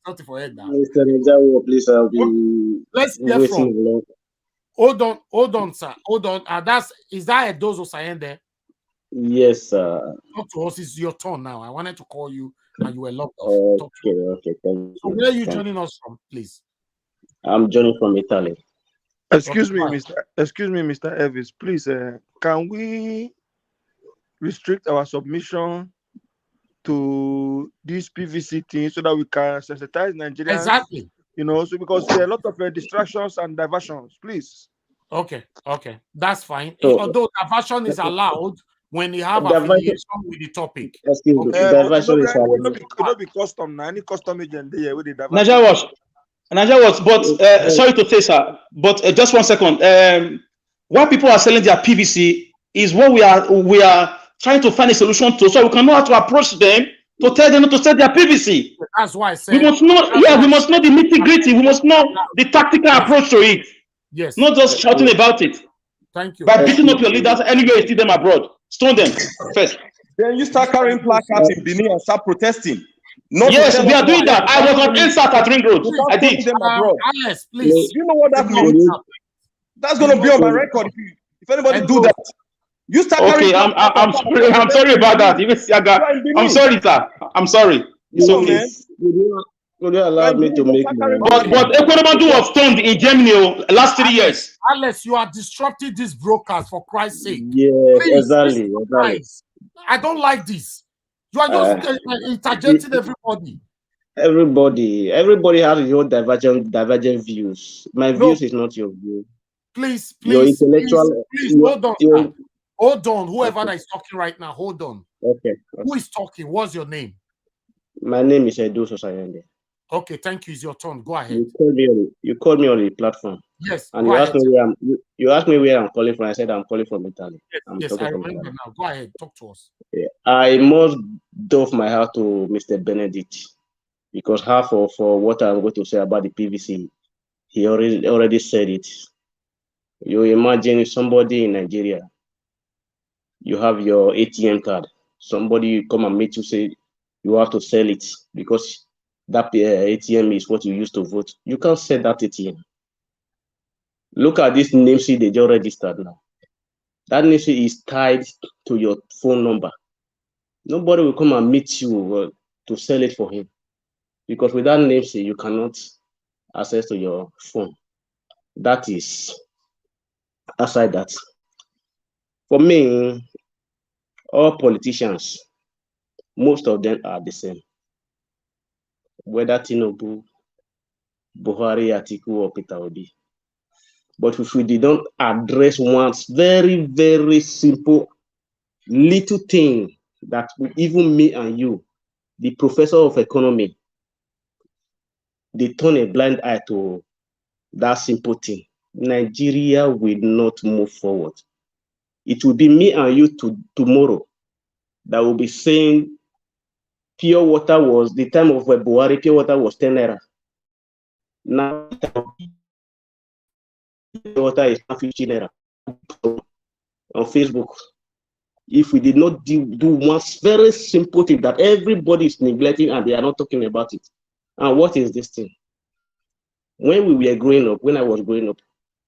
something for head now. Mr. Nijawo, please, I'll be Let's hear waiting from. long. Hold on, sir. Hold on. Is that a Dozo Sayen there? Yes, sir. Talk to us. It's your turn now. I wanted to call you and you were locked off. Okay, thank so you. where are you joining us from, please? I'm joining from Italy. Excuse me, Mr. Elvis. Please, can we restrict our submission to this PVC thing so that we can sensitize Nigerians? Exactly. You know, so because there are a lot of distractions and diversions. Please. Okay, that's fine. So, although diversion is allowed when you have diversion- affiliation with the topic. Excuse me, But diversion is not be custom now. Any custom agent there with the diversion. Nigeria was, but sorry to say, sir, but just 1 second. Why people are selling their PVC is what we are trying to find a solution to, so we can know how to approach them to tell them not to sell their PVC. That's why I said we must know. We must know the nitty-gritty. We must know the tactical approach to it. Yes. Not just shouting about it. Thank you. By beating up your leaders anywhere you see them abroad. Stone them first. Then you start carrying placards in Benin and start protesting. Yes, we are doing that. I was on NSAT at Ring Road. I did. Alex, please. You know what that means? That's going to be on my record. If anybody do that, you start. Okay, I'm sorry about that. I'm sorry, sir. I'm sorry. It's okay. Would you allow me to make But Economando was stoned in Germany last 3 years. Alex, you are disrupting this broadcast for Christ's sake. Yes, please, exactly. I don't like this. You are just interjecting everybody. Everybody has your divergent views. My views is not your view. Please, your intellectual. Please hold on. Whoever that is talking right now, hold on. Okay. Who is talking? What's your name? My name is Edu Sosayende. Okay, thank you. It's your turn. Go ahead. You called me on the platform. Yes. And you asked me where I'm calling from. I said I'm calling from Italy. Yes, I remember now. Go ahead. Talk to us. Yeah. I must doff my hat to Mr. Benedict, because half of what I'm going to say about the PVC, he already said it. You imagine somebody in Nigeria, you have your ATM card. Somebody come and meet you, say you have to sell it because that ATM is what you use to vote. You can't sell that ATM. Look at this name sheet they just registered now. That name sheet is tied to your phone number. Nobody will come and meet you to sell it for him, because with that name sheet you cannot access to your phone. That is aside that. For me, all politicians, most of them are the same. Whether Tinubu, Buhari, Atiku, or Peter Obi. But if we didn't address one very, very simple little thing that even me and you, the professor of economy, they turn a blind eye to that simple thing, Nigeria will not move forward. It will be me and you tomorrow that will be saying pure water was, the time of Buhari, pure water was 10 naira. Now pure water is 50 naira on Facebook. If we did not do one very simple thing that everybody is neglecting and they are not talking about it. And what is this thing? When we were growing up, when I was growing up,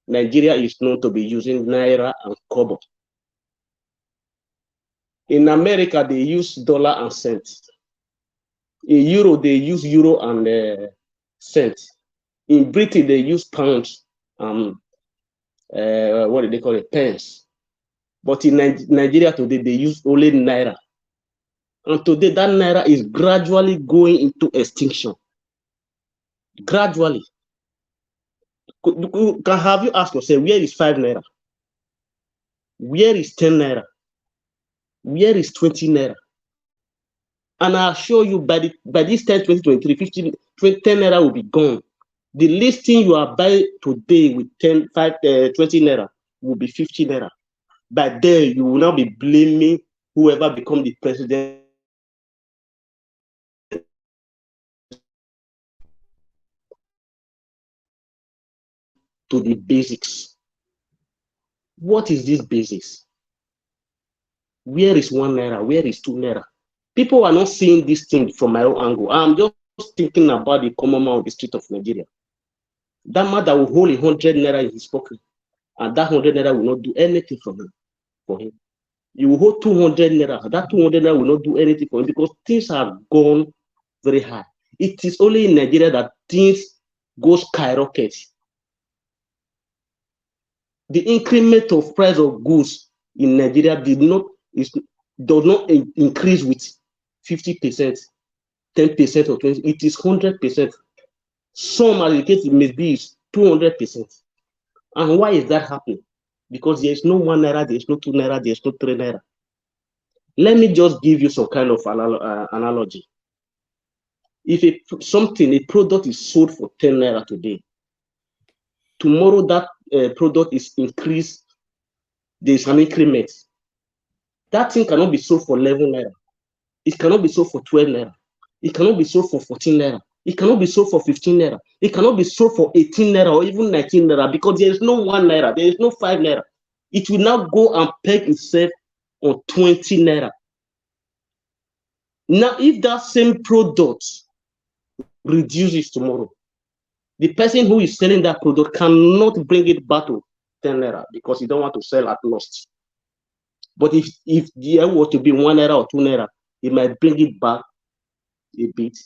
Nigeria is known to be using Naira and Kobo. In America, they use dollar and cent. In Euro, they use euro and cent. In Britain, they use pounds and what do they call it? Pence. But in Nigeria today, they use only Naira. And today, that Naira is gradually going into extinction. Gradually. Have you asked yourself, where is 5 Naira? Where is 10 Naira? Where is 20 Naira? And I assure you, by this time, 2023, 10 Naira will be gone. The least thing you are buying today with 20 Naira will be 50 Naira. By then, you will now be blaming whoever become the president. To the basics. What is this basics? Where is 1 Naira? Where is 2 Naira? People are not seeing this thing from my own angle. I'm just thinking about the common man on the street of Nigeria. That man that will hold 100 naira in his pocket, and that 100 naira will not do anything for him. You will hold 200 naira. That 200 naira will not do anything for him because things have gone very high. It is only in Nigeria that things go skyrocket. The increment of price of goods in Nigeria does not increase with 50%, 10% or 20%. It is 100%. Some allocated may be 200%. And why is that happening? Because there is no 1 naira, there is no 2 naira, there is no 3 naira. Let me just give you some kind of analogy. If a product is sold for 10 naira today, tomorrow that product is increased, there is an increment. That thing cannot be sold for 11 naira. It cannot be sold for 12 naira. It cannot be sold for 14 naira. It cannot be sold for 15 naira. It cannot be sold for 18 naira or even 19 naira because there is no 1 naira. There is no 5 naira. It will now go and peg itself on 20 naira. Now, if that same product reduces tomorrow, the person who is selling that product cannot bring it back to 10 naira because he don't want to sell at loss. But if there were to be 1 naira or 2 naira, he might bring it back a bit.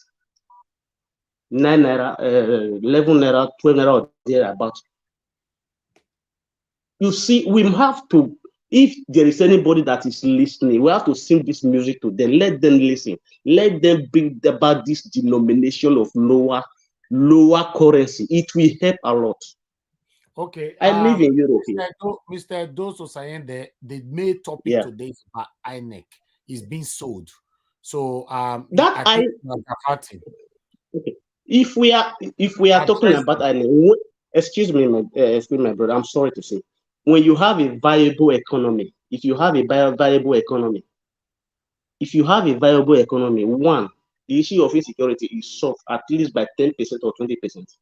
9 naira, 11 naira, 12 naira, or thereabout. You see, we have to, if there is anybody that is listening, we have to sing this music to them. Let them listen. Let them bring about this denomination of lower currency. It will help a lot. Okay. I live in Europe. Mr. Doso saying the main topic today is about INEC. Is being sold. So okay. If we are talking about INEC, excuse me, my brother, I'm sorry to say, when you have a viable economy, if you have a viable economy, one, the issue of insecurity is solved at least by 10% or 20%.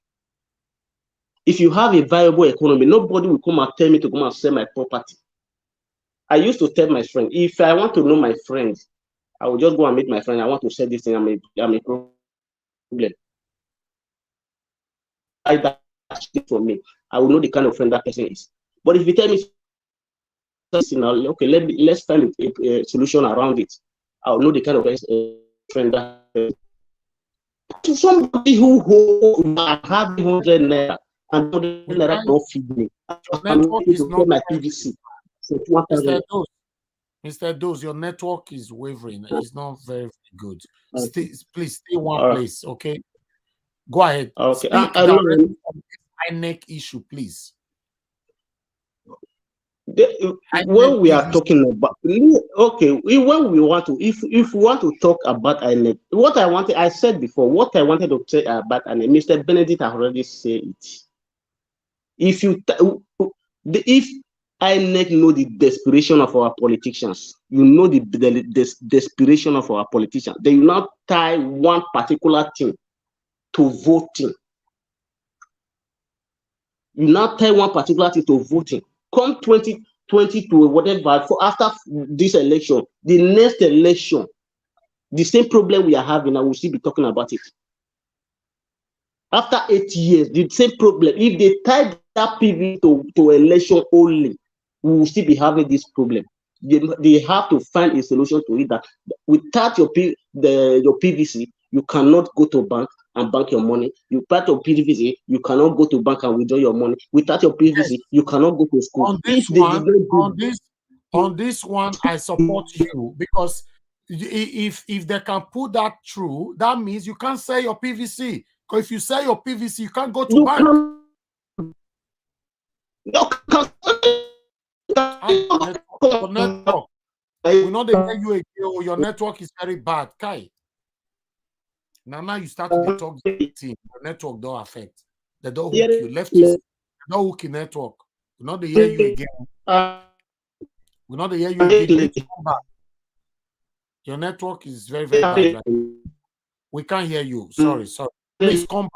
If you have a viable economy, nobody will come and tell me to come and sell my property. I used to tell my friend, if I want to know my friends, I will just go and meet my friend. I want to sell this thing. I'm a problem. I that from me. I will know the kind of friend that person is. But if you tell me, okay, let's find a solution around it. I'll know the kind of friend that to somebody who have 100 naira and 100 naira don't feed me. I'm going to pay my PVC. Mr. Dose, your network is wavering. It's not very, very good. Please stay one place, okay? Go ahead. Okay. INEC issue, please. When we are talking about, okay, when we want to, if we want to talk about INEC, I said before, what I wanted to say about INEC, Mr. Benedict has already said it. If INEC know the desperation of our politicians, you know the desperation of our politicians, they will not tie one particular thing to voting. You now tie one particular thing to voting. Come 2020 to whatever, after this election, the next election, the same problem we are having, I will still be talking about it. After 8 years, the same problem. If they tie that PV to election only, we will still be having this problem. They have to find a solution to it. That without your PVC, you cannot go to bank and bank your money. Without your PVC, you cannot go to bank and withdraw your money. Without your PVC, you cannot go to school. On this one, I support you because if they can put that through, that means you can't sell your PVC. Because if you sell your PVC, you can't go to bank. Your network. We know they hear you again. Your network is very bad. Kai. Now you start to talk the team. Your network don't affect. They don't hook you. Left is they don't hook your network. We know they hear you again. We know they hear you again. Please come back. Your network is very, very bad. Right? We can't hear you. Sorry. Please come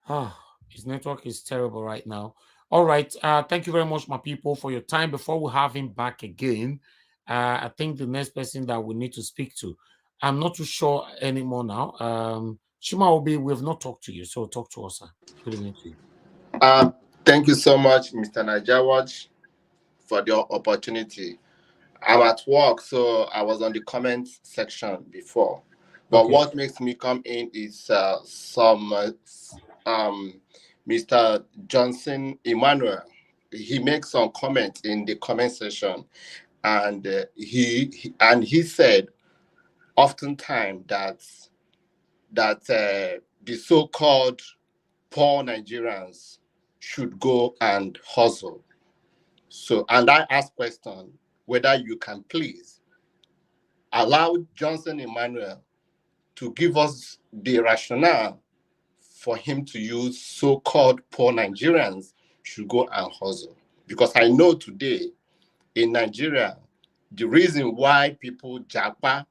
back. His network is terrible right now. All right. Thank you very much, my people, for your time. Before we have him back again, I think the next person that we need to speak to, I'm not too sure anymore now. Shima Obi, we have not talked to you, so talk to us, sir. Good evening to you. Thank you so much, Mr. Najawaj, for the opportunity. I'm at work, so I was on the comment section before. But what makes me come in is Mr. Johnson Emmanuel. He makes some comment in the comment section, and he said, oftentimes that the so-called poor Nigerians should go and hustle. So, and I ask question whether you can please allow Johnson Emmanuel to give us the rationale for him to use so-called poor Nigerians should go and hustle. Because I know today in Nigeria, the reason why people japa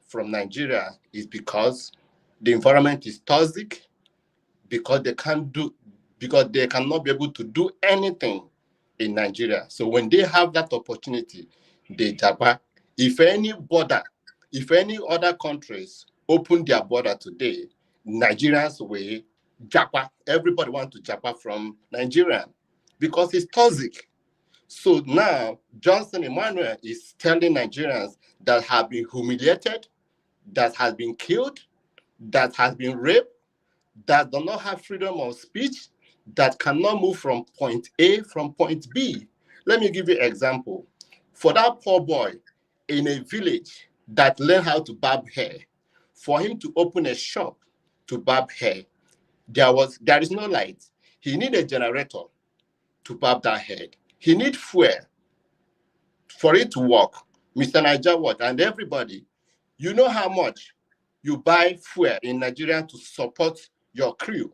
from Nigeria is because the environment is toxic, because they cannot be able to do anything in Nigeria. So when they have that opportunity, they japa. If any other countries open their border today, Nigerians will japa. Everybody wants to japa from Nigeria because it's toxic. So now Johnson Emmanuel is telling Nigerians that have been humiliated, that has been killed, that has been raped, that do not have freedom of speech, that cannot move from point A from point B. Let me give you an example. For that poor boy in a village that learned how to barb hair, for him to open a shop to barb hair, there is no light. He need a generator to barb that head. He need fuel for it to work. Mr. Najawat and everybody, you know how much you buy fuel in Nigeria to support your crew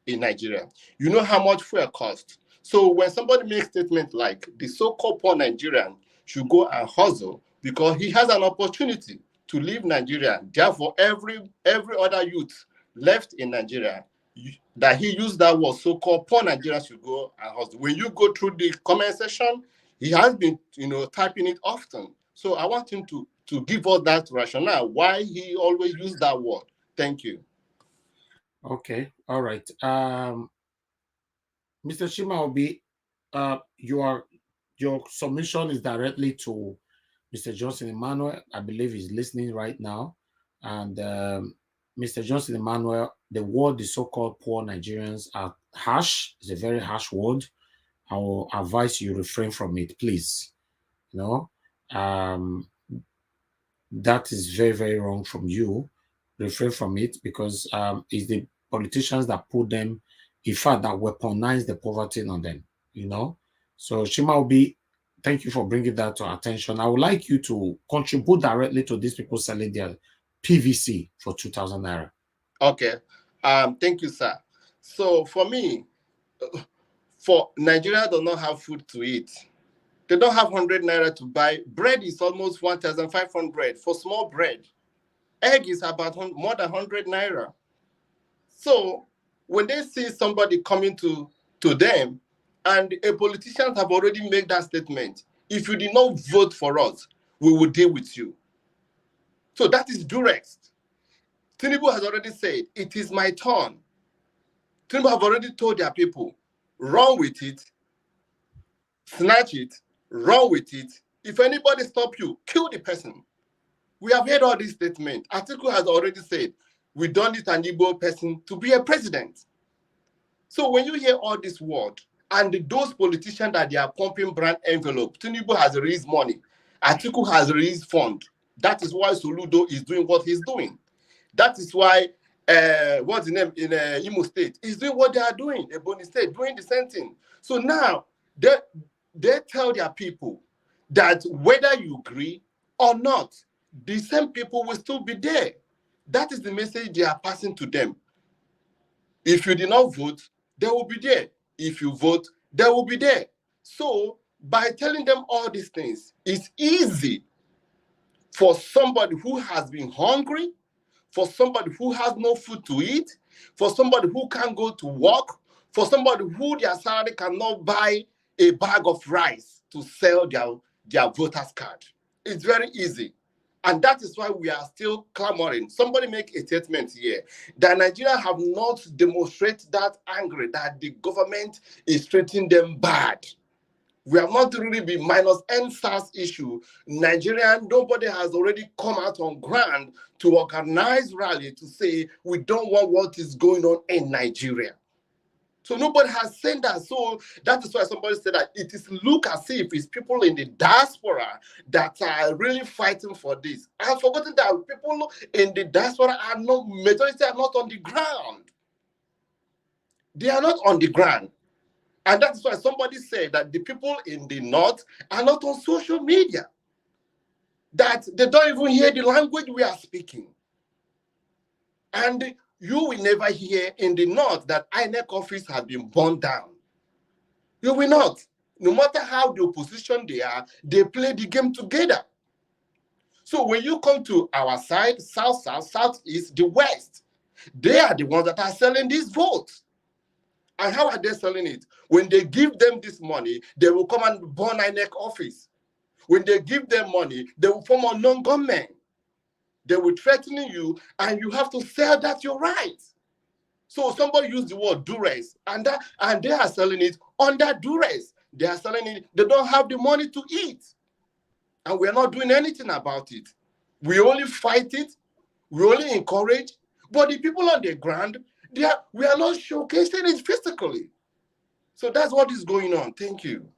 in Nigeria. You know how much fuel costs. So when somebody makes statement like the so-called poor Nigerian should go and hustle because he has an opportunity to leave Nigeria, therefore every other youth left in Nigeria, that he used that word so-called poor Nigerians should go and hustle. When you go through the comment section, he has been typing it often. So I want him to give us that rationale why he always used that word. Thank you. Okay, all right. Mr. Shima Obi, your submission is directly to Mr. Johnson Emmanuel. I believe he's listening right now. And Mr. Johnson Emmanuel, the word the so-called poor Nigerians are harsh. It's a very harsh word. I will advise you refrain from it, please. That is very, very wrong from you. Refrain from it because it's the politicians that put them, in fact, that weaponize the poverty on them, So Shima Obi, thank you for bringing that to our attention. I would like you to contribute directly to these people selling their PVC for 2,000 Naira. Okay. Thank you, sir. So for me, for Nigeria do not have food to eat. They don't have 100 Naira to buy. Bread is almost 1,500 for small bread. Egg is about more than 100 Naira. So when they see somebody coming to them, and a politician have already made that statement, if you did not vote for us, we will deal with you. So that is direct. Tinubu has already said, it is my turn. Tinubu have already told their people, run with it, snatch it, run with it. If anybody stop you, kill the person. We have heard all these statements. Atiku has already said, we don't need an Igbo person to be a president. So when you hear all this word, and those politicians that they are pumping brand envelope, Tinubu has raised money, Atiku has raised fund. That is why Soludo is doing what he's doing. That is why, what's the name in Imo State is doing what they are doing. Ebony State doing the same thing. So now they tell their people that whether you agree or not, the same people will still be there. That is the message they are passing to them. If you did not vote, they will be there. If you vote, they will be there. So by telling them all these things, it's easy for somebody who has been hungry, for somebody who has no food to eat, for somebody who can't go to work, for somebody who their salary cannot buy a bag of rice to sell their voter's card. It's very easy. And that is why we are still clamoring. Somebody make a statement here that Nigeria have not demonstrated that angry that the government is treating them bad. We have not really been minus NSAS issue. Nigerian, nobody has already come out on ground to organize rally to say we don't want what is going on in Nigeria. So nobody has said that. So that is why somebody said that it is look as if it's people in the diaspora that are really fighting for this. I've forgotten that people in the diaspora are not, majority are not on the ground. They are not on the ground. And that's why somebody said that the people in the north are not on social media. That they don't even hear the language we are speaking. And you will never hear in the north that INEC office has been burned down. You will not. No matter how the opposition they are, they play the game together. So when you come to our side, south, southeast, the west, they are the ones that are selling these votes. And how are they selling it? When they give them this money, they will come and burn INEC office. When they give them money, they will form a non-government. They will threaten you, and you have to sell that your right. So somebody used the word duress, and they are selling it under duress. They are selling it. They don't have the money to eat, and we are not doing anything about it. We only fight it. We only encourage. But the people on the ground, we are not showcasing it physically. So that's what is going on. Thank you.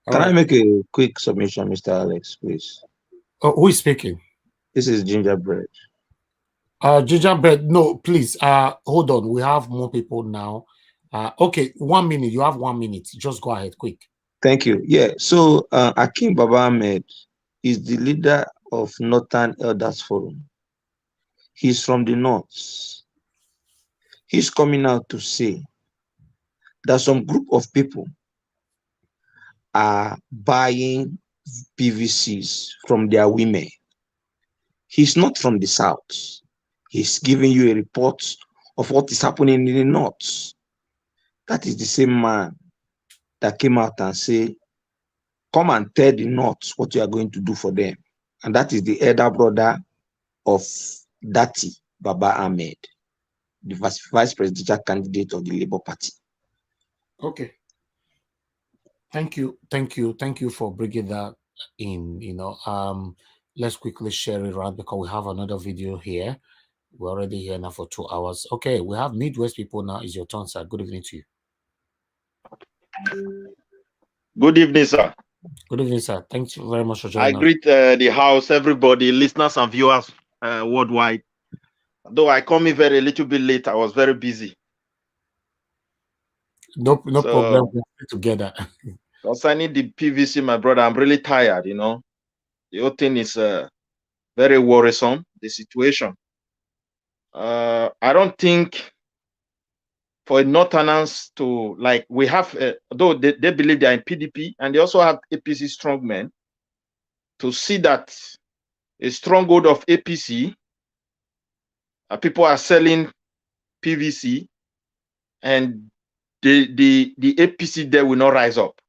Can I make a quick submission, Mr. Alex, please? Who is speaking? This is Gingerbread. Gingerbread, no, please. Hold on. We have more people now. Okay, 1 minute. You have 1 minute. Just go ahead, quick. Thank you. Yeah. So Akim Baba Ahmed is the leader of Northern Elders Forum. He's from the north. He's coming out to say that some group of people are buying PVCs from their women. He's not from the south. He's giving you a report of what is happening in the north. That is the same man that came out and said, come and tell the north what you are going to do for them. And that is the elder brother of Dati Baba Ahmed, the vice presidential candidate of the Labour Party. Okay. Thank you for bringing that in. Let's quickly share it around because we have another video here. We're already here now for 2 hours. Okay, we have Midwest people now. It's your turn, sir. Good evening to you. Good evening, sir. Good evening, sir. Thanks very much for joining us. I greet the house, everybody, listeners and viewers worldwide. Though I come in a little bit late, I was very busy. No problem. We're together. Concerning the PVC, my brother, I'm really tired, you know. The whole thing is very worrisome, the situation. I don't think for Northerners to, like, we have, though they believe they're in PDP, and they also have APC strongmen, to see that a stronghold of APC, people are selling PVC, and the APC there will not rise up.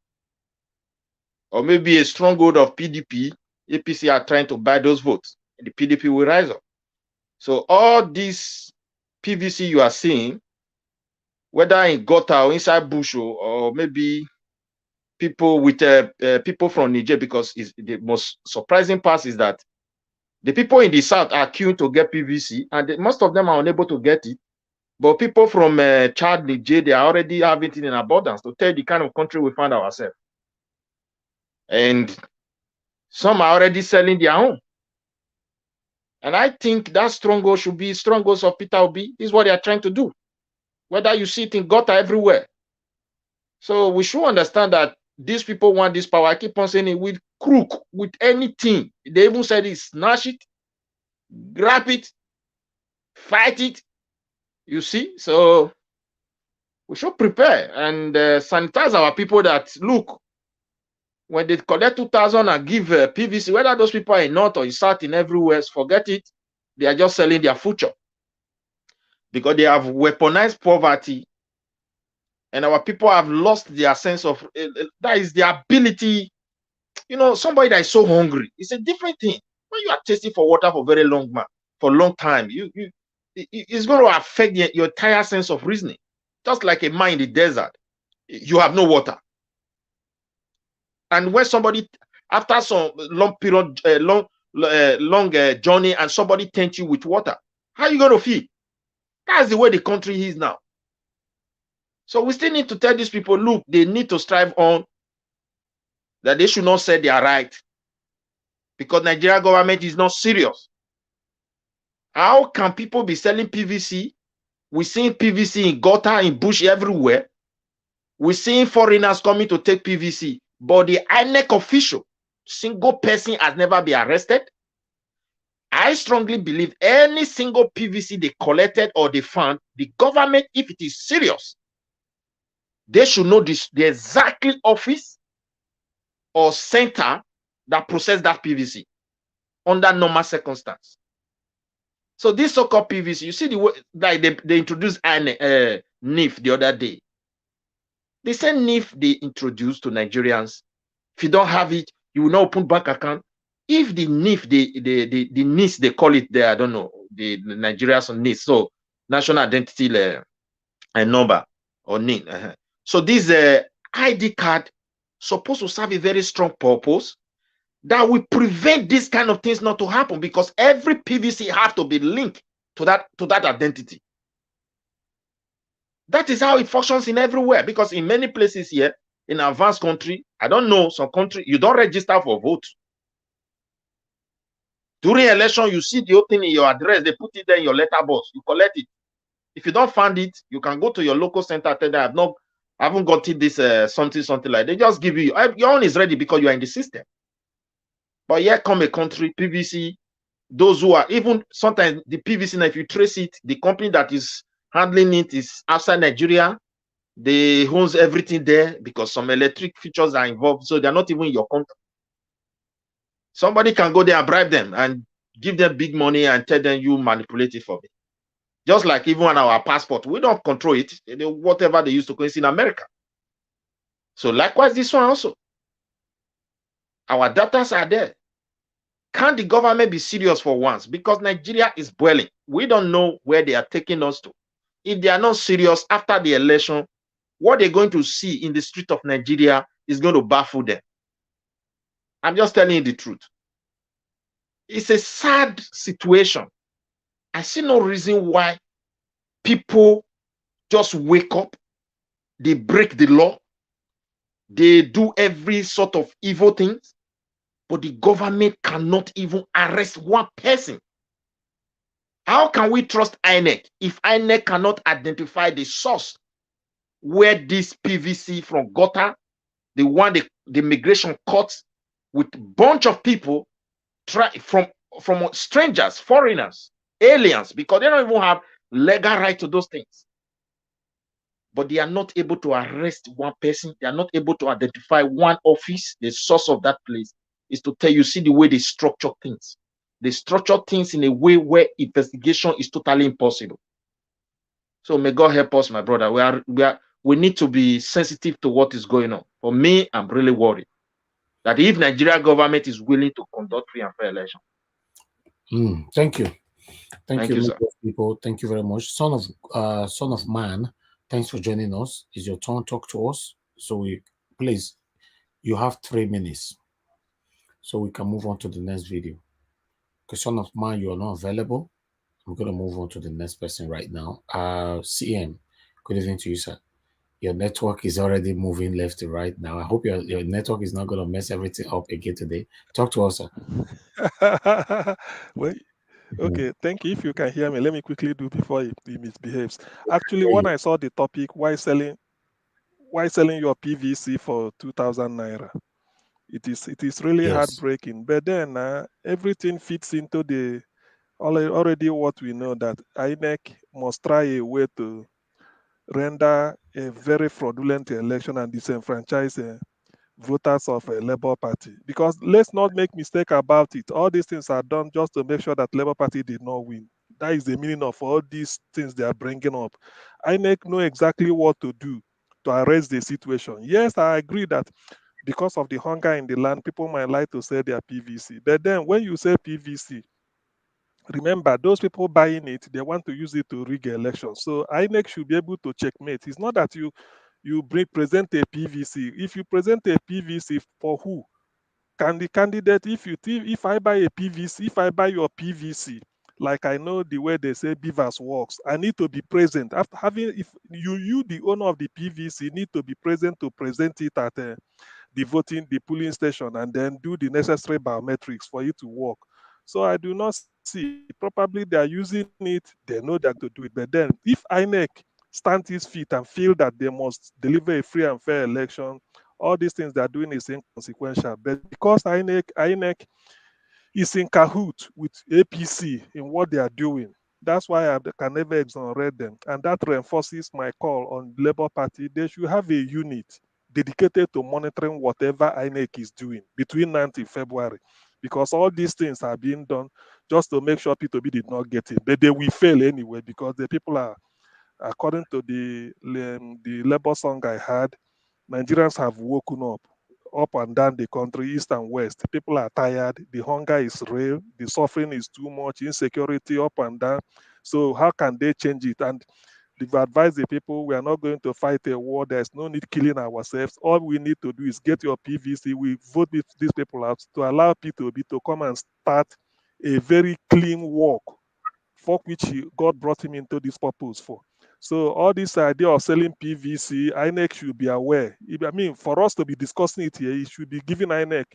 Or maybe a stronghold of PDP, APC are trying to buy those votes, and the PDP will rise up. So all this PVC you are seeing, whether in Gota or inside bush, or maybe people with people from Niger, because the most surprising part is that the people in the south are queuing to get PVC, and most of them are unable to get it. But people from Chad, Niger, they are already having it in abundance, to tell the kind of country we find ourselves. And some are already selling their own. And I think that stronghold should be strongholds of Peter Obi. This is what they are trying to do. Whether you see it in Gota everywhere. So we should understand that these people want this power. I keep on saying it, with crook, with anything. They even said it, snatch it, grab it, fight it. You see? So we should prepare and sanitize our people that, look, when they collect 2,000 and give PVC, whether those people are in North or in South, in everywhere, forget it. They are just selling their future. Because they have weaponized poverty, and our people have lost their sense of, that is the ability You know, somebody that is so hungry, it's a different thing. When you are thirsty for water for very long, for a long time, it's going to affect your entire sense of reasoning. Just like a man in the desert, you have no water. And when somebody, after some long period, long journey, and somebody tempts you with water, how are you going to feel? That's the way the country is now. So we still need to tell these people, look, they need to strive on, that they should not say they are right, because Nigeria government is not serious. How can people be selling PVC? We're seeing PVC in gutter, in bush, everywhere. We're seeing foreigners coming to take PVC, but the INEC official, single person has never been arrested. I strongly believe any single PVC they collected or they found, the government, if it is serious, they should know the exactly office or center that process that PVC under normal circumstance. So this so-called PVC, you see the way like they introduced NIF the other day. They said NIF they introduced to Nigerians. If you don't have it, you will not open bank account. If the NIF, the NIS, they call it there, I don't know, the Nigerians on NIS, so national identity number or NIN. So this ID card supposed to serve a very strong purpose that will prevent this kind of things not to happen, because every PVC have to be linked to that identity. That is how it functions in everywhere, because in many places here, in advanced country, I don't know, some country, you don't register for vote. During election, you see the opening in your address, they put it there in your letterbox, you collect it. If you don't find it, you can go to your local center, tell them, I haven't got it, this something like that. They just give you, your own is ready because you are in the system. But here come a country, PVC, those who are, even sometimes the PVC, now if you trace it, the company that is handling it is outside Nigeria. They owns everything there because some electric features are involved, so they're not even in your country. Somebody can go there and bribe them and give them big money and tell them you manipulate it for me. Just like even on our passport, we don't control it. Whatever they used to call it in America. So likewise, this one also. Our data are there. Can the government be serious for once? Because Nigeria is boiling. We don't know where they are taking us to. If they are not serious after the election, what they're going to see in the street of Nigeria is going to baffle them. I'm just telling you the truth. It's a sad situation. I see no reason why people just wake up, they break the law, they do every sort of evil things, but the government cannot even arrest one person. How can we trust INEC if INEC cannot identify the source where this PVC from gutter, the one the migration cuts with a bunch of people from strangers, foreigners, aliens, because they don't even have legal right to those things. But they are not able to arrest one person. They are not able to identify one office. The source of that place is to tell you, see the way they structure things. They structure things in a way where investigation is totally impossible. So may God help us, my brother. We need to be sensitive to what is going on. For me, I'm really worried that if Nigeria government is willing to conduct free and fair election. Thank you. Thank you, sir. people. Thank you very much. Son of man, thanks for joining us. It's your turn. Talk to us. So please, you have 3 minutes. So we can move on to the next video. Because son of man, you are not available. I'm going to move on to the next person right now. CM, good evening to you, sir. Your network is already moving left to right now. I hope your network is not going to mess everything up again today. Talk to us, sir. Well, okay, thank you. If you can hear me, let me quickly do before he misbehaves. Actually, when I saw the topic, why selling your PVC for 2,000 naira, it is really heartbreaking. But then everything fits into the already what we know, that INEC must try a way to render a very fraudulent election and disenfranchise voters of a Labour Party. Because let's not make mistake about it. All these things are done just to make sure that Labour Party did not win. That is the meaning of all these things they are bringing up. INEC know exactly what to do to arrest the situation. Yes, I agree that because of the hunger in the land, people might like to sell their PVC. But then when you say PVC, remember, those people buying it, they want to use it to rig elections. So INEC should be able to checkmate. It's not that you present a PVC. If you present a PVC, for who? Can the candidate, if I buy a PVC, if I buy your PVC, like I know the way they say Beavers works, I need to be present. After having, if you the owner of the PVC, need to be present to present it at the polling station, and then do the necessary biometrics for it to work. So I do not see, probably they are using it, they know they're to do it. But then if INEC stand his feet and feel that they must deliver a free and fair election, all these things they're doing is inconsequential. But because INEC is in cahoot with APC in what they are doing, that's why I can never exonerate them. And that reinforces my call on the Labour Party. They should have a unit dedicated to monitoring whatever INEC is doing between 9th and February. Because all these things are being done just to make sure P2B did not get it. But they will fail anyway, because the people are, according to the Labour song I had, Nigerians have woken up and down the country, east and west. People are tired. The hunger is real. The suffering is too much. Insecurity up and down. So how can they change it? And they've advised the people, we are not going to fight a war. There's no need killing ourselves. All we need to do is get your PVC. We vote these people out to allow P2B to come and start a very clean work for which God brought him into this purpose for. So all this idea of selling PVC, INEC should be aware. I mean, for us to be discussing it here, it should be giving INEC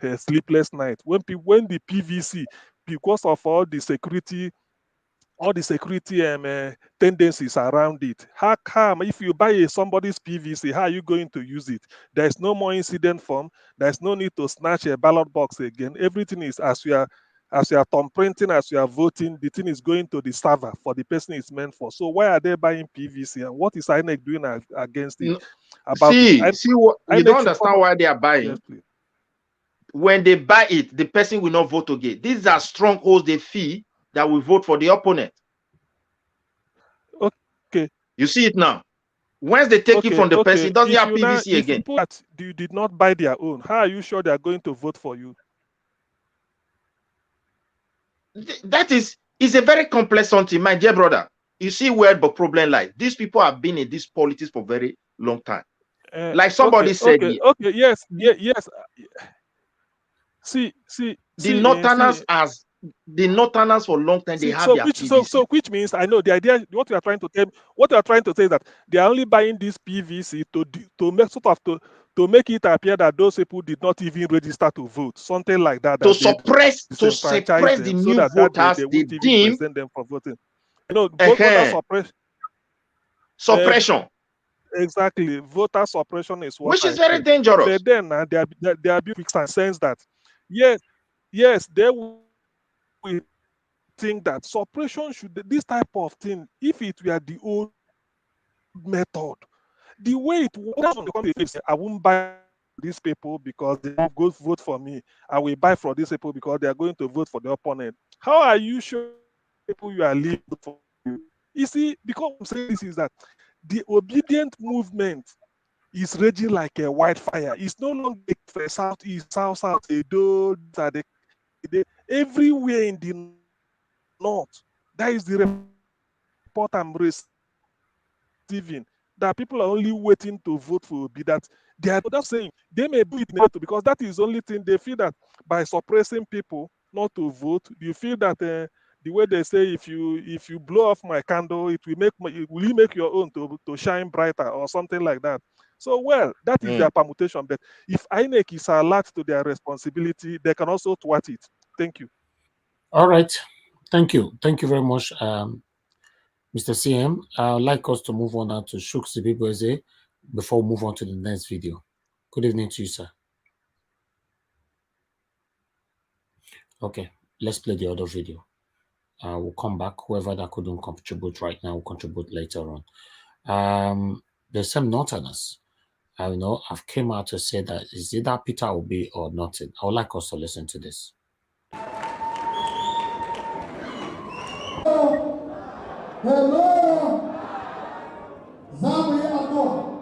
a sleepless night. When the PVC, because of all the security tendencies around it, how come if you buy somebody's PVC, how are you going to use it? There's no more incident form. There's no need to snatch a ballot box again. Everything is as you are thumb printing, as you are voting, the thing is going to the server for the person it's meant for. So why are they buying PVC, and what is INEC doing against it? See what you don't understand why they are buying. Yes, please. When they buy it, the person will not vote again. These are strongholds they feel that will vote for the opponent. Okay. You see it now. Once they take it from the person, it doesn't have PVC again. If you did not buy their own, how are you sure they are going to vote for you? That is a very complex something, my dear brother. You see where the problem lies. These people have been in this politics for a very long time. Like somebody said here. Okay, yes. See, the Northerners for a long time, they have their PVC. So which means, I know the idea, what you are trying to say is that they are only buying this PVC to make to make it appear that those people did not even register to vote, something like that. To suppress the new voters, they deem present them for voting. You know, voter suppression. Exactly, voter suppression is what which is very dangerous. But then they are big and sense that yes, they will think that suppression should, this type of thing, if it were the old method, the way it works, I won't buy these people because they will go vote for me. I will buy for these people because they are going to vote for the opponent. How are you sure people you are leaving for you? You see, because I'm saying this is that the obedient movement is raging like a wildfire. It's no longer southeast, south, everywhere in the north. That is the report I'm receiving. That people are only waiting to vote for Obi. That they are just saying they may do it because that is the only thing they feel, that by suppressing people not to vote, you feel that the way they say, if you blow off my candle, it will make your own to shine brighter or something like that. So, well, that is their permutation. But if INEC is alert to their responsibility, they can also thwart it. Thank you. All right. Thank you. Thank you very much, Mr. CM. I'd like us to move on now to Shuk Sibiboze before we move on to the next video. Good evening to you, sir. Okay, let's play the other video. We'll come back. Whoever that couldn't contribute right now will contribute later on. There's some Northerners. I know I've came out to say that is either Peter Obi or nothing. I would like us to listen to this. Hello, Zambia Amo.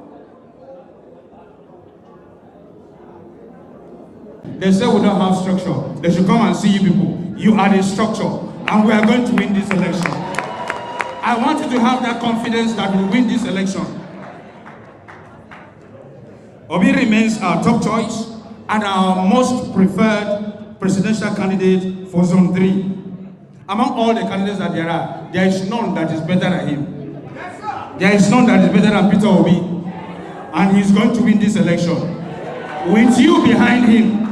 They say we don't have structure. They should come and see you people. You are the structure, and we are going to win this election. I want you to have that confidence that we win this election. Obi remains our top choice and our most preferred presidential candidate for Zone 3. Among all the candidates that there is none that is better than him. There is none that is better than Peter Obi. And he's going to win this election. With you behind him.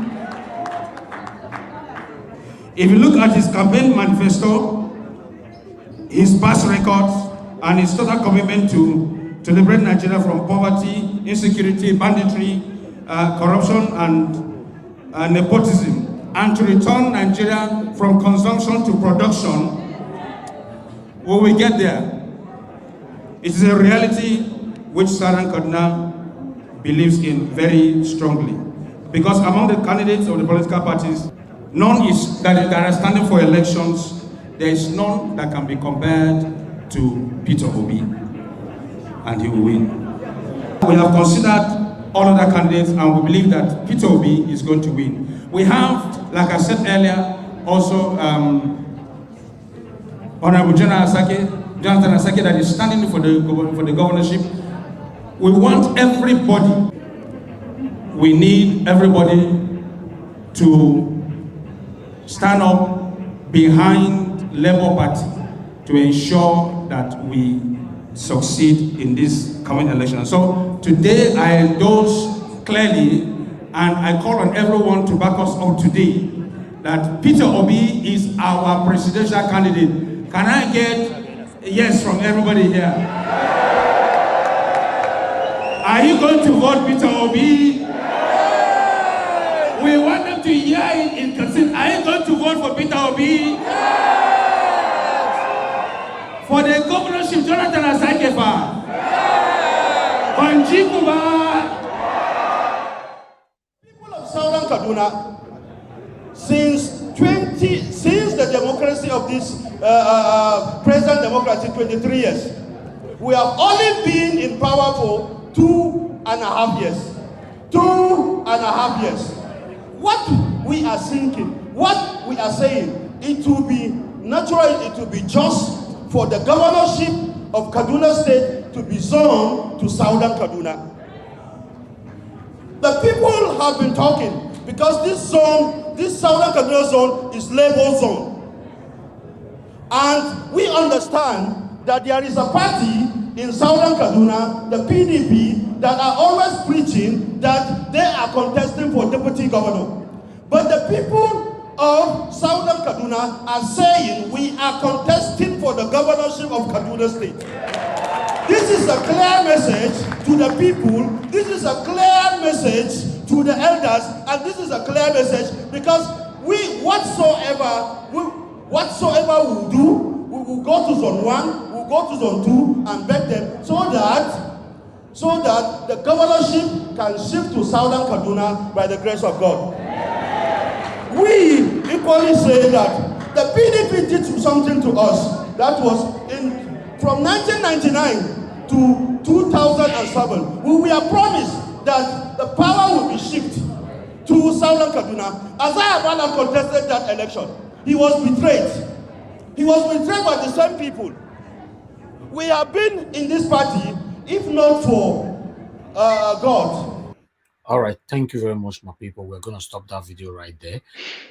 If you look at his campaign manifesto, his past records, and his total commitment to liberate Nigeria from poverty, insecurity, banditry, corruption, and nepotism, and to return Nigeria from consumption to production, when we get there, it is a reality which Southern Kaduna believes in very strongly. Because among the candidates of the political parties, none is that are standing for elections, there is none that can be compared to Peter Obi, and he will win. We have considered all other candidates, and we believe that Peter Obi is going to win. We have, like I said earlier, also Honorable Jonathan Asake that is standing for the governorship. We want everybody, we need everybody to stand up behind Labour Party to ensure that we succeed in this coming election. So today I endorse clearly, and I call on everyone to back us up today, that Peter Obi is our presidential candidate. Can I get a yes from everybody here? Are you going to vote Peter Obi? We want them to hear it in consent. Are you going to vote for Peter Obi? For the governorship, Jonathan Asakefa. People of Southern Kaduna, since the democracy of this present democracy, 23 years, we have only been in power for 2.5 years. 2.5 years. What we are thinking, what we are saying, it will be natural, it will be just for the governorship of Kaduna State to be zoned to Southern Kaduna. The people have been talking because this zone, this Southern Kaduna zone is Labour zone. And we understand that there is a party in Southern Kaduna, the PDP, that are always preaching that they are contesting for deputy governor. But the people of Southern Kaduna are saying we are contesting for the governorship of Kaduna State. This is a clear message to the people, this is a clear message to the elders, and this is a clear message because whatsoever we do, we will go to zone 1, we will go to zone 2 and beg them so that the governorship can shift to Southern Kaduna by the grace of God. We equally say that the PDP did something to us that was from 1999 to 2007. We were promised that the power would be shifted to Southern Kaduna. As I have contested that election, he was betrayed. He was betrayed by the same people. We have been in this party, if not for God. All right, thank you very much, my people. We're going to stop that video right there.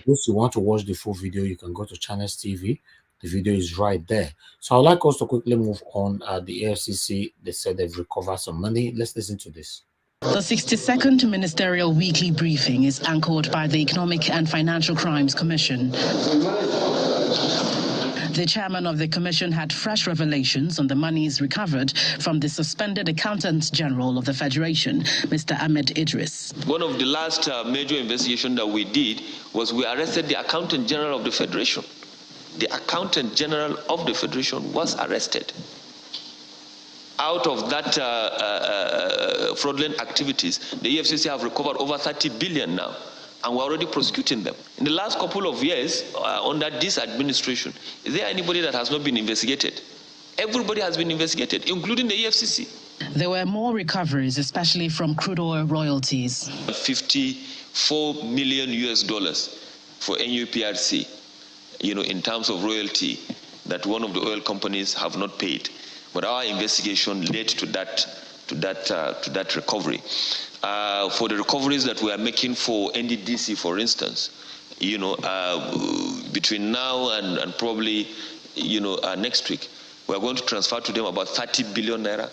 If you want to watch the full video, you can go to Channels TV. The video is right there. So I'd like us to quickly move on. The AFCC, they said they've recovered some money. Let's listen to this. The 62nd Ministerial Weekly Briefing is anchored by the Economic and Financial Crimes Commission. The chairman of the commission had fresh revelations on the monies recovered from the suspended Accountant General of the Federation, Mr. Ahmed Idris. One of the last major investigations that we did was we arrested the Accountant General of the Federation. The Accountant General of the Federation was arrested. Out of that fraudulent activities, the EFCC have recovered over 30 billion now, and we're already prosecuting them. In the last couple of years, under this administration, is there anybody that has not been investigated? Everybody has been investigated, including the EFCC. There were more recoveries, especially from crude oil royalties. 54 million US dollars for NUPRC, in terms of royalty that one of the oil companies have not paid. But our investigation led to that recovery. For the recoveries that we are making for NDDC, for instance, between now and probably, next week, we are going to transfer to them about 30 billion naira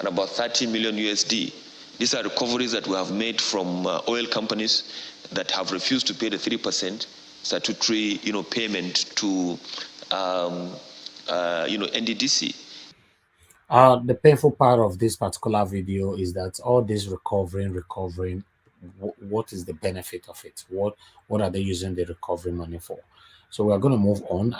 and about 30 million USD. These are recoveries that we have made from oil companies that have refused to pay the 3% statutory, payment to, NDDC. The painful part of this particular video is that all this recovering, what is the benefit of it? What are they using the recovery money for? So we are going to move on.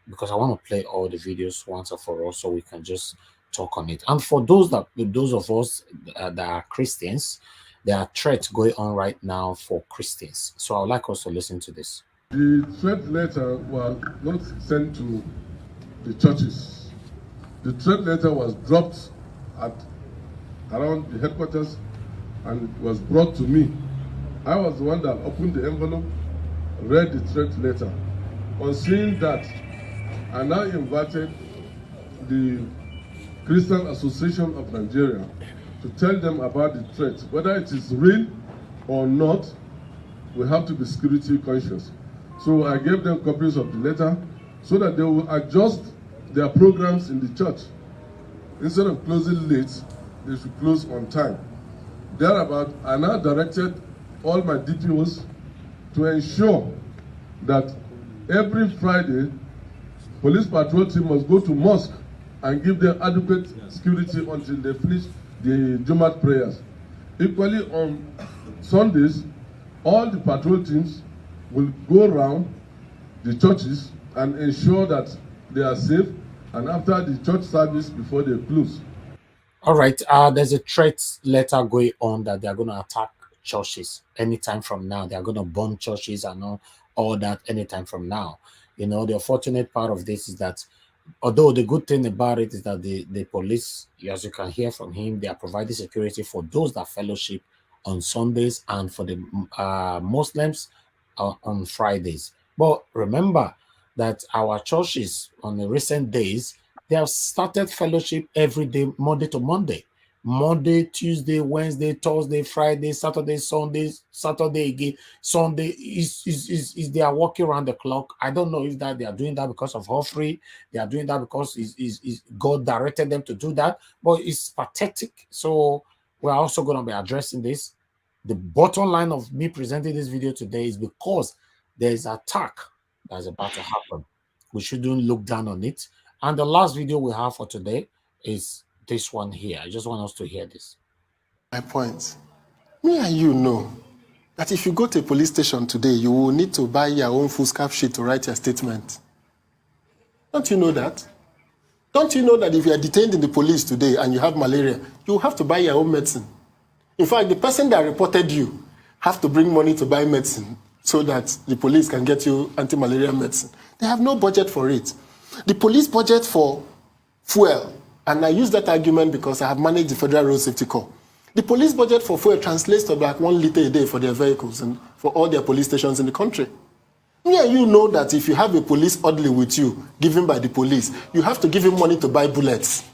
Because I want to play all the videos once and for all, so we can just talk on it. And for those of us that are Christians, there are threats going on right now for Christians. So I would like us to listen to this. The threat letter was not sent to the churches. The threat letter was dropped around the headquarters and was brought to me. I was the one that opened the envelope, read the threat letter. On seeing that, I now invited the Christian Association of Nigeria to tell them about the threat. Whether it is real or not, we have to be security conscious. So I gave them copies of the letter so that they will adjust their programs in the church. Instead of closing late, they should close on time. Thereabout, I now directed all my DPOs to ensure that every Friday, police patrol team must go to mosque and give them adequate security until they finish the Jumat prayers. Equally, on Sundays, all the patrol teams will go around the churches and ensure that they are safe, and after the church service before they close. All right, there's a threat letter going on that they're going to attack churches anytime from now. They're going to burn churches and all that anytime from now. The unfortunate part of this is that, although the good thing about it is that the police, as you can hear from him, they are providing security for those that fellowship on Sundays and for the Muslims on Fridays. But remember that our churches on the recent days, they have started fellowship every day, Monday to Monday. Monday, Tuesday, Wednesday, Thursday, Friday, Saturday, Sunday, Saturday again, Sunday is they are walking around the clock. I don't know if that they are doing that because of Humphrey. They are doing that because is God directed them to do that, but it's pathetic. So we're also going to be addressing this. The bottom line of me presenting this video today is because there is an attack that's about to happen. We shouldn't look down on it. And the last video we have for today is this one here. I just want us to hear this. My point. Me and you know that if you go to a police station today, you will need to buy your own foolscap sheet to write your statement. Don't you know that? Don't you know that if you are detained in the police today and you have malaria, you have to buy your own medicine? In fact, the person that reported you have to bring money to buy medicine so that the police can get you anti-malaria medicine. They have no budget for it. The police budget for fuel, and I use that argument because I have managed the Federal Road Safety Corps. The police budget for fuel translates to like 1 liter a day for their vehicles and for all their police stations in the country. Me and you know that if you have a police orderly with you, given by the police, you have to give him money to buy bullets.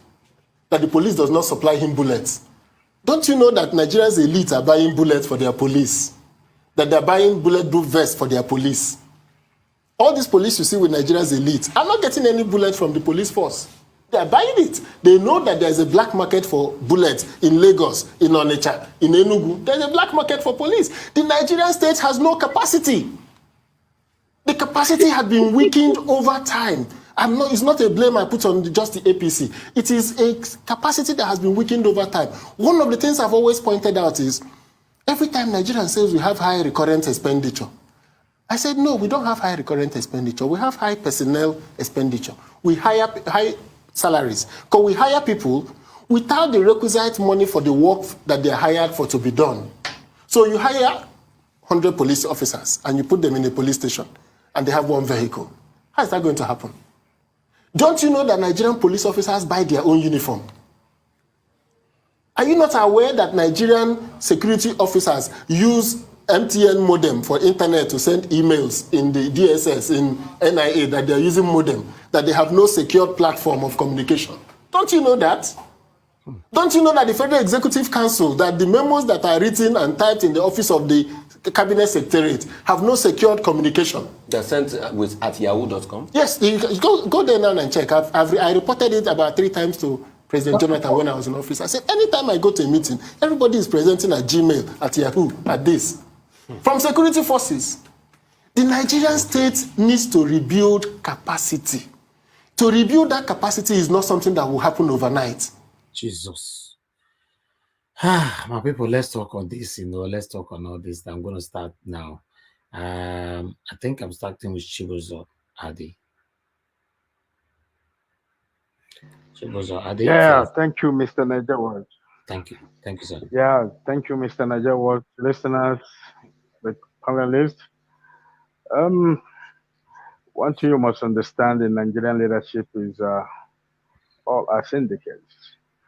That the police does not supply him bullets. Don't you know that Nigeria's elite are buying bullets for their police? That they're buying bulletproof vests for their police? All these police you see with Nigeria's elite are not getting any bullets from the police force. They are buying it. They know that there's a black market for bullets in Lagos, in Onitsha, in Enugu. There's a black market for police. The Nigerian state has no capacity. The capacity had been weakened over time. It's not a blame I put on just the APC. It is a capacity that has been weakened over time. One of the things I've always pointed out is, every time Nigerian says we have high recurrent expenditure, I said, no, we don't have high recurrent expenditure. We have high personnel expenditure. We hire high salaries. Because we hire people without the requisite money for the work that they're hired for to be done. So you hire 100 police officers and you put them in a police station and they have 1 vehicle. How is that going to happen? Don't you know that Nigerian police officers buy their own uniform? Are you not aware that Nigerian security officers use MTN modem for internet to send emails in the DSS, in NIA, that they are using modem, that they have no secured platform of communication? Don't you know that? Don't you know that the Federal Executive Council, that the memos that are written and typed in the office of the Cabinet Secretariat have no secured communication? They're sent at yahoo.com? Yes, go there now and check. I reported it about 3 times to President Jonathan when I was in office. I said, anytime I go to a meeting, everybody is presenting at Gmail, at Yahoo, at this. From security forces. The Nigerian state needs to rebuild capacity. To rebuild that capacity is not something that will happen overnight. Jesus. My people, let's talk on this, let's talk on all this. I'm going to start now. I think I'm starting with Chibuzo Adi. Chibuzo Adi. Yeah, thank you, Mr. Najawad. Thank you. Thank you, sir. Yeah, thank you, Mr. Najawad. Listeners, the panelists. One thing you must understand in Nigerian leadership is all are syndicates.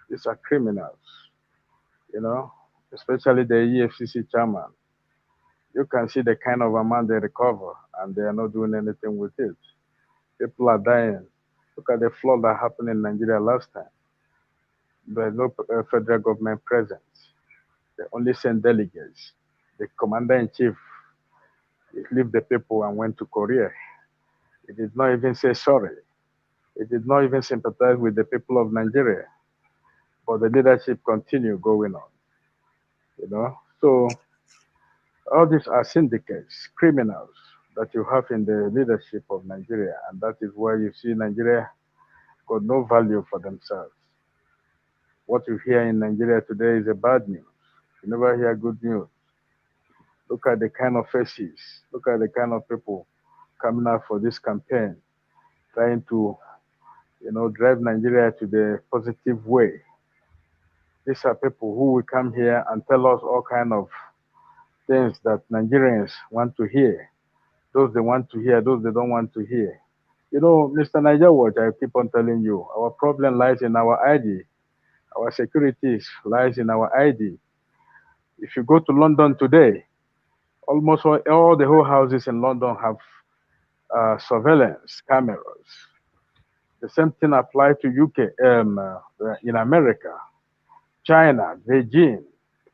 These are criminals, especially the EFCC chairman. You can see the kind of amount they recover and they are not doing anything with it. People are dying. Look at the flood that happened in Nigeria last time. There's no federal government presence. They only send delegates. The commander-in-chief left the people and went to Korea. He did not even say sorry. He did not even sympathize with the people of Nigeria. But the leadership continued going on. So all these are syndicates, criminals that you have in the leadership of Nigeria. And that is why you see Nigeria got no value for themselves. What you hear in Nigeria today is a bad news. You never hear good news. Look at the kind of faces. Look at the kind of people coming out for this campaign, trying to, drive Nigeria to the positive way. These are people who will come here and tell us all kind of things that Nigerians want to hear. Those they want to hear, those they don't want to hear. Mr. Niger Watch, I keep on telling you, our problem lies in our ID. Our security lies in our ID. If you go to London today, almost all the whole houses in London have surveillance cameras. The same thing applies to UK, in America, China, Beijing,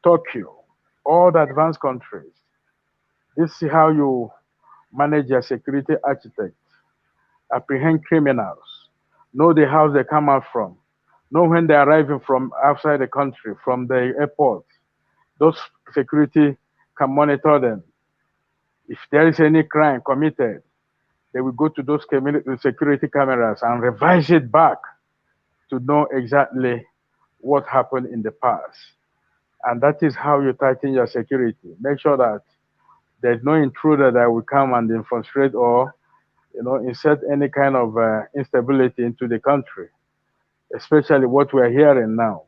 Tokyo, all the advanced countries. This is how you manage your security architect. Apprehend criminals. Know the house they come out from. Know when they're arriving from outside the country, from the airport. Those security can monitor them. If there is any crime committed, they will go to those security cameras and revise it back to know exactly what happened in the past. And that is how you tighten your security. Make sure that there's no intruder that will come and infiltrate or insert any kind of instability into the country, especially what we're hearing now.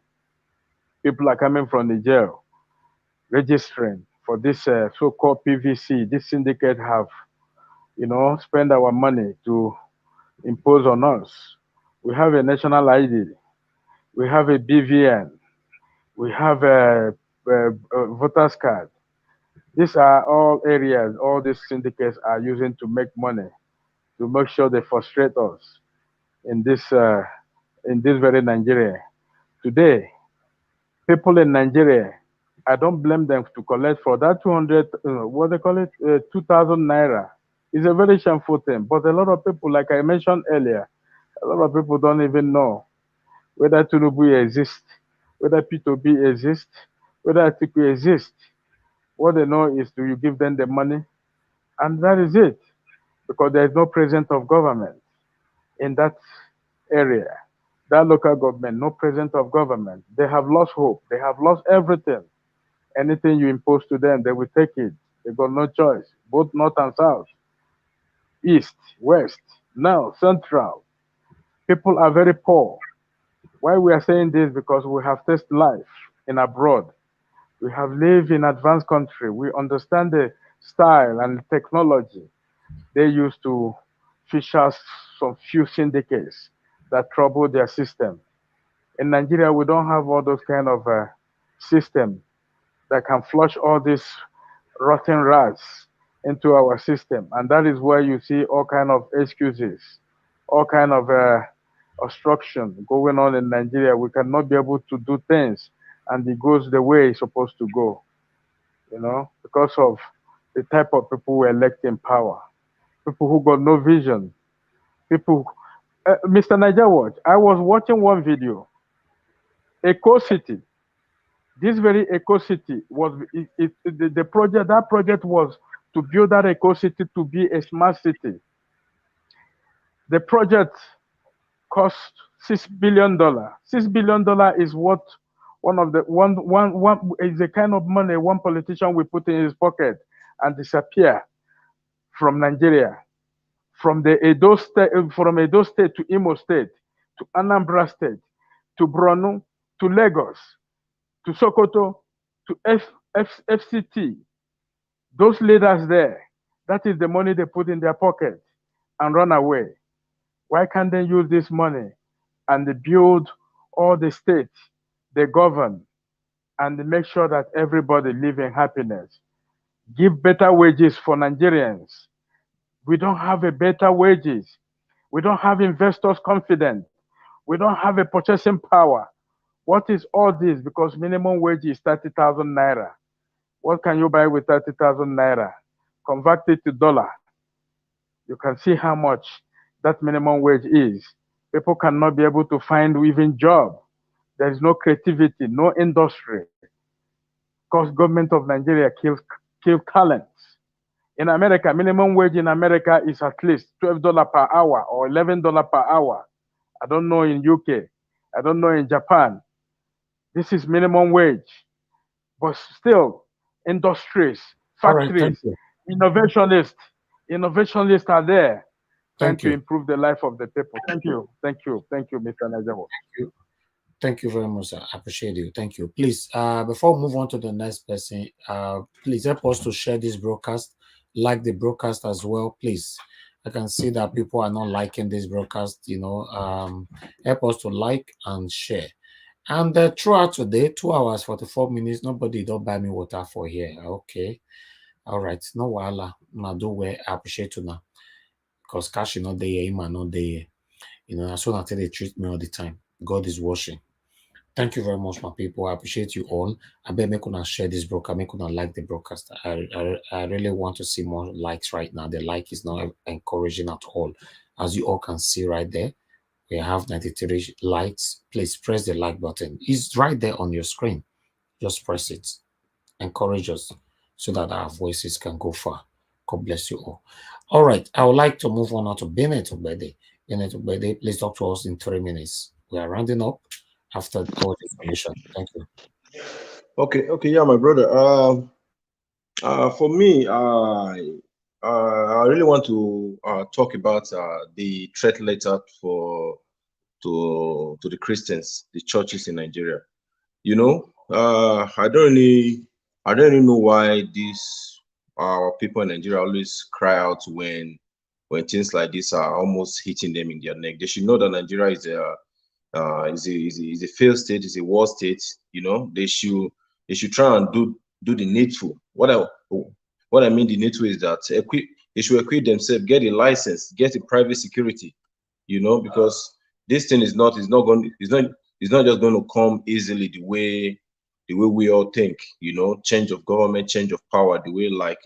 People are coming from the jail, registering for this so-called PVC. This syndicate have, spend our money to impose on us. We have a national ID. We have a BVN. We have a voter's card. These are all areas all these syndicates are using to make money, to make sure they frustrate us in this very Nigeria. Today, people in Nigeria, I don't blame them to collect for that 200, 2,000 Naira. It's a very shameful thing. But a lot of people, like I mentioned earlier, a lot of people don't even know whether Tinubu exists, whether P2B exists, whether Atiku exists. What they know is, do you give them the money? And that is it. Because there is no presence of government in that area. That local government, no presence of government. They have lost hope. They have lost everything. Anything you impose to them, they will take it. They got no choice. Both north and south, east, west, now central. People are very poor. Why we are saying this? Because we have tasted life in abroad. We have lived in advanced country. We understand the style and technology they use to fish out some few syndicates that trouble their system. In Nigeria, we don't have all those kind of system that can flush all these rotten rats into our system, and that is where you see all kind of excuses, all kind of obstruction going on in Nigeria. We cannot be able to do things, and it goes the way it's supposed to go, because of the type of people we elect in power, people who got no vision, people. Mr. Niger Watch, I was watching one video, Eco City. This very Eco City was the project. That project was to build that Eco City to be a smart city. The project cost $6 billion. $6 billion is what one is the kind of money one politician will put in his pocket and disappear from Nigeria, from Edo State to Imo State, to Anambra State, to Borno, to Lagos, to Sokoto, to FCT. Those leaders there, that is the money they put in their pocket and run away. Why can't they use this money and they build all the states they govern and they make sure that everybody live in happiness? Give better wages for Nigerians. We don't have a better wages. We don't have investors confident. We don't have a purchasing power. What is all this? Because minimum wage is 30,000 naira. What can you buy with 30,000 naira? Convert it to dollar. You can see how much that minimum wage is. People cannot be able to find even job. There is no creativity, no industry. Because government of Nigeria kills talents. In America, minimum wage in America is at least $12 per hour or $11 per hour. I don't know in UK. I don't know in Japan. This is minimum wage. But still, industries, factories, innovationists are there trying to improve the life of the people. Thank you, Mr. Najawo. Thank you very much, sir. I appreciate you. Thank you. Please, before we move on to the next person, please help us to share this broadcast, like the broadcast as well, please. I can see that people are not liking this broadcast, help us to like and share. And throughout today, 2 hours, 44 minutes, nobody don't buy me water for here. Okay. All right. No wala. Do where I appreciate you now. Because cash is not there, Ima not there. That's what they treat me all the time. God is watching. Thank you very much, my people. I appreciate you all. I bet me gonna share this broadcast. Me gonna like the broadcast. I really want to see more likes right now. The like is not encouraging at all. As you all can see right there, we have 93 likes. Please press the like button. It's right there on your screen. Just press it. Encourage us so that our voices can go far. God bless you all. All right. I would like to move on now to Bennett Obede. Bennett Obede, please talk to us in 3 minutes. We are rounding up after all the information. Thank you. Okay, yeah, my brother. For me, I really want to talk about the threat letter to the Christians, the churches in Nigeria. I don't really know why these people in Nigeria always cry out when things like this are almost hitting them in their neck. They should know that Nigeria is a failed state, is a war state. They should try and do the needful. What I mean the needful is that they should equip themselves, get a license, get a private security. Because this thing is not just going to come easily the way we all think. Change of government, change of power, the way like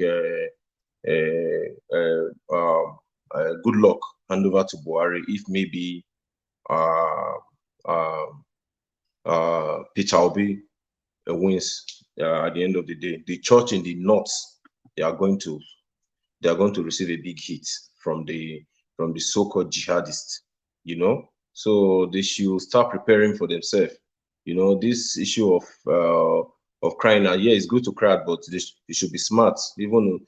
good luck hand over to Buhari if maybe Peter Obi wins at the end of the day. The church in the north, they are going to receive a big hit from the so-called jihadists. So they should start preparing for themselves. This issue of crying out, yeah, it's good to cry, but they should be smart. Even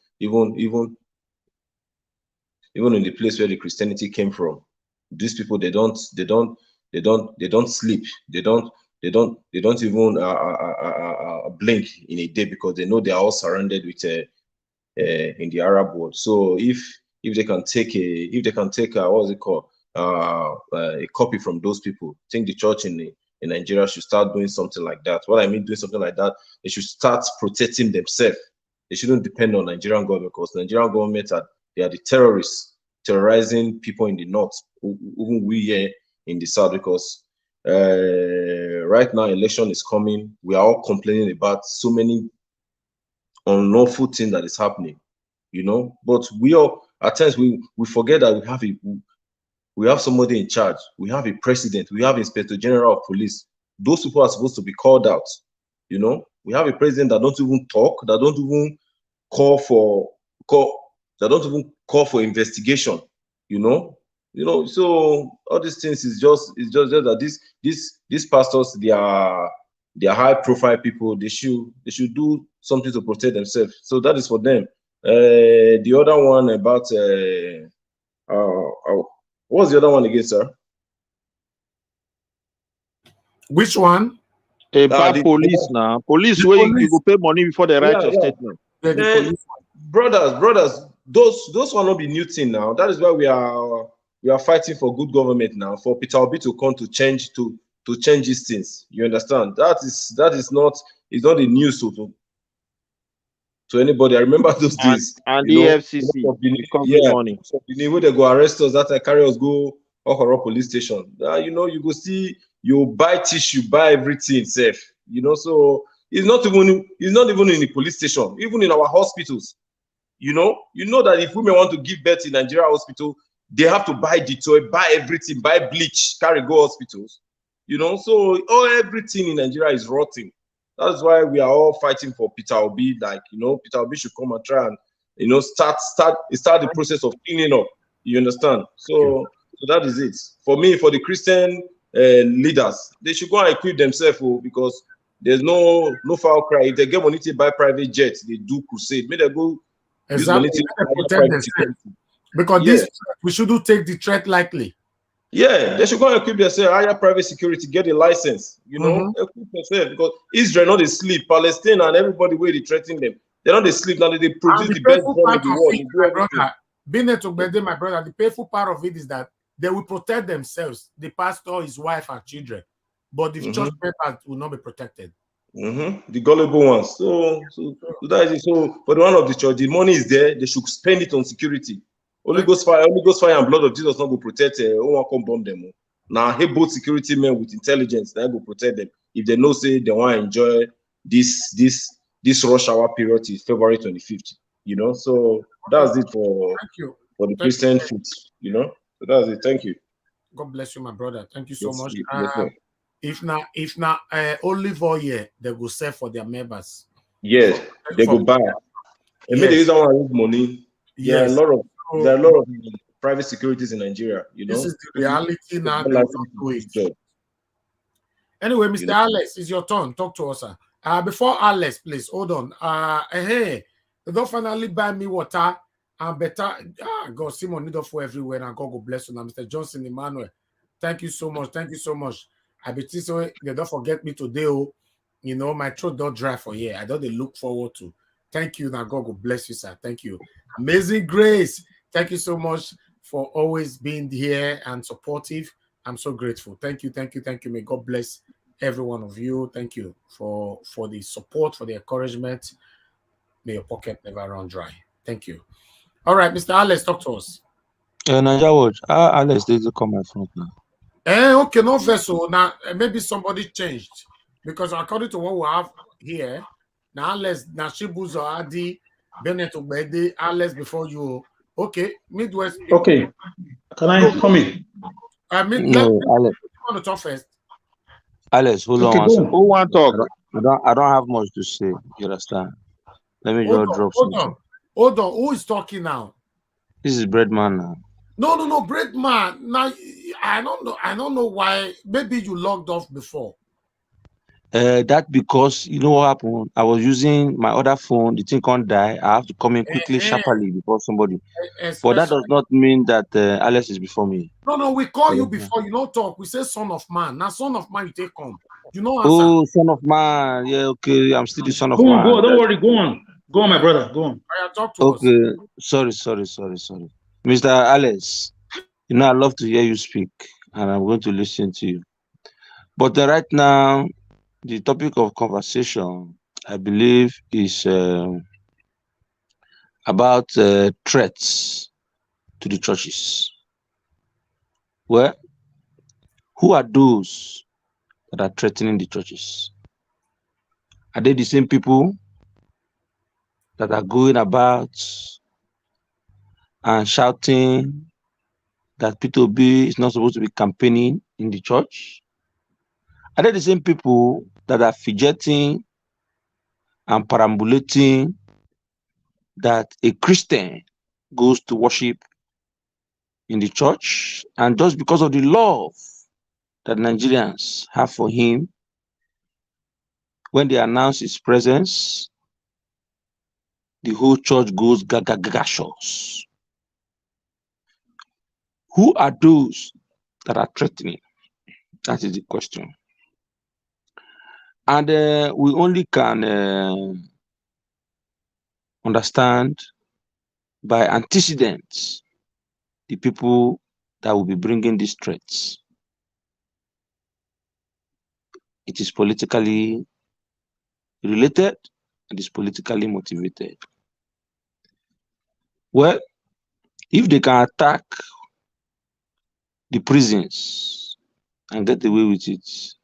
in the place where the Christianity came from, these people they don't sleep. They don't even blink in a day because they know they are all surrounded with in the Arab world. So if they can take a what's it called, a copy from those people, I think the church in in Nigeria should start doing something like that. What I mean doing something like that, they should start protecting themselves. They shouldn't depend on Nigerian government, because Nigerian government they are the terrorists terrorizing people in the north, even we here in the south, because right now election is coming. We are all complaining about so many unlawful things that is happening, you know. But we all, at times, we forget that we have somebody in charge. We have a president. We have Inspector General of Police. Those people are supposed to be called out, you know. We have a president that don't even talk, that don't even call for investigation, you know. So all these things is just that these pastors, they are high profile people. They should do something to protect themselves. So that is for them. The other one about what was the other one again, sir? Which one? The police now. Police where you go pay money before they write your statement. Yeah, the police one. Brothers, those will not be new thing now. That is why we are fighting for good government now, for Peter Obi to come to change these things. You understand? That is not a news to anybody. I remember those days. And the FCC, money. So where they go arrest us, that I carry us go Okoro police station. You know, you go see, you buy tissue, buy everything safe. You know, so it's not even in the police station, even in our hospitals. You know that if women want to give birth in Nigeria hospital, they have to buy the toy, buy everything, buy bleach, carry go hospitals. You know, so everything in Nigeria is rotting. That's why we are all fighting for Peter Obi. Like, you know, Peter Obi should come and try and, you know, start the process of cleaning up. You understand? So that is it. For me, for the Christian leaders, they should go and equip themselves, because there's no foul cry. If they get money to buy private jets, they do crusade. Maybe they go use money to protect themselves. Because this we shouldn't take the threat lightly. Yeah, they should go and equip themselves, hire private security, get a license, you know, equip themselves, because Israel not they sleep, Palestine and everybody where they threaten them. They're not they sleep now, they produce the best bomb in the world. My brother, the painful part of it is that they will protect themselves, the pastor, his wife, and children, but the church members will not be protected. The gullible ones. So that is it. So for the one of the church, the money is there, they should spend it on security. Holy Ghost fire and blood of Jesus not go protect who come bomb them. Now hey, both security men with intelligence that go protect them. If they know say they want to enjoy this rush hour period till February 25th. You know, so that's it for the Christian faith, you know. So that's it. Thank you. God bless you, my brother. Thank you so much. Yes, if now olive oil they go sell for their members. Yes, they go buy. And maybe they use our money. Yes. There are a lot of private securities in Nigeria, you know. This is the reality now. Anyway, Mr. Alex, it's your turn. Talk to us, sir. Before Alex, please hold on. Hey, they don't finally buy me water and better. God, Simon need for everywhere, and God will bless you now, Mr. Johnson Emmanuel. Thank you so much. Thank you so much. I bet this way they don't forget me today. Oh, you know, my throat don't dry for here. I don't look forward to. Thank you. Now God will bless you, sir. Thank you. Amazing Grace. Thank you so much for always being here and supportive. I'm so grateful. Thank you. Thank you. Thank you. May God bless every one of you. Thank you for the support, for the encouragement. May your pocket never run dry. Thank you. All right, Mr. Alex, talk to us. Nigeria Watch. Alex, did you come my front now? Okay, no vessel. Now maybe somebody changed, because according to what we have here, now Alex Nashibuzo Adi Bennett Obede Alex before you. Okay, Midwest. Okay, can I come in? No, Alex. You want to talk first? Alex, hold on. Who want to talk? I don't have much to say. You understand? Let me just drop something. Hold on. Who is talking now? This is Breadman now. No, Breadman. Now I don't know why. Maybe you logged off before. That because you know what happened. I was using my other phone. The thing can't die. I have to come in quickly, sharply before somebody. But that does not mean that Alex is before me. No. We call you before you don't talk. We say son of man. Now son of man, you take on. You know. Oh, son of man. Yeah, okay. I'm still the son of man. Go on. Don't worry. Go on, my brother. Go on. Talk to us. Okay. Sorry. Mr. Alex, you know I love to hear you speak, and I'm going to listen to you. But right now, the topic of conversation, I believe, is about threats to the churches. Well, who are those that are threatening the churches? Are they the same people that are going about and shouting that P2B is not supposed to be campaigning in the church? Are they the same people that are fidgeting and perambulating that a Christian goes to worship in the church, and just because of the love that Nigerians have for him, when they announce his presence, the whole church goes gagagashos? Who are those that are threatening? That is the question. And we only can understand by antecedents the people that will be bringing these threats. It is politically related and is politically motivated. Well, if they can attack the prisons and get away with it,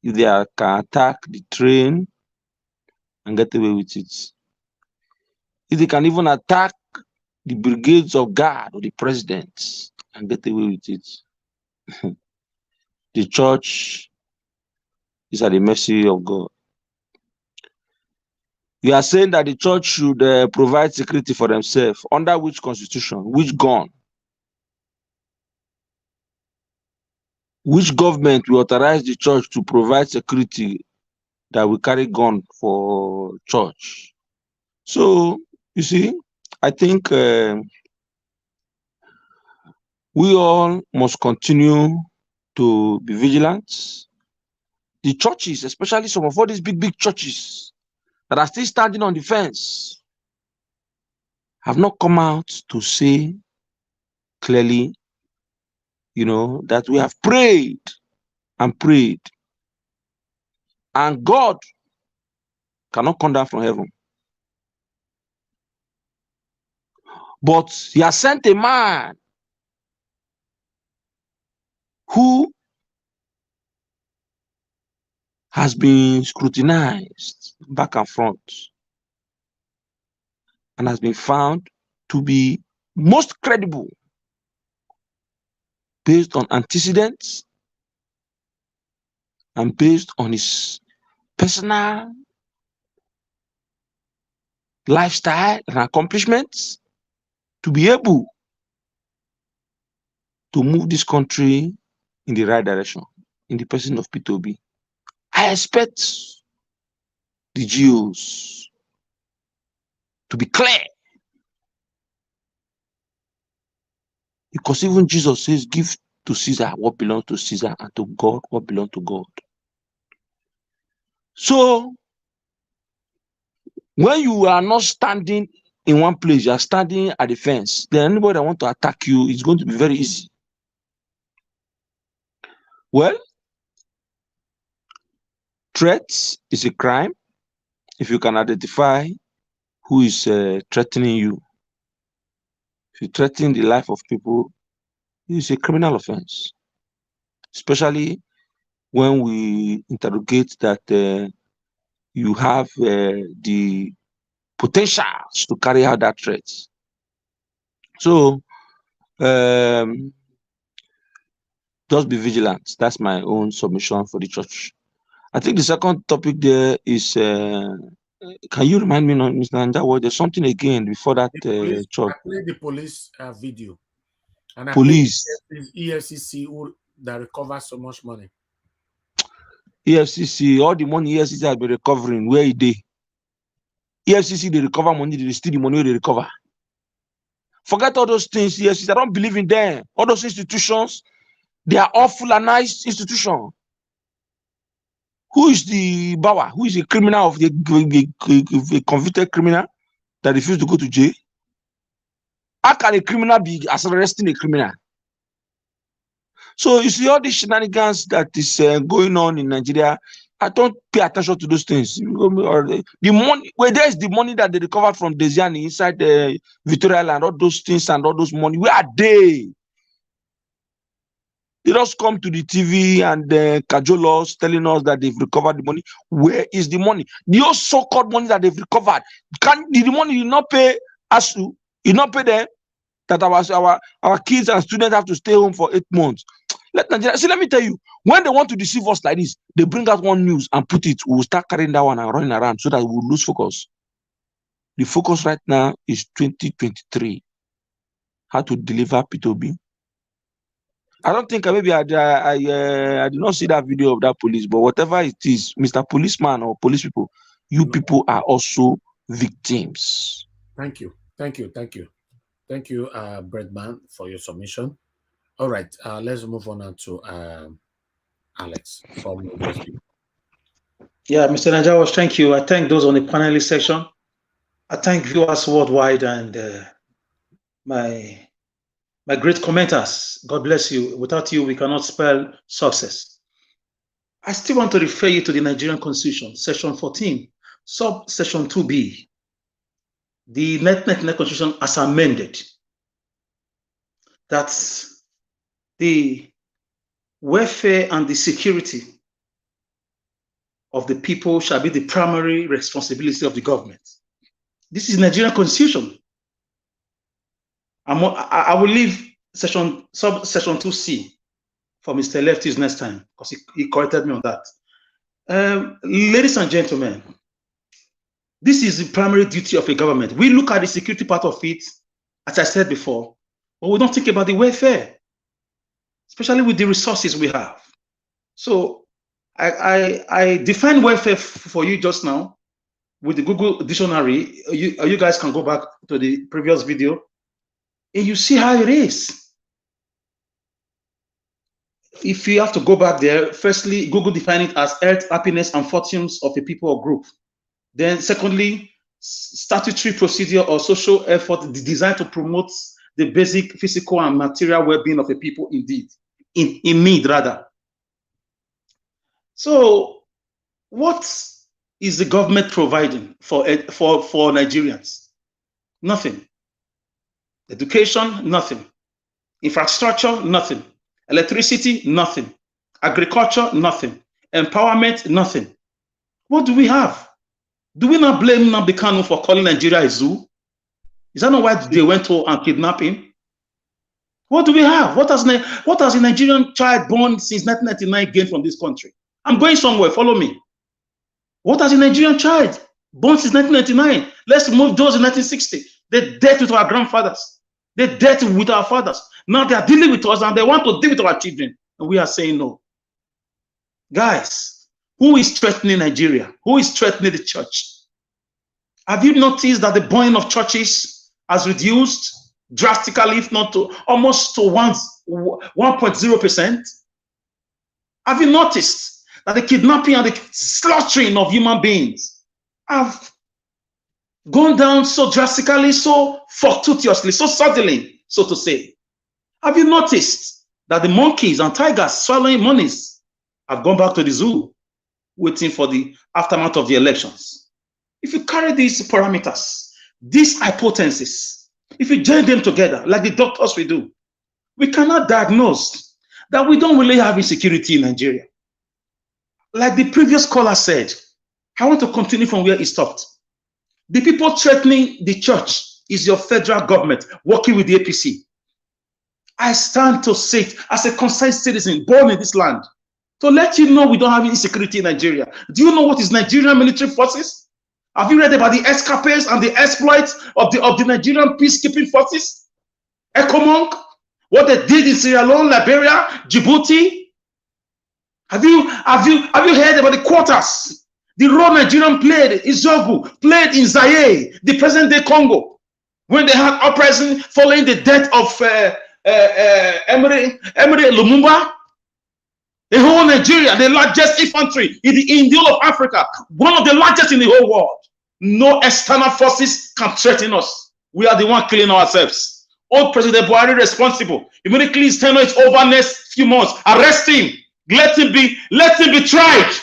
if they can attack the train and get away with it, if they can even attack the brigades of guard or the president and get away with it, the church is at the mercy of God. You are saying that the church should provide security for themselves. Under which constitution? Which gun? Which government will authorize the church to provide security that will carry gun for church? So, you see, I think we all must continue to be vigilant. The churches, especially some of all these big churches that are still standing on the fence, have not come out to say clearly, that we have prayed and prayed, and God cannot come down from heaven. But he has sent a man who has been scrutinized back and front and has been found to be most credible based on antecedents and based on his personal lifestyle and accomplishments, to be able to move this country in the right direction, in the person of P2B. I expect the Jews to be clear, because even Jesus says, give to Caesar what belongs to Caesar, and to God what belongs to God. So, when you are not standing in one place, you are standing at the fence, then anybody that wants to attack you is going to be very easy. Well, threats is a crime if you can identify who is threatening you. If you threaten the life of people, it's a criminal offense. Especially when we interrogate that you have the potentials to carry out that threat. So, just be vigilant. That's my own submission for the church. I think the second topic there is, can you remind me, Mr. Nanja, there's something again before that church? I played the police video. And police. I played EFCC that recovers so much money. EFCC, all the money EFCC has been recovering, where is they? EFCC, they recover money, they steal the money they recover. Forget all those things, EFCC, I don't believe in them. All those institutions, they are all full-anized institutions. Who is the Bawa? Who is a criminal of a convicted criminal that refused to go to jail? How can a criminal be arresting a criminal? So you see all these shenanigans that is going on in Nigeria. I don't pay attention to those things. The money, where there's the money that they recovered from Desiani inside the Victoria Land, all those things and all those money, where are they? They just come to the TV and cajole us, telling us that they've recovered the money. Where is the money? The old so-called money that they've recovered. The money you not pay ASU, you not pay them, that our kids and students have to stay home for 8 months. Let Nigeria, see, let me tell you, when they want to deceive us like this, they bring out one news and put it, we'll start carrying that one and running around so that we'll lose focus. The focus right now is 2023. How to deliver P2B. I don't think maybe I did not see that video of that police, but whatever it is, Mr. Policeman or police people, you people are also victims. Thank you. Thank you. Thank you. Thank you, Breadman, for your submission. All right, let's move on now to Alex from USB. Yeah, Mr. Najawas, thank you. I thank those on the panelist section. I thank viewers worldwide and my great commenters. God bless you. Without you, we cannot spell success. I still want to refer you to the Nigerian Constitution, Section 14, Subsection 2B. The net Constitution as amended. That's the welfare and the security of the people shall be the primary responsibility of the government. This is Nigerian Constitution. I will leave Subsection 2C for Mr. Lefty's next time because he corrected me on that. Ladies and gentlemen, this is the primary duty of a government. We look at the security part of it, as I said before, but we don't think about the welfare, especially with the resources we have. So I define welfare for you just now with the Google dictionary. You guys can go back to the previous video and you see how it is. If you have to go back there, firstly, Google define it as health, happiness, and fortunes of a people or group. Then secondly, statutory procedure or social effort designed to promote the basic physical and material well-being of a people indeed, in need rather. So what is the government providing for Nigerians? Nothing. Education, nothing. Infrastructure, nothing. Electricity, nothing. Agriculture, nothing. Empowerment, nothing. What do we have? Do we not blame Nnamdi Kanu for calling Nigeria a zoo? Is that not why they went to and kidnapped him? What do we have? What has a Nigerian child born since 1999 gained from this country? I'm going somewhere, follow me. What has a Nigerian child born since 1999? Let's move those in 1960. They dealt with our grandfathers. They dealt with our fathers. Now they are dealing with us and they want to deal with our children. And we are saying no. Guys, who is threatening Nigeria? Who is threatening the church? Have you noticed that the burning of churches has reduced drastically, if not to almost to 1.0%? Have you noticed that the kidnapping and the slaughtering of human beings have gone down so drastically, so fortuitously, so suddenly, so to say? Have you noticed that the monkeys and tigers swallowing monies have gone back to the zoo, waiting for the aftermath of the elections? If you carry these parameters, these hypotheses, if you join them together, like the doctors will do, we cannot diagnose that we don't really have insecurity in Nigeria. Like the previous caller said, I want to continue from where he stopped. The people threatening the church is your federal government working with the APC. I stand to say it as a concerned citizen born in this land to let you know we don't have insecurity in Nigeria. Do you know what is Nigerian military forces? Have you read about the escapades and the exploits of the Nigerian peacekeeping forces? ECOMONG, what they did in Sierra Leone, Liberia, Djibouti. Have you heard about the quarters? The role Nigerian played in Zogu, played in Zaire, the present-day Congo, when they had uprising following the death of Emery Lumumba. The whole Nigeria, the largest infantry in the whole of Africa, one of the largest in the whole world. No external forces can threaten us. We are the one killing ourselves. hold President Buhari responsible. Immediately his tenure is over next few months. Arrest him. Let him be tried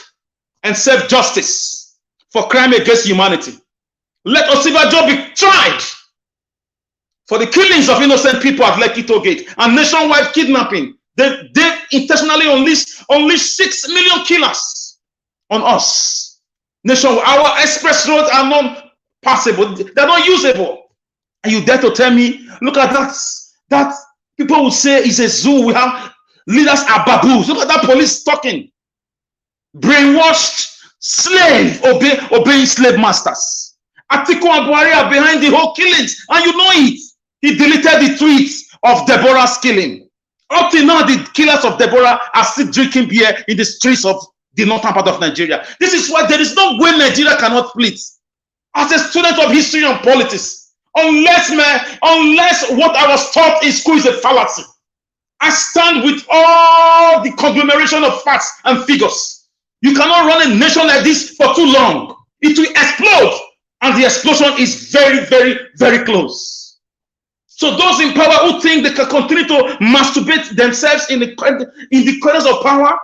and serve justice for crime against humanity. Let Osibajo be tried for the killings of innocent people at Lekki Toll Gate and nationwide kidnapping. They intentionally unleashed 6 million killers on us. Nationwide, our express roads are not passable. They're not usable. And you dare to tell me, look at that. That people would say is a zoo. We have leaders are baboons. Look at that police talking. Brainwashed slave obeying slave masters. Atiku and Buhari are behind the whole killings, and you know it. He deleted the tweets of Deborah's killing. Up till now, the killers of Deborah are still drinking beer in the streets of the northern part of Nigeria. This is why there is no way Nigeria cannot split. As a student of history and politics, unless what I was taught in school is a fallacy, I stand with all the conglomeration of facts and figures. You cannot run a nation like this for too long. It will explode, and the explosion is very, very, very close. So those in power who think they can continue to masturbate themselves in the corners of power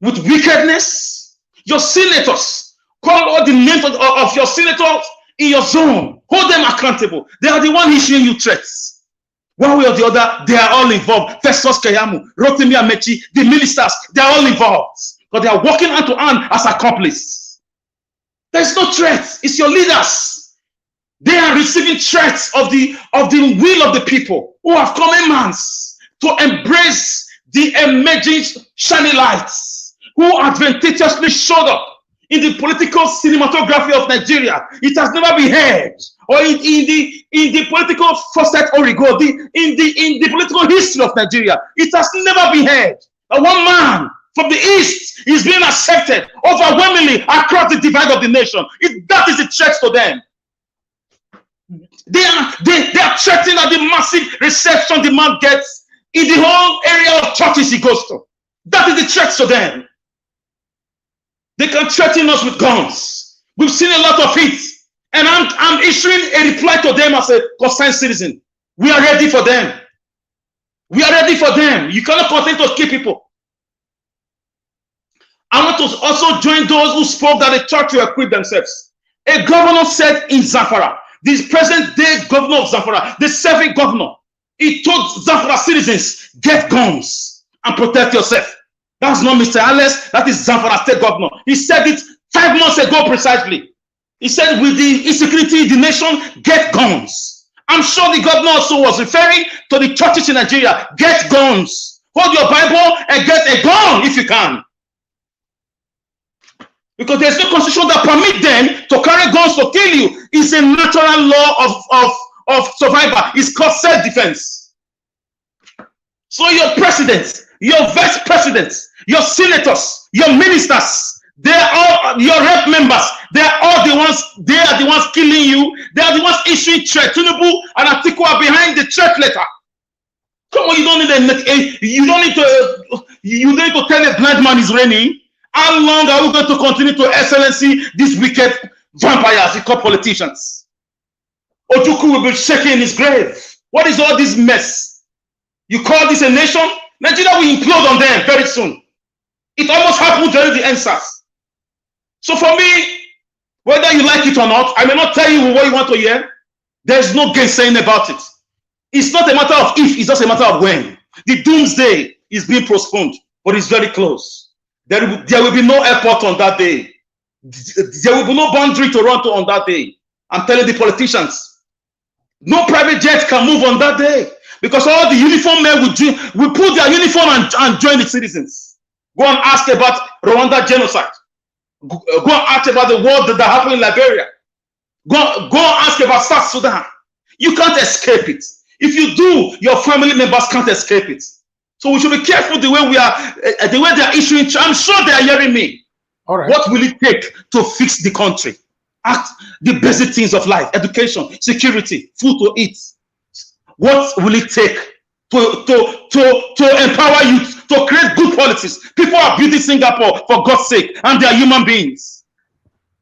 with wickedness, your senators, call all the names of your senators in your zone, hold them accountable. They are the one issuing you threats. One way or the other, they are all involved. Festus Keyamo, Rotimi Amechi, the ministers, they are all involved. But they are working hand to hand as accomplices. There is no threat. It's your leaders. They are receiving threats of the will of the people who have come in months to embrace the emerging shiny lights, who advantageously showed up in the political cinematography of Nigeria. It has never been heard, or in the political foresight origo, in the political history of Nigeria. It has never been heard. One man from the east is being accepted overwhelmingly across the divide of the nation. That is the threat to them. They are threatening at the massive reception the man gets in the whole area of churches he goes to. That is the threat to them. They can threaten us with guns. We've seen a lot of it. And I'm issuing a reply to them as a concerned citizen. We are ready for them. We are ready for them. You cannot continue to keep people. I want to also join those who spoke that the church will equip themselves. A governor said in Zamfara, this present day governor of Zamfara, the serving governor, he told Zamfara citizens, get guns and protect yourself. That's not Mr. Alex, that is Zamfara state governor. He said it 5 months ago precisely. He said with the insecurity in the nation, get guns. I'm sure the governor also was referring to the churches in Nigeria, get guns. Hold your Bible and get a gun if you can. Because there's no constitution that permits them to carry guns to kill you. It's a natural law of survival. It's called self-defense. So your presidents, your vice presidents, your senators, your ministers, they are all your rep members. They are all the ones. They are the ones killing you. They are the ones issuing threat. Tinubu and Atiku are behind the threat letter. Come on, you don't need to tell a blind man it's raining. How long are we going to continue to excellency these wicked vampires, you call politicians? Ojukwu will be shaking in his grave. What is all this mess? You call this a nation? Nigeria will implode on them very soon. It almost happened during the NSAS. So for me, whether you like it or not, I may not tell you what you want to hear. There's no gainsaying about it. It's not a matter of if, it's just a matter of when. The doomsday is being postponed, but it's very close. There will be no airport on that day. There will be no boundary to run to on that day. I'm telling the politicians, no private jet can move on that day because all the uniform men will put their uniform and join the citizens. Go and ask about Rwanda genocide. Go and ask about the war that happened in Liberia. Go and ask about South Sudan. You can't escape it. If you do, your family members can't escape it. So we should be careful the way they are issuing. I'm sure they are hearing me. All right. What will it take to fix the country? Act the basic things of life: education, security, food to eat. What will it take to empower youth, to create good policies? People are building Singapore for God's sake, and they are human beings.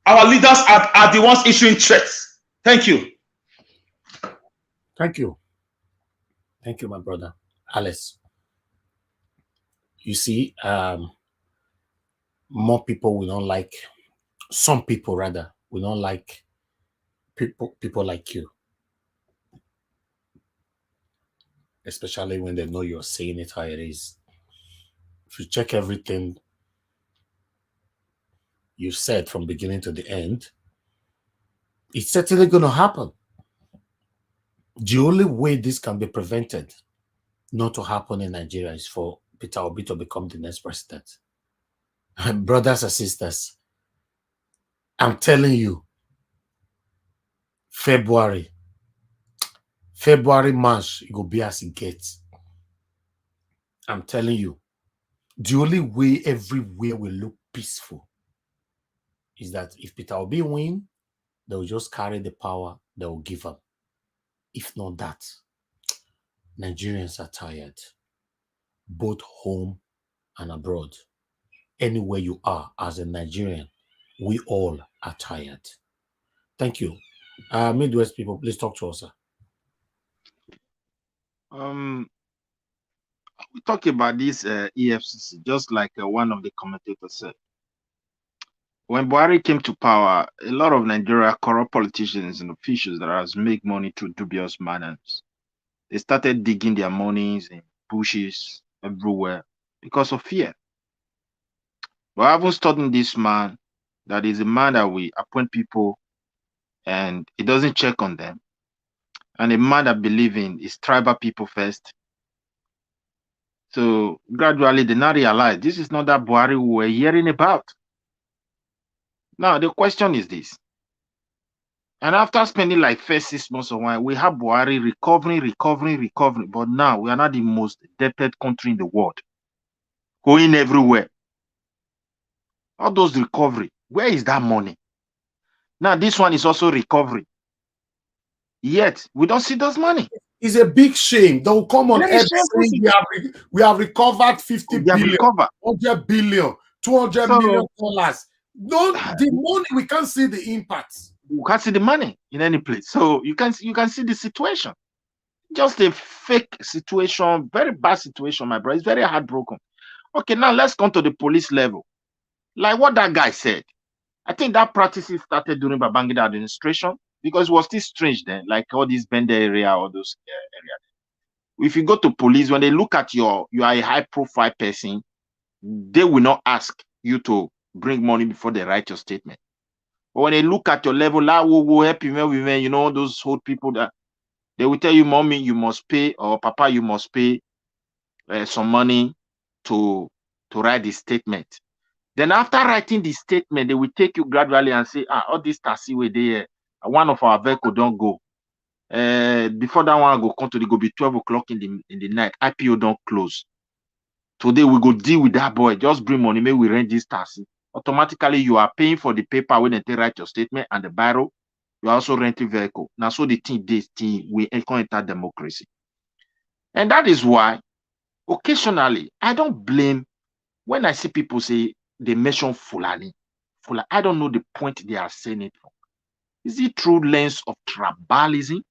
Our leaders are the ones issuing threats. Thank you. Thank you. Thank you, my brother. Alice, you see, more people will not like, some people rather, will not like people like you. Especially when they know you're saying it how it is. If you check everything you said from beginning to the end, it's certainly going to happen. The only way this can be prevented not to happen in Nigeria is for Peter Obi to become the next president. Brothers and sisters, I'm telling you, February, March, it will be as it gets. I'm telling you, the only way everywhere will look peaceful is that if Peter Obi win, they will just carry the power they will give up. If not that, Nigerians are tired, both home and abroad. Anywhere you are as a Nigerian, we all are tired. Thank you. Midwest people, please talk to us, sir. We talk about this EFCC, just like one of the commentators said. When Buhari came to power, a lot of Nigeria corrupt politicians and officials that has make money through dubious manners, they started digging their monies in bushes everywhere because of fear. But I haven't studied this man, that is a man that we appoint people and he doesn't check on them. And a man that believes in his tribal people first. So gradually they now realize this is not that Buhari we were hearing about. Now the question is this. And after spending like first 6 months of while, we have Buhari recovering. But now we are not the most indebted country in the world. Going everywhere. All those recovery. Where is that money? Now this one is also recovery. Yet we don't see those money. It's a big shame. They will come on air saying we have recovered 50 billion, 100 billion, 200 million dollars. The money, we can't see the impact. We can't see the money in any place. So you can see the situation. Just a fake situation, very bad situation, my brother. It's very heartbroken. Okay, now let's come to the police level. Like what that guy said. I think that practice started during Babangida administration because it was still strange then, like all this Bender area, all those areas. If you go to police, when they look at you are a high-profile person, they will not ask you to bring money before they write your statement. But when they look at your level, will help you, you know, those old people that they will tell you, mommy, you must pay, or papa, you must pay some money to write the statement. Then after writing the statement, they will take you gradually and say, all this taxi way there, one of our vehicle don't go. Before that one go come to, they go be 12 o'clock in the night. IPO don't close. Today we go deal with that boy. Just bring money, maybe we rent this taxi. Automatically you are paying for the paper when they write your statement and the barrel. You are also renting vehicle. Now so the thing we enter democracy. And that is why occasionally I don't blame when I see people say they mention Fulani. I don't know the point they are saying it from. Is it through lens of tribalism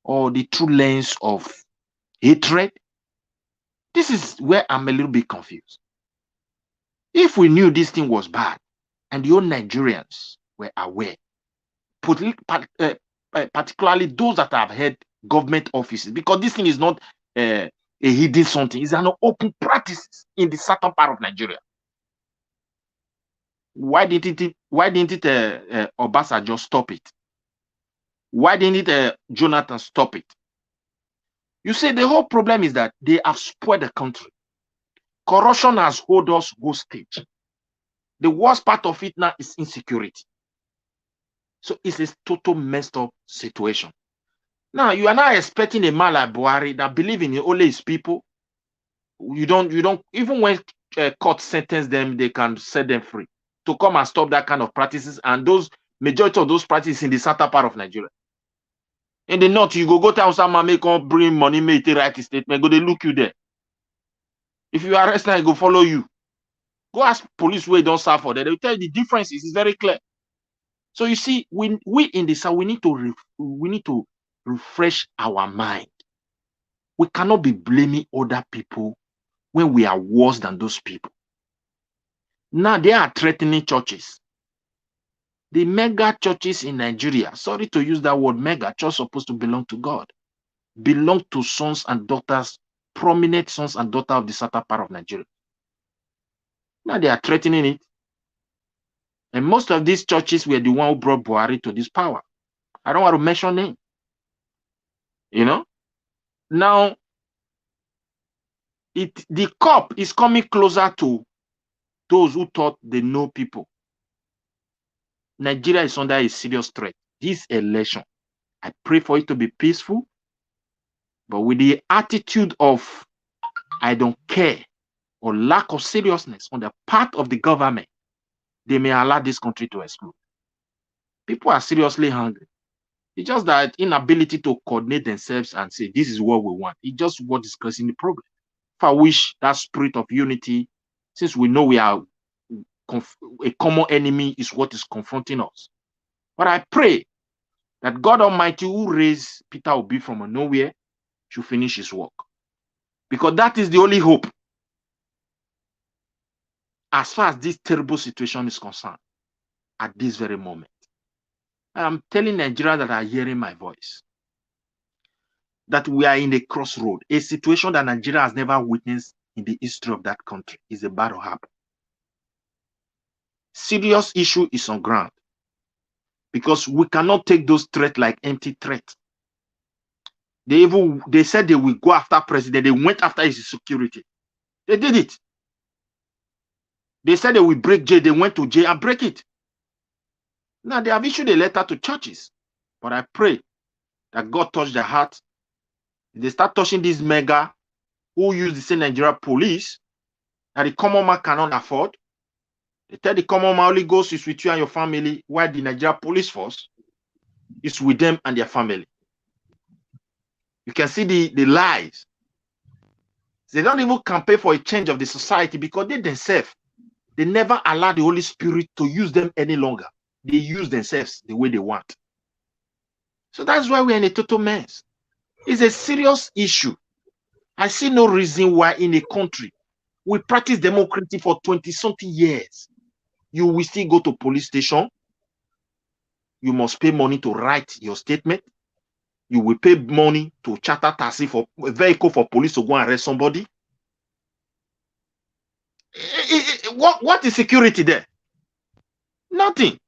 or the true lens of hatred? This is where I'm a little bit confused. If we knew this thing was bad and the old Nigerians were aware, particularly those that have had government offices, because this thing is not a hidden something, it's an open practice in the southern part of Nigeria. Why didn't Obasanjo stop it? Why didn't Jonathan stop it? You see, the whole problem is that they have spoiled the country. Corruption has held us hostage. The worst part of it now is insecurity. So it's a total messed up situation. Now you are not expecting a man like Buhari that believe in only his people. You don't even when court sentence them, they can set them free to come and stop that kind of practices. And those majority of those practices in the southern part of Nigeria. In the north, you go tell someone make come bring money, make they write a statement, go they look you there. If you arrest now, go follow you. Go ask police where don't serve for that. They will tell you the differences. It's very clear. So you see, we in the south, we need to refresh our mind. We cannot be blaming other people when we are worse than those people. Now they are threatening churches. The mega churches in Nigeria, sorry to use that word mega, church supposed to belong to God, belong to sons and daughters, prominent sons and daughters of the southern part of Nigeria. Now they are threatening it. And most of these churches were the one who brought Buhari to this power. I don't want to mention name. You know? Now, the cop is coming closer to those who thought they know people. Nigeria is under a serious threat. This election, I pray for it to be peaceful, but with the attitude of I don't care or lack of seriousness on the part of the government, they may allow this country to explode. People are seriously hungry. It's just that inability to coordinate themselves and say, this is what we want. It's just what is causing the problem. If I wish that spirit of unity, since we know we are a common enemy is what is confronting us. But I pray that God Almighty, who raised Peter Obi from nowhere, should finish his work. Because that is the only hope as far as this terrible situation is concerned at this very moment. I'm telling Nigeria that are hearing my voice that we are in a crossroad, a situation that Nigeria has never witnessed in the history of that country is about to happen. Serious issue is on ground because we cannot take those threats like empty threats. They said they will go after president. They went after his security. They did it. They said they will break jail. They went to jail and break it. Now they have issued a letter to churches, but I pray that God touch their heart. They start touching these mega who use the same Nigeria police that the common man cannot afford. They tell the common man Holy Ghost is with you and your family, while the Nigeria police force is with them and their family. You can see the lies. They don't even campaign for a change of the society because they themselves, they never allow the Holy Spirit to use them any longer. They use themselves the way they want. So that's why we're in a total mess. It's a serious issue. I see no reason why in a country we practice democracy for 20-something years. You will still go to police station. You must pay money to write your statement. You will pay money to charter taxi for a vehicle for police to go and arrest somebody. What is security there? Nothing.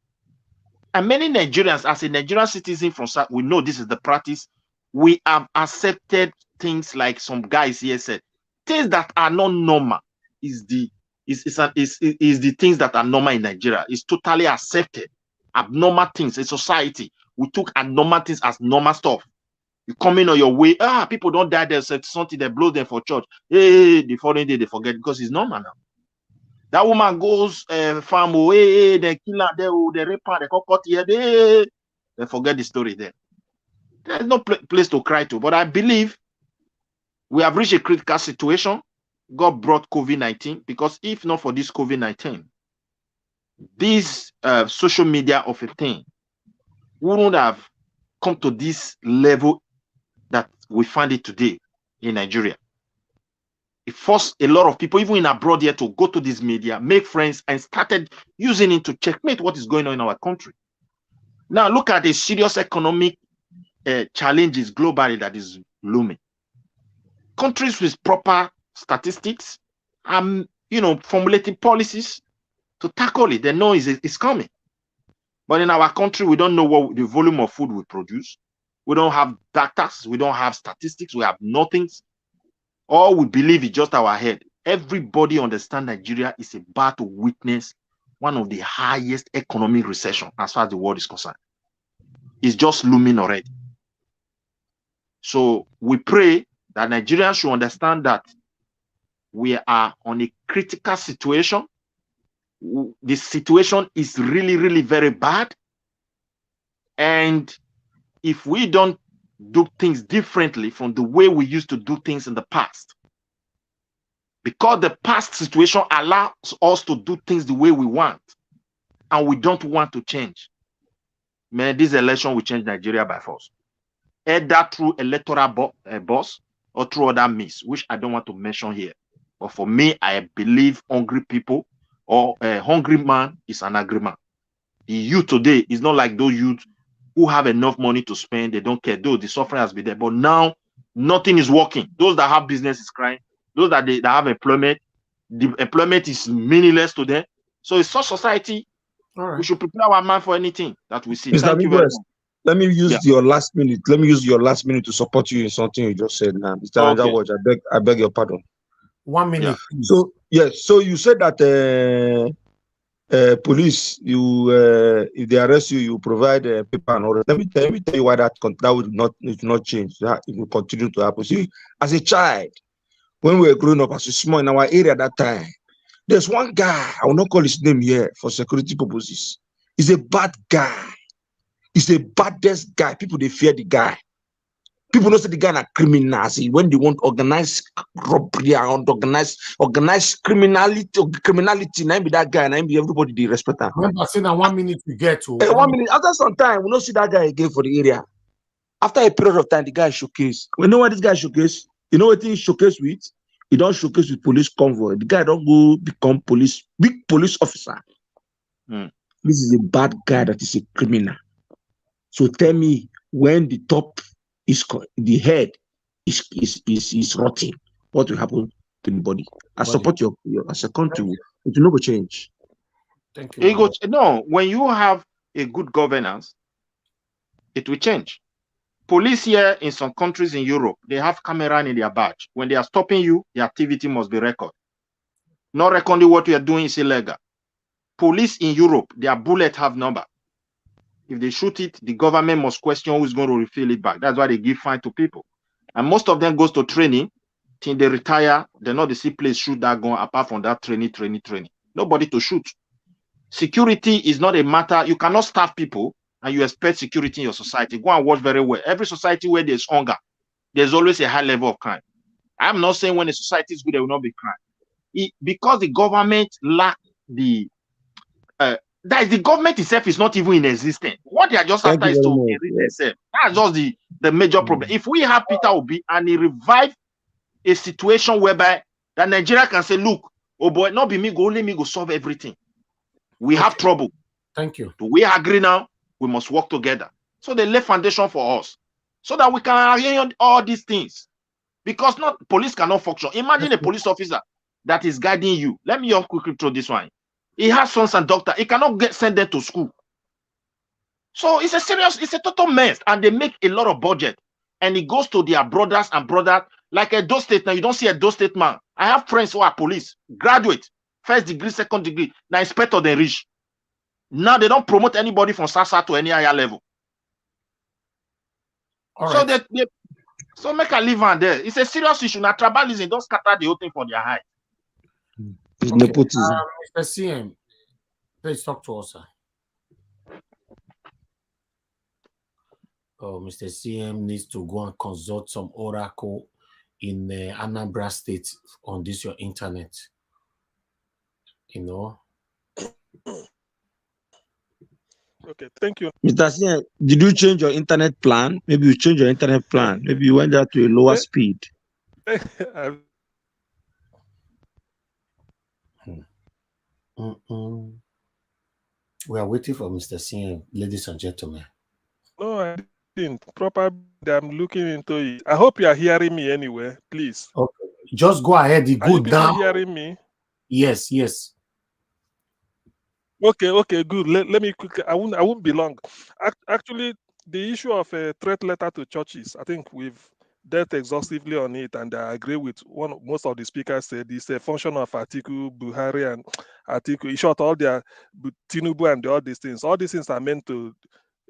And many Nigerians, as a Nigerian citizen from South, we know this is the practice. We have accepted things like some guys here said. Things that are not normal is the things that are normal in Nigeria. It's totally accepted. Abnormal things in society. We took abnormal things as normal stuff. You come in on your way, people don't die there, something they blow them for church. Hey, the following day they forget because it's normal now. That woman goes farm, they kill her, they rape her, they cut here, they forget the story there. There's no place to cry to. But I believe we have reached a critical situation. God brought COVID-19 because if not for this COVID-19, this social media of a thing wouldn't have come to this level that we find it today in Nigeria. It forced a lot of people, even in abroad here, to go to this media, make friends, and started using it to checkmate what is going on in our country. Now, look at the serious economic challenges globally that is looming. Countries with proper statistics, formulating policies to tackle it. They know it's coming. But in our country, we don't know what the volume of food we produce. We don't have data. We don't have statistics. We have nothing. All we believe is just our head. Everybody understands Nigeria is about to witness one of the highest economic recession as far as the world is concerned. It's just looming already. So we pray that Nigerians should understand that we are on a critical situation. The situation is really, really very bad. And if we don't do things differently from the way we used to do things in the past, because the past situation allows us to do things the way we want, and we don't want to change, man, this election will change Nigeria by force. Either through electoral boss or through other means, which I don't want to mention here. But for me, I believe hungry people or a hungry man is an angry man. The youth today is not like those youth who have enough money to spend. They don't care. Though the suffering has been there, but now nothing is working. Those that have business is crying. Those that have employment, the employment is meaningless to them. So in such society, we should prepare our mind for anything that we see. Mr. Thank you very much. Let me use your last minute. Let me use your last minute to support you in something you just said now. Mr. Okay. Watch, I beg your pardon. 1 minute. Yeah. So yes, so you said that police, you if they arrest you, you provide paper and all. Let me tell you why that would not change. That it will continue to happen. See, as a child, when we were growing up, as a small in our area at that time, there's one guy, I will not call his name here for security purposes. He's a bad guy. He's the baddest guy. People, they fear the guy. People don't say the guy are criminals. When they want organized robbery and organized criminality, now be that guy, now be everybody they respect him. Remember, saying that 1 minute to get to. 1 minute. After some time, we don't see that guy again for the area. After a period of time, the guy showcase. We know what this guy showcase. You know what he showcase with? He don't showcase with police convoy. The guy don't go become big police officer. This is a bad guy that is a criminal. So tell me, when the top is the head is rotting, what will happen to the body? I support your as a country. It will not change. Thank you. No, when you have a good governance, it will change. Police here in some countries in Europe, they have camera in their badge. When they are stopping you, the activity must be recorded. Not recording what you are doing is illegal. Police in Europe, their bullet have number. If they shoot it, the government must question who's going to refill it back. That's why they give fine to people. And most of them goes to training. Till they retire, they're not the same place shoot that gun apart from that training. Nobody to shoot. Security is not a matter. You cannot starve people and you expect security in your society. Go and watch very well. Every society where there's hunger, there's always a high level of crime. I'm not saying when a society is good, there will not be crime. Because the government lack the that is the government itself is not even in existence. What they are just after is to erase themselves. That's just the major problem. If we have Peter Obi and he revive a situation whereby that Nigeria can say, look, oh boy, not be me go, only me go solve everything. We have trouble. Thank you. Do we agree now? We must work together. So they lay foundation for us so that we can agree on all these things. Because police cannot function. Imagine a police officer that is guiding you. Let me just quickly throw this one. He has sons and daughters. He cannot send them to school. So it's a total mess. And they make a lot of budget. And it goes to their brothers and brothers. Like a Edo State. Now, you don't see a Edo State man. I have friends who are police, graduate, first degree, second degree. Now, inspector, they reach. Now, they don't promote anybody from SASA to any higher level. So, so make a live on there. It's a serious issue. Now, tribalism, don't scatter the whole thing for their high. It's nepotism. Mr. CM, please talk to us, sir. Oh, Mr. CM needs to go and consult some oracle in Anambra State on this your internet. You know. Okay, thank you. Mr. CM, did you change your internet plan? Maybe you changed your internet plan. Maybe you went out to a lower speed. We are waiting for Mr. CM, ladies and gentlemen. No, I didn't. Probably I'm looking into it. I hope you are hearing me anyway, please. Okay. Just go ahead. Go down. Are you hearing me? Yes. Okay, good. Let me quickly. I won't be long. Actually, the issue of a threat letter to churches, I think we've dealt exhaustively on it, and I agree with most of the speakers said it's a function of Atiku, Buhari, and Atiku. In short, all their Tinubu and all these things. All these things are meant to,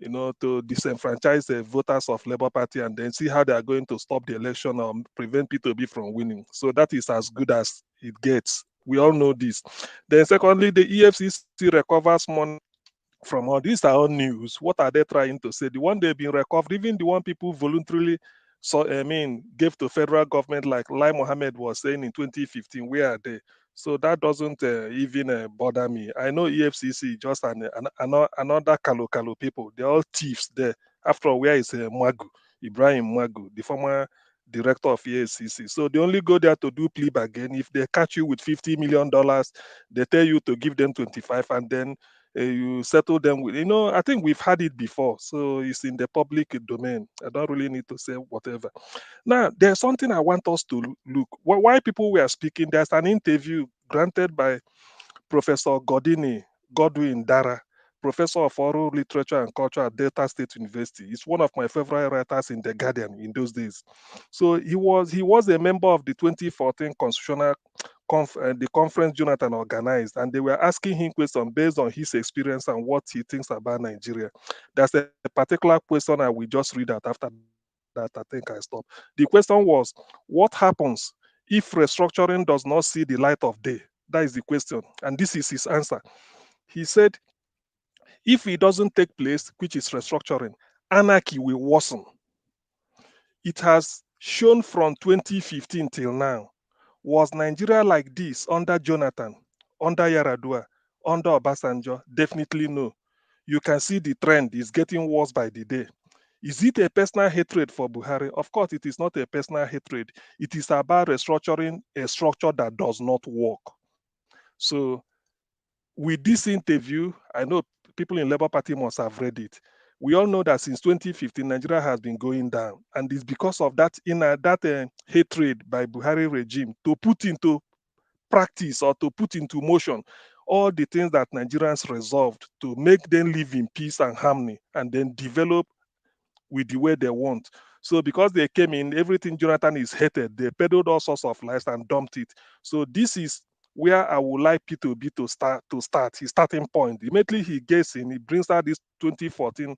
to disenfranchise the voters of Labour Party and then see how they are going to stop the election or prevent P2B from winning. So that is as good as it gets. We all know this. Then secondly, the EFCC recovers money from all these are all news. What are they trying to say? The one they've been recovered, even the one people voluntarily gave to federal government, like Lai Mohammed was saying in 2015, where are they? So that doesn't even bother me. I know EFCC just another Kalo people. They're all thieves there. After all, where is Magu, Ibrahim Magu, the former director of EACC. So they only go there to do plea bargain. If they catch you with $50 million, they tell you to give them 25, and then you settle them with, I think we've had it before. So it's in the public domain. I don't really need to say whatever. Now, there's something I want us to look. Why people were speaking, there's an interview granted by Professor Godwin Dara, Professor of Oral Literature and Culture at Delta State University. He's one of my favorite writers in The Guardian in those days. So he was a member of the 2014 Constitutional the conference Jonathan organized, and they were asking him questions based on his experience and what he thinks about Nigeria. There's a particular question I will just read out after that. I think I stop. The question was, what happens if restructuring does not see the light of day? That is the question. And this is his answer. He said, if it doesn't take place, which is restructuring, anarchy will worsen. It has shown from 2015 till now. Was Nigeria like this under Jonathan, under Yaradua, under Obasanjo? Definitely no. You can see the trend is getting worse by the day. Is it a personal hatred for Buhari? Of course, it is not a personal hatred. It is about restructuring a structure that does not work. So with this interview, I know people in Labour Party must have read it. We all know that since 2015, Nigeria has been going down. And it's because of that hatred by Buhari regime to put into practice or to put into motion all the things that Nigerians resolved to make them live in peace and harmony and then develop with the way they want. So because they came in, everything Jonathan is hated. They peddled all sorts of lies and dumped it. So this is where I would like P2B to start his starting point. Immediately he gets in, he brings out this 2014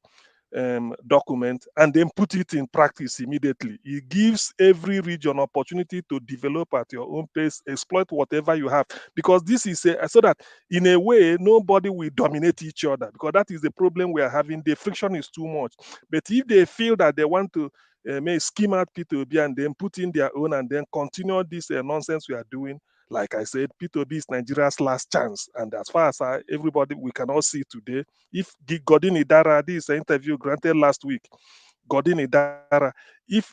document and then put it in practice immediately. It gives every region opportunity to develop at your own pace, exploit whatever you have, because this is so that in a way nobody will dominate each other, because that is the problem we are having. The friction is too much. But if they feel that they want to scheme out P2B and then put in their own and then continue this nonsense we are doing, like I said, P2B is Nigeria's last chance. And as far as everybody we can all see today, if Godin Idara, this interview granted last week, Godin Idara, if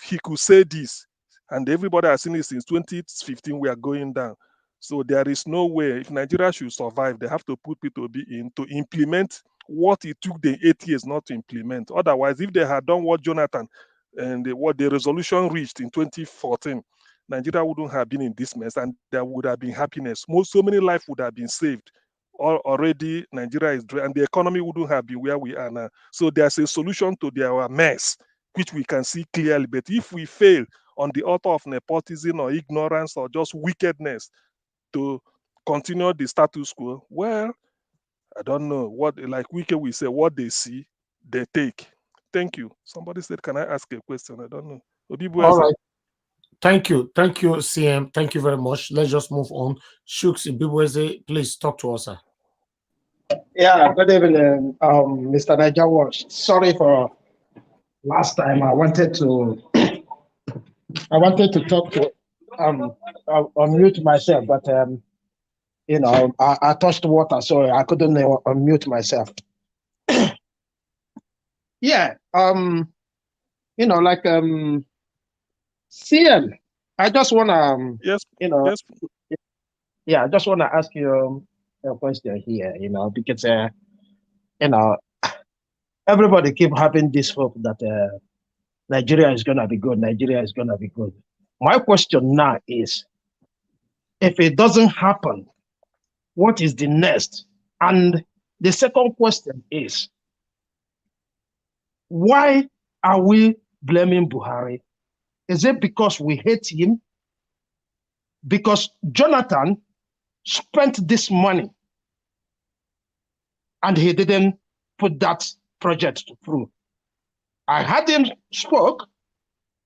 he could say this, and everybody has seen it since 2015, we are going down. So there is no way, if Nigeria should survive, they have to put P2B in to implement what it took the 8 years not to implement. Otherwise, if they had done what Jonathan and what the resolution reached in 2014, Nigeria wouldn't have been in this mess, and there would have been happiness. So many lives would have been saved. Already, Nigeria is, and the economy wouldn't have been where we are now. So there's a solution to our mess, which we can see clearly. But if we fail on the altar of nepotism or ignorance or just wickedness to continue the status quo, well, I don't know what, like Wike will say, what they see, they take. Thank you. Somebody said, can I ask a question? I don't know. All right. Thank you, CM. Thank you very much. Let's just move on. Shooks Ibibweze, please talk to us, sir. Yeah, good evening, Mr. Niger Watch. Sorry for last time. I wanted to talk to unmute myself, but I touched water, so I couldn't unmute myself. Yeah, CM, I just wanna I just wanna ask you a question here, because everybody keep having this hope that Nigeria is gonna be good. Nigeria is gonna be good. My question now is, if it doesn't happen, what is the next? And the second question is, why are we blaming Buhari? Is it because we hate him? Because Jonathan spent this money and he didn't put that project through. I heard him spoke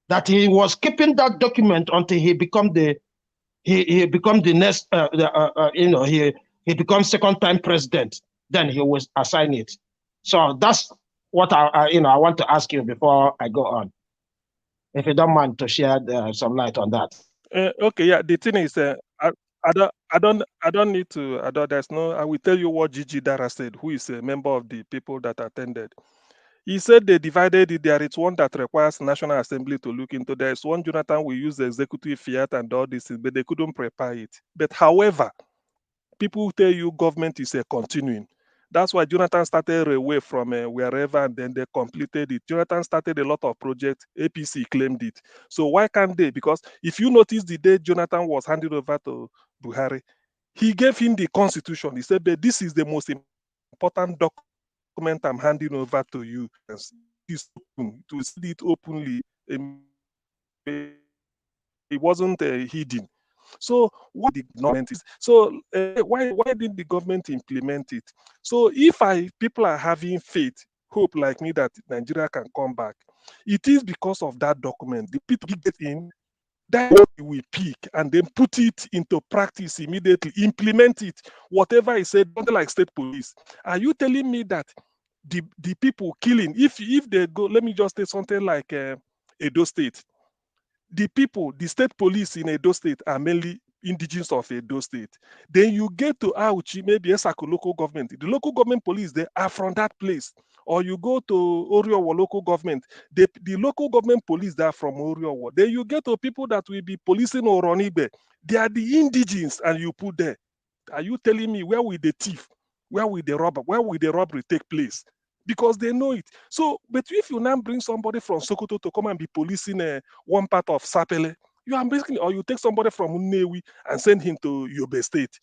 that he was keeping that document until he become the next he becomes second time president. Then he will assign it. So that's what I want to ask you before I go on, if you don't mind to share some light on that. Okay, yeah. The thing is, I don't need to. There's no. I will tell you what Gigi Dara said, who is a member of the people that attended. He said they divided it. There is one that requires National Assembly to look into. There is one Jonathan will use the executive fiat and all this, but they couldn't prepare it. But however, people tell you government is a continuing. That's why Jonathan started away from wherever and then they completed it. Jonathan started a lot of projects. APC claimed it. So why can't they? Because if you notice the day Jonathan was handed over to Buhari, he gave him the constitution. He said, but this is the most important document I'm handing over to you. It's open. To see it openly, it wasn't hidden. So what the government is? So why didn't the government implement it? So if people are having faith, hope like me that Nigeria can come back, it is because of that document. The people get in, that we pick and then put it into practice immediately, implement it. Whatever I said, something like state police. Are you telling me that the people killing, if they go, let me just say something like Edo State, the people, the state police in Edo State are mainly indigenous of Edo State. Then you get to Auchi, maybe Esako local government. The local government police, they are from that place. Or you go to Oriowa local government, the local government police, they are from Oriowa. Then you get to people that will be policing Oronibe. They are the indigens and you put there. Are you telling me where will the thief, where will the robber, where will the robbery take place? Because they know it. So, but if you now bring somebody from Sokoto to come and be policing one part of Sapele, you are basically, or you take somebody from Unewi and send him to Yobe State.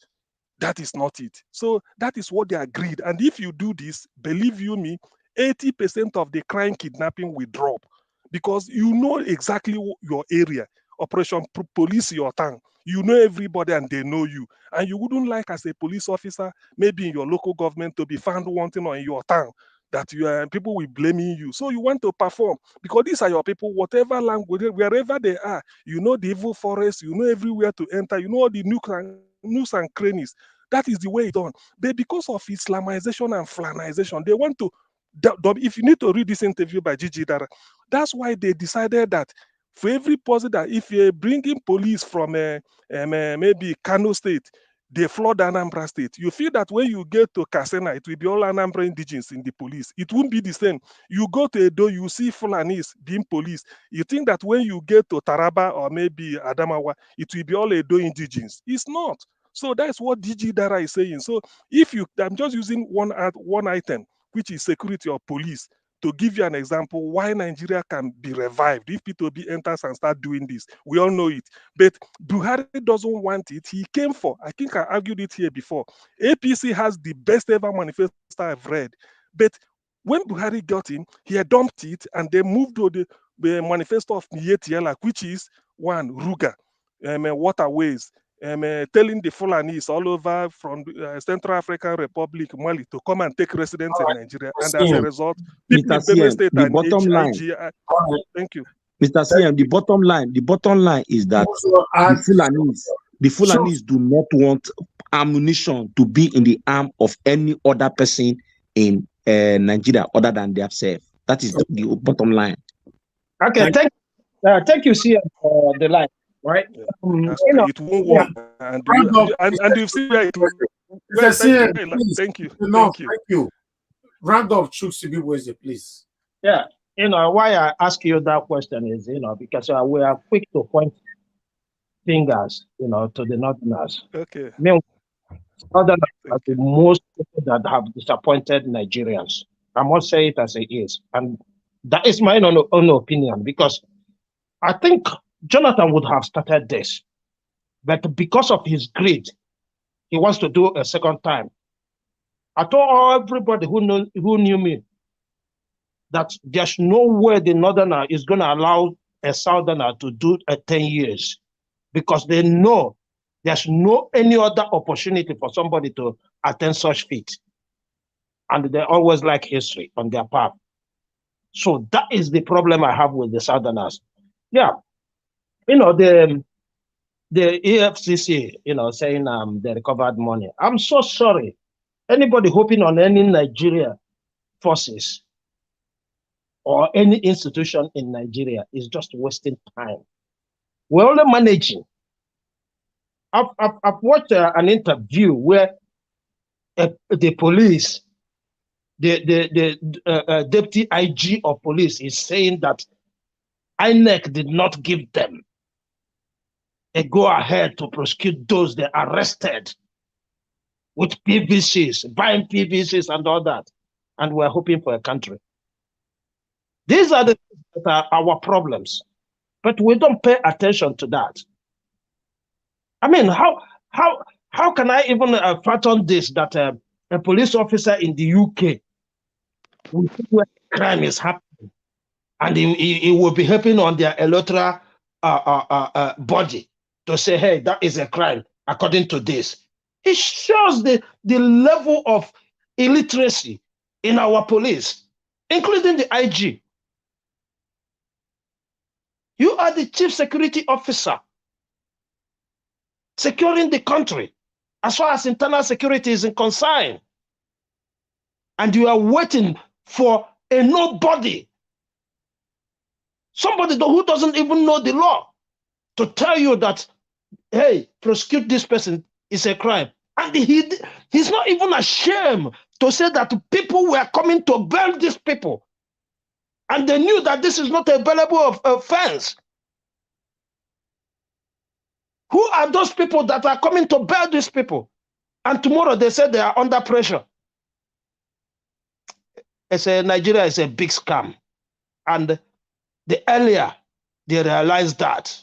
That is not it. So that is what they agreed. And if you do this, believe you me, 80% of the crime kidnapping will drop because you know exactly your area. Operation police your town. You know everybody and they know you. And you wouldn't like as a police officer, maybe in your local government, to be found wanting or in your town that you are, people will blaming you. So you want to perform because these are your people, whatever language, wherever they are, you know the evil forest, you know everywhere to enter, you know all the nooks and crannies. That is the way it's done. But because of Islamization and Flanization, they want to, if you need to read this interview by Gigi Dara, that's why they decided that for every person that if you're bringing police from maybe Kano State, they flood Anambra State. You feel that when you get to Kasena, it will be all Anambra indigens in the police. It won't be the same. You go to Edo, you see Fulanis being police. You think that when you get to Taraba or maybe Adamawa, it will be all Edo indigens. It's not. So that's what DG Dara is saying. So if you, I'm just using one item, which is security or police, to give you an example why Nigeria can be revived if P2B enters and start doing this. We all know it. But Buhari doesn't want it. He came for, I think I argued it here before. APC has the best ever manifesto I've read. But when Buhari got in, he had dumped it and they moved to the manifesto of Nyetiela, which is one, Ruga, waterways, telling the Fulanis all over from Central African Republic, Mali, to come and take residence in Nigeria. And as a result, people in Benue State the and bottom line, thank you. Mr. CM, the bottom line is that the Fulanis do not want ammunition to be in the arm of any other person in Nigeria other than themselves. That is the bottom line. Okay, thank you, CM, for the line. Right? It won't work. And you've seen where it thank you. Thank you. Round up Chuksibi, please. Yeah, why I ask you that question is, because we are quick to point fingers, to the Northerners. Okay. Northerners are the most people that have disappointed Nigerians. I must say it as it is. And that is my own opinion, because I think Jonathan would have started this, but because of his greed, he wants to do a second time. I told everybody who knew me that there's no way the Northerner is going to allow a Southerner to do 10 years, because they know there's no any other opportunity for somebody to attend such feat. And they always like history on their path. So that is the problem I have with the Southerners. Yeah. The EFCC, saying they recovered money. I'm so sorry. Anybody hoping on any Nigeria forces or any institution in Nigeria is just wasting time. We're only managing. I've watched an interview where the police the deputy IG of police is saying that INEC did not give them a go-ahead to prosecute those they arrested with PVCs, buying PVCs and all that. And we're hoping for a country. These are the things that are our problems. But we don't pay attention to that. I mean, how can I even fathom this, that a police officer in the UK will see where crime is happening and he will be helping on their electoral body to say, hey, that is a crime according to this. It shows the level of illiteracy in our police, including the IG. You are the chief security officer securing the country as far as internal security is concerned. And you are waiting for a nobody, somebody who doesn't even know the law, to tell you that, hey, prosecute this person is a crime. And he's not even ashamed to say that people were coming to bail these people. And they knew that this is not a bailable offense. Who are those people that are coming to bail these people? And tomorrow they say they are under pressure. Nigeria is a big scam. And the earlier they realize that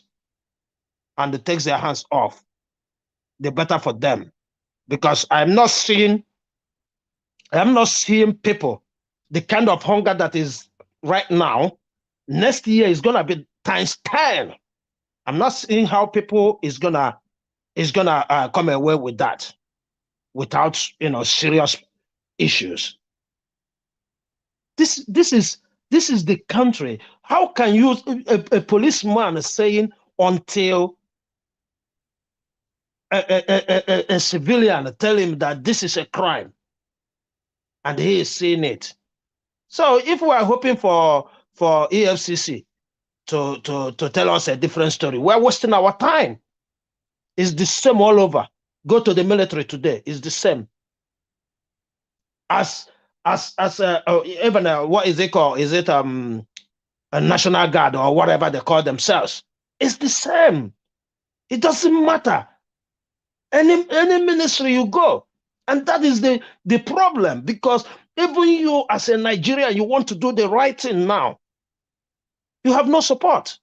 and they take their hands off, the better for them. Because I'm not seeing people, the kind of hunger that is right now, next year is gonna be times 10. I'm not seeing how people is gonna come away with that without serious issues. This is the country. How can you a policeman saying until a civilian tell him that this is a crime and he is seeing it? So if we are hoping for EFCC to tell us a different story, we're wasting our time. It's the same all over. Go to the military today, it's the same. As even what is it called? Is it a National Guard or whatever they call themselves? It's the same. It doesn't matter. Any ministry you go, and that is the problem, because even you as a Nigerian, you want to do the right thing now, you have no support.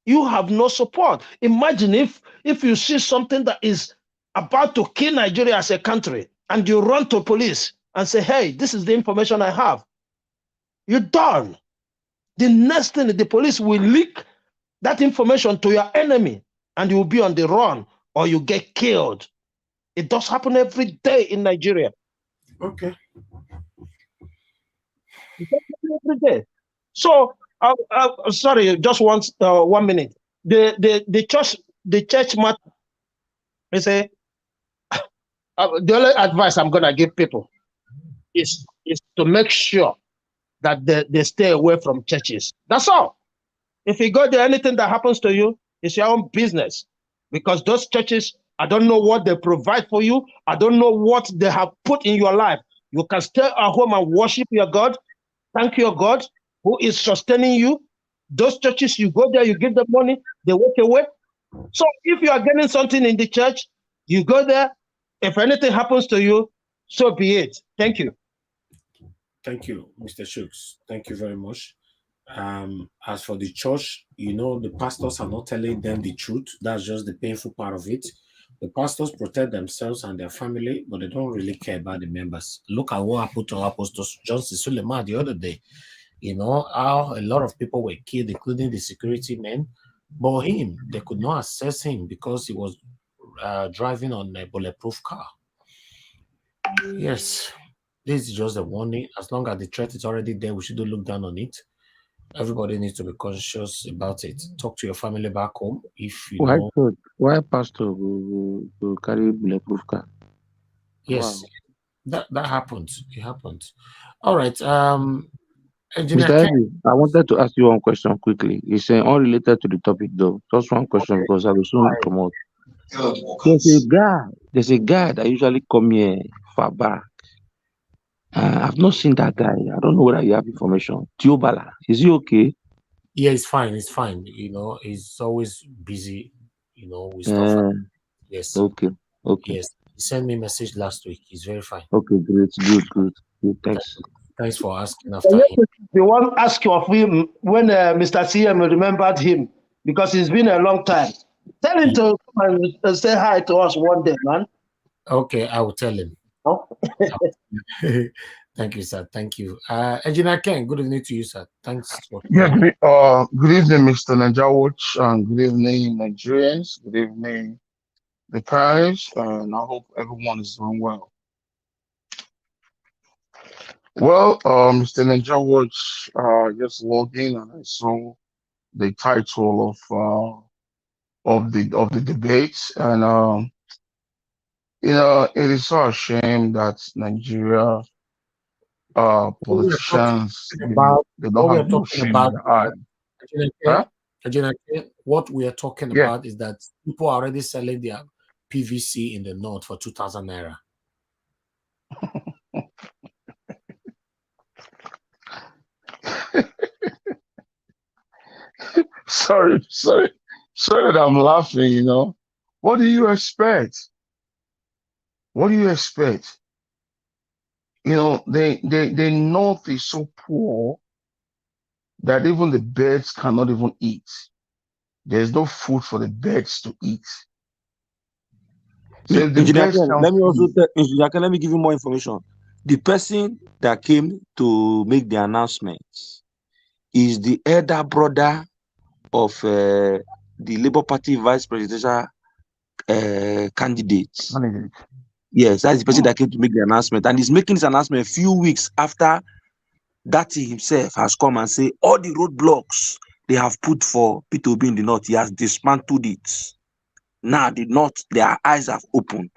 You have no support. Imagine if you see something that is about to kill Nigeria as a country and you run to police and say, hey, this is the information I have. You're done. The next thing, the police will leak that information to your enemy and you will be on the run or you get killed. It does happen every day in Nigeria. Okay. It does happen every day. So, sorry, just 1 minute. The church matter. I say, the only advice I'm gonna give people is to make sure that they stay away from churches. That's all. If you go there, anything that happens to you, it's your own business. Because those churches, I don't know what they provide for you. I don't know what they have put in your life. You can stay at home and worship your God. Thank your God who is sustaining you. Those churches, you go there, you give them money, they walk away. So if you are getting something in the church, you go there. If anything happens to you, so be it. Thank you. Thank you, Mr. Shooks. Thank you very much. As for the church, the pastors are not telling them the truth. That's just the painful part of it. The pastors protect themselves and their family, but they don't really care about the members. Look at what happened to Apostle Johnson Suleiman the other day. How a lot of people were killed, including the security men. But they could not access him because he was driving on a bulletproof car. Yes, this is just a warning. As long as the threat is already there, we shouldn't look down on it. Everybody needs to be conscious about it. Talk to your family back home if you know. Why pastor will carry bulletproof car? Yes, wow. That happens. It happens. All right. Mr. Evie, I wanted to ask you one question quickly. It's unrelated to the topic though. Just one question because I will soon come out. There's a guy that usually come here far back. I've not seen that guy. I don't know whether you have information. Tiobala, is he okay? Yeah, it's fine. It's fine. You know, he's always busy. You know, with stuff. Yes. Okay. Okay. Yes. He sent me a message last week. He's very fine. Okay. Great. Good. Thanks. Thanks for asking after him. The one ask of him when Mr. CM remembered him because it's been a long time. Tell him to come and say hi to us one day, man. Okay, I will tell him. Oh. Thank you, sir. Thank you. Engineer Ken, good evening to you, sir. Thanks for Yeah, good evening, Mr. Naija Watch, and good evening, Nigerians. Good evening, the Paris, and I hope everyone is doing well. Well, Mr. Naija Watch, just logged in and I saw the title of the debate, and it is so a shame that Nigeria politicians they don't have no shame in their eye. What we are talking about is that people are already selling their PVC in the north for 2,000 Naira. sorry that I'm laughing, you know. What do you expect? What do you expect? You know, the north is so poor that even the birds cannot even eat. There's no food for the birds to eat. So let me give you more information. The person that came to make the announcement is the elder brother of the Labour Party vice presidential candidate. Yes, that's the person that came to make the announcement, and he's making this announcement a few weeks after that he himself has come and say all the roadblocks they have put for P2B in the north, he has dismantled it. Now the north, their eyes have opened.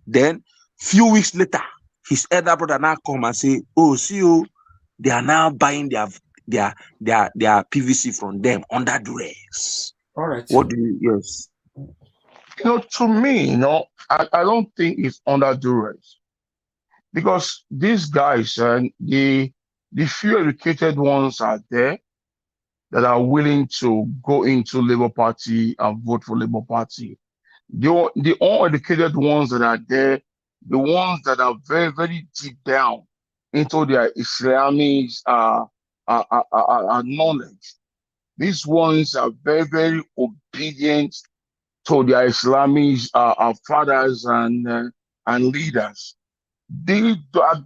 Then few weeks later, his elder brother now come and say, "Oh, see you, they are now buying their PVC from them under duress." All right. What do you? Yes. You know, to me, you know, I don't think it's under duress because these guys and the few educated ones are there that are willing to go into Labour Party and vote for Labour Party. The uneducated ones that are there, the ones that are very, very deep down into their Islamic knowledge, these ones are very, very obedient to their Islamic fathers and leaders. I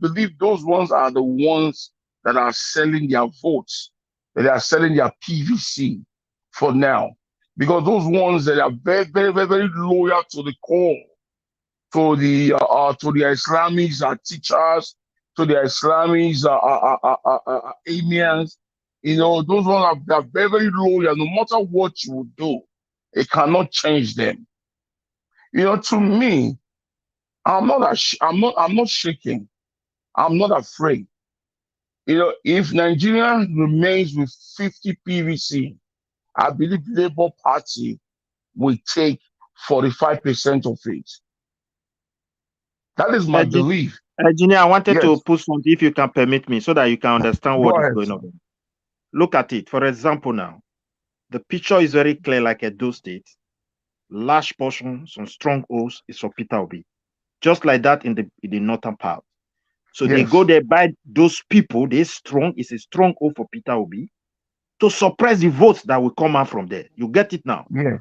believe those ones are the ones that are selling their votes, that are selling their PVC for now. Because those ones that are very, very, very, very loyal to the core, to the Islamic teachers, to the Islamic emirs, you know, those ones are very, very loyal. No matter what you do, it cannot change them. You know, to me, I'm not shaking. I'm not afraid. You know, if Nigeria remains with 50 PVC, I believe Labour Party will take 45% of it. That is my belief. Engineer, I wanted to put something, if you can permit me, so that you can understand what is going on. Look at it. For example, now, the picture is very clear, like Edo State. Large portions, some strongholds is for Peter Obi. Just like that in the northern part. So they go there by those people, it's a stronghold for Peter Obi to suppress the votes that will come out from there. You get it now? Yes.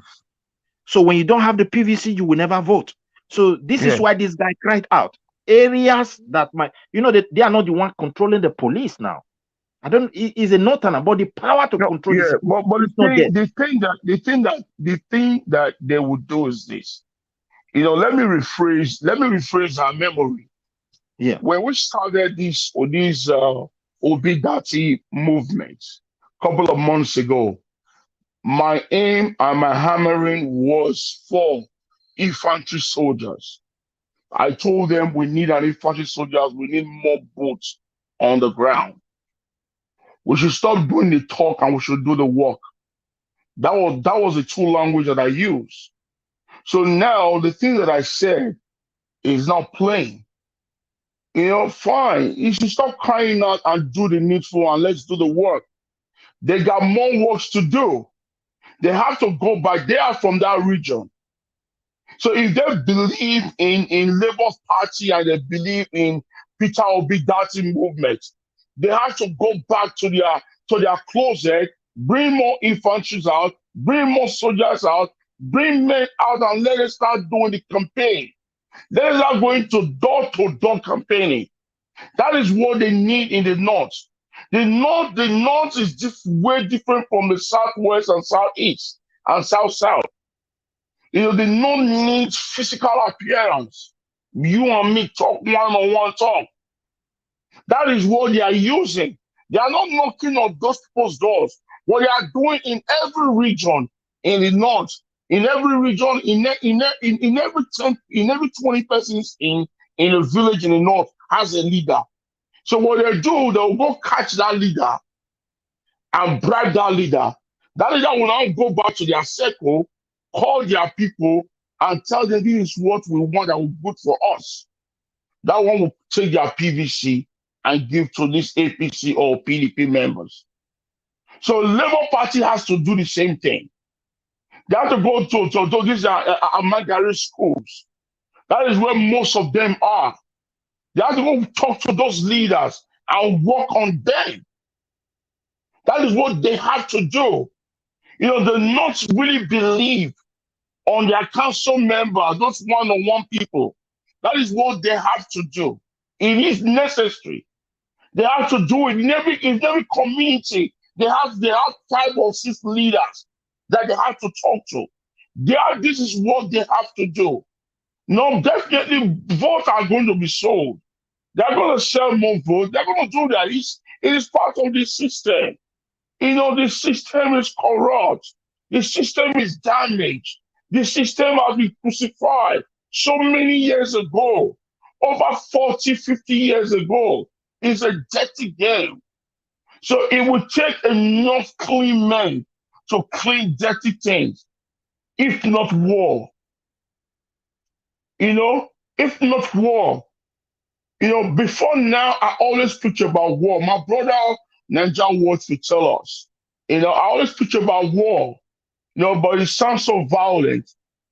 So when you don't have the PVC, you will never vote. So this is why this guy cried out. Areas that might, you know, they are not the one controlling the police now. He's a northerner, but the power to control but the thing that they would do is this. You know, let me rephrase our memory. Yeah. When we started this Obidati movement a couple of months ago, my aim and my hammering was for infantry soldiers. I told them we need an infantry soldiers, we need more boots on the ground. We should stop doing the talk and we should do the work. That was the true language that I used. So now the thing that I said is not playing. Fine. You should stop crying out and do the needful and let's do the work. They got more works to do. They have to go back. They are from that region. So if they believe in Labour Party and they believe in Peter Obi Dati movement, they have to go back to their closet, bring more infantry out, bring more soldiers out, bring men out, and let us start doing the campaign. Let us start going to door campaigning. That is what they need in the north. The north is way different from the southwest and southeast and south. The north needs physical appearance. You and me talk one-on-one talk. That is what they are using. They are not knocking on those people's doors. What they are doing in every region in the north, in every region, in every 20 persons in a village in the north has a leader. So what they do, they'll go catch that leader and bribe that leader. That leader will now go back to their circle, call their people, and tell them this is what we want that will be good for us. That one will take their PVC and give to this APC or PDP members. So Labour Party has to do the same thing. They have to go to these Amagari schools. That is where most of them are. They have to go talk to those leaders and work on them. That is what they have to do. The not really believe on their council members, those one-on-one people. That is what they have to do. It is necessary. They have to do it in every community. They have 5 or 6 leaders that they have to talk to. This is what they have to do. No, definitely votes are going to be sold. They're going to sell more votes. They're going to do that. It is part of the system. The system is corrupt. The system is damaged. The system has been crucified so many years ago, over 40, 50 years ago. It's a dirty game. So it would take enough clean men to clean dirty things, if not war. If not war. Before now, I always preach about war. My brother, Ninja Words, will tell us. I always preach about war. But it sounds so violent.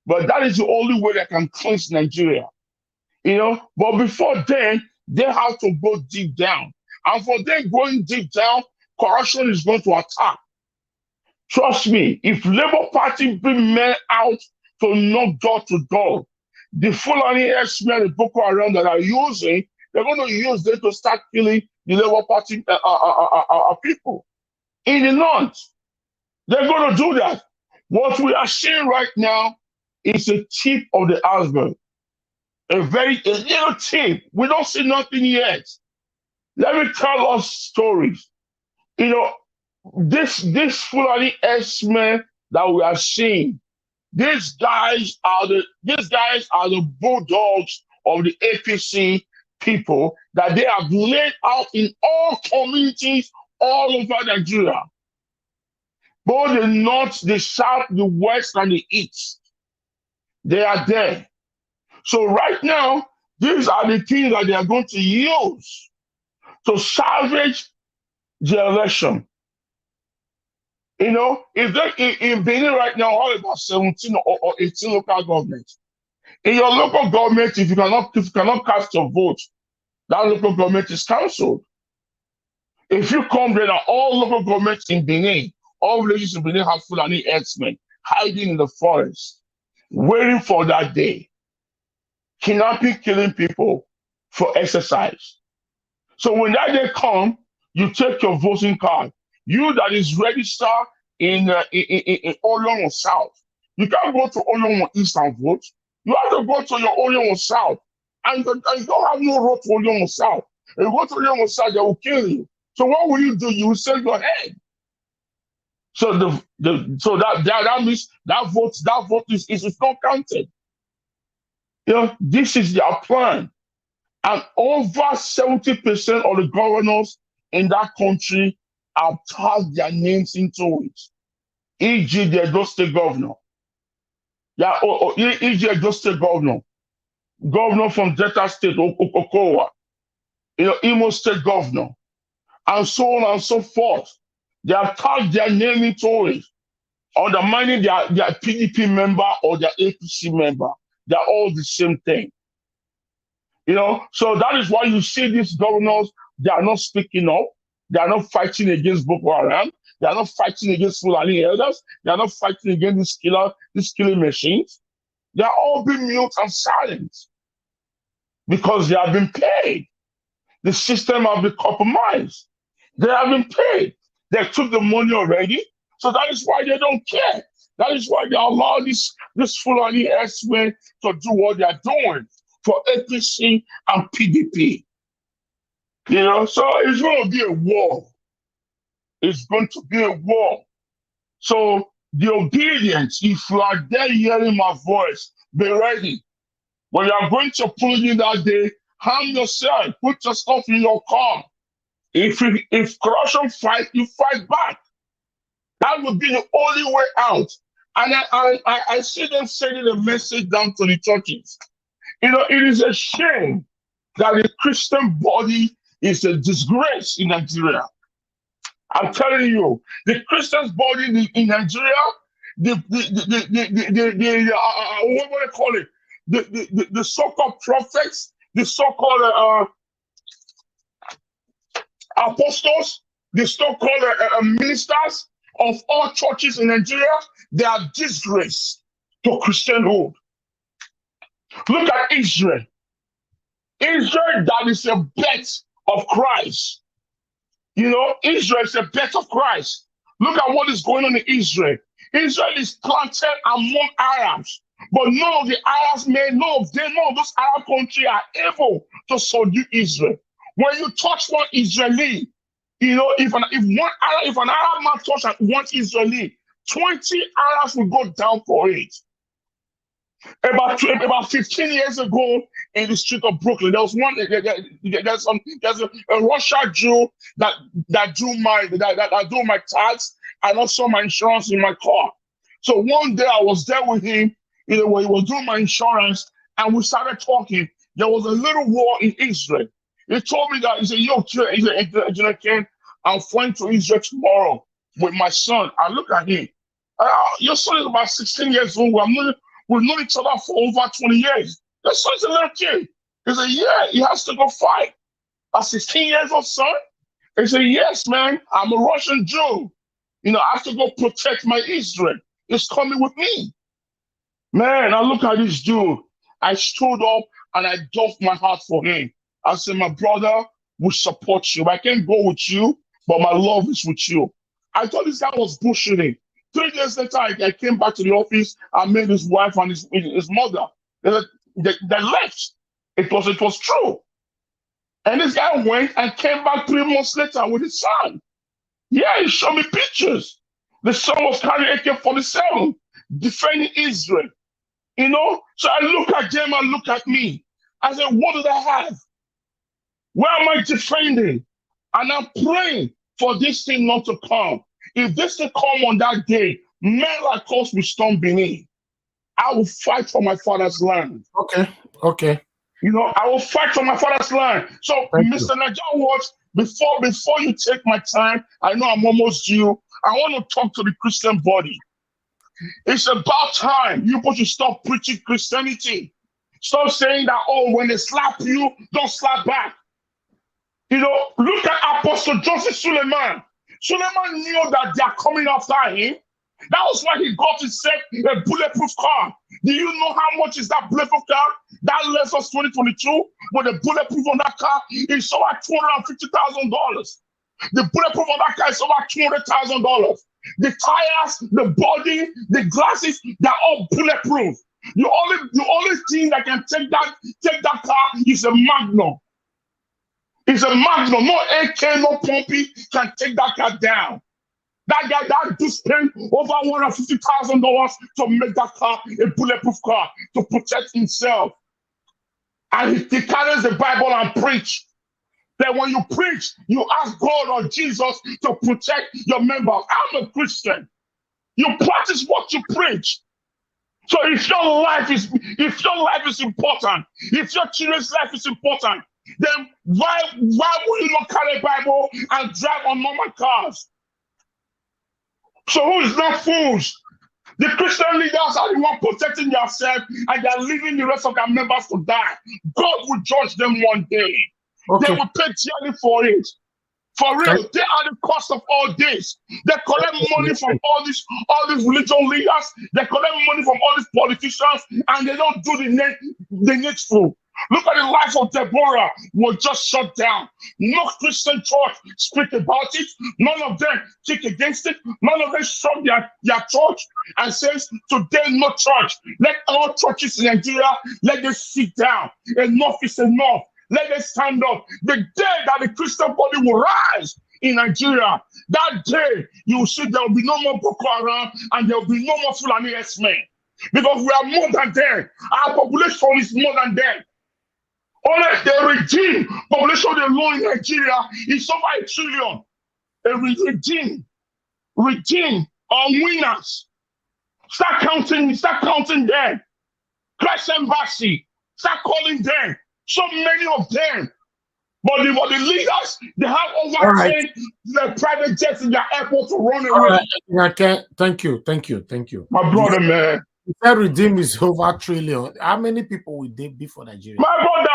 But that is the only way that can cleanse Nigeria. But before then, they have to go deep down. And for them going deep down, corruption is going to attack. Trust me, if Labour Party bring men out to knock door to door, the Fulani X-Men and Boko Haram that are using, they're going to use them to start killing the Labour Party people in the north. They're going to do that. What we are seeing right now is a tip of the iceberg. A little tip. We don't see nothing yet. Let me tell us stories. This Fulani X-Men that we are seeing, these guys are the bulldogs of the APC people that they have laid out in all communities all over Nigeria. Both the north, the south, the west, and the east. They are there. So right now, these are the things that they are going to use to salvage the election. In Benin right now, all about 17 or 18 local governments. In your local government, if you cannot cast your vote, that local government is cancelled. If you come there, all local governments in Benin, all villages in Benin have Fulani herdsmen hiding in the forest, waiting for that day, kidnapping, killing people for exercise. So when that day comes, you take your voting card. You that is registered in Olongo South, you can't go to Olongo East and vote. You have to go to your Olongo South, and you don't have no road to Olongo South. If you go to Olongo South, they will kill you. So what will you do? You will sell your head. So that means that vote is not counted. This is their plan. And over 70% of the governors in that country have tagged their names into it. E.g., the Edo State governor. E.g., Edo State governor. Governor from Delta State, Okowa. Imo State governor, and so on and so forth. They have tagged their name into it, undermining their PDP member or their APC member. They're all the same thing. So that is why you see these governors, they are not speaking up. They are not fighting against Boko Haram. They are not fighting against Fulani elders. They are not fighting against these killing machines. They are all being mute and silent because they have been paid. The system have been compromised. They have been paid. They took the money already. So that is why they don't care. That is why they allow this Fulani S-men to do what they are doing for APC and PDP. So it's going to be a war. It's going to be a war. So the obedience, if you are there hearing my voice, be ready. When you are going to pull in that day, harm yourself, put your stuff in your car. If corruption fight, you fight back. That would be the only way out. And I see them sending a message down to the churches. It is a shame that the Christian body is a disgrace in Nigeria. I'm telling you, the Christian body in Nigeria, what do I call it? The so-called prophets, the so-called apostles, the so-called ministers of all churches in Nigeria, they are disgrace to Christianhood. Look at Israel. Israel, that is a bet of Christ. Israel is a bet of Christ. Look at what is going on in Israel. Israel is planted among Arabs, but none of the Arabs none of those Arab countries are able to subdue Israel. When you touch one Israeli, if an Arab man touches one Israeli, 20 Arabs will go down for it. About 15 years ago, in the street of Brooklyn, there was there's a Russian Jew that do my tax and also my insurance in my car. So one day I was there with him, when he was doing my insurance, and we started talking. There was a little war in Israel. He told me that, he said, yo, Engineer Ken, I'm flying to Israel tomorrow with my son. I look at him. Your son is about 16 years old. We've known each other for over 20 years. Your son's a little kid. He said, yeah, he has to go fight. A 16 years old son? He said, yes, man, I'm a Russian Jew. I have to go protect my Israel. He's coming with me. Man, I look at this dude. I stood up and I doffed my heart for him. I said, my brother, we support you. I can't go with you, but my love is with you. I thought this guy was bullshitting. 3 days later, I came back to the office. I met his wife and his mother. They left. It was true. And this guy went and came back 3 months later with his son. Yeah, he showed me pictures. The son was carrying AK-47, defending Israel. So I look at them and look at me. I said, what did I have? Where am I defending? And I'm praying for this thing not to come. If this thing come on that day, men like us will storm beneath. I will fight for my father's land. Okay. I will fight for my father's land. So, Mr. Naija Watts, before you take my time, I know I'm almost due. I want to talk to the Christian body. It's about time you should stop preaching Christianity. Stop saying that, when they slap you, don't slap back. Look at Apostle Joseph Suleiman. Suleiman knew that they are coming after him. That was why he got himself a bulletproof car. Do you know how much is that bulletproof car? That Lexus 2022 with a bulletproof on that car is over $250,000. The bulletproof on that car is over $200,000. The tires, the body, the glasses, they're all bulletproof. The only thing that can take that car is a Magnum. It's a Magnum. No AK, no Pumpy can take that car down. That guy that just spent over $150,000 to make that car a bulletproof car to protect himself. And he carries the Bible and preach. That when you preach, you ask God or Jesus to protect your members. I'm a Christian. You practice what you preach. So if your life is important, if your children's life is important, Then why would you not carry a Bible and drive on normal cars? So who is not fools? The Christian leaders are the one protecting themselves and they are leaving the rest of their members to die. God will judge them one day. Okay. They will pay dearly for it. For real, they are the cost of all this. They collect money from all these religion leaders. They collect money from all these politicians, and they don't do the needful. Look at the life of Deborah was just shut down. No Christian church speak about it. None of them kick against it. None of them shut their church and says, today no church. Let all churches in Nigeria, let them sit down. Enough is enough. Let them stand up. The day that the Christian body will rise in Nigeria, that day you will see there will be no more Boko Haram and there will be no more Fulani S-men. Because we are more than them. Our population is more than them. Only the regime population alone in Nigeria is over 1 trillion. A regime on winners. Start counting them. Christ Embassy, start calling them. So many of them. But the leaders, they have over 10 private jets in their airport to run away. Right. Thank you. My brother, man. That regime is over 1 trillion. How many people will they be for Nigeria? My brother,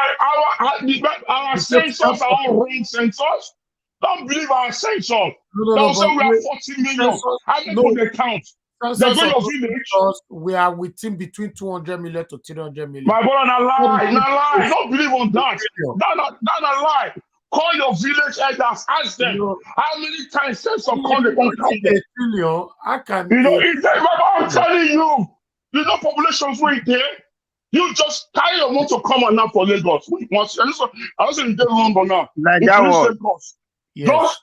our censors are all wrong censors. Don't believe our censors. Don't say we are 40 million. How many do they count? They go your village. We are within between 200 million to 300 million. My brother, not lie. Don't believe on that. Not lie. Call your village elders. Ask them how many times censors come they don't count them. I can. I'm telling you. You know populations right there. You just carry your motor come on now for Lagos. I was in London now. Lagos. Yes.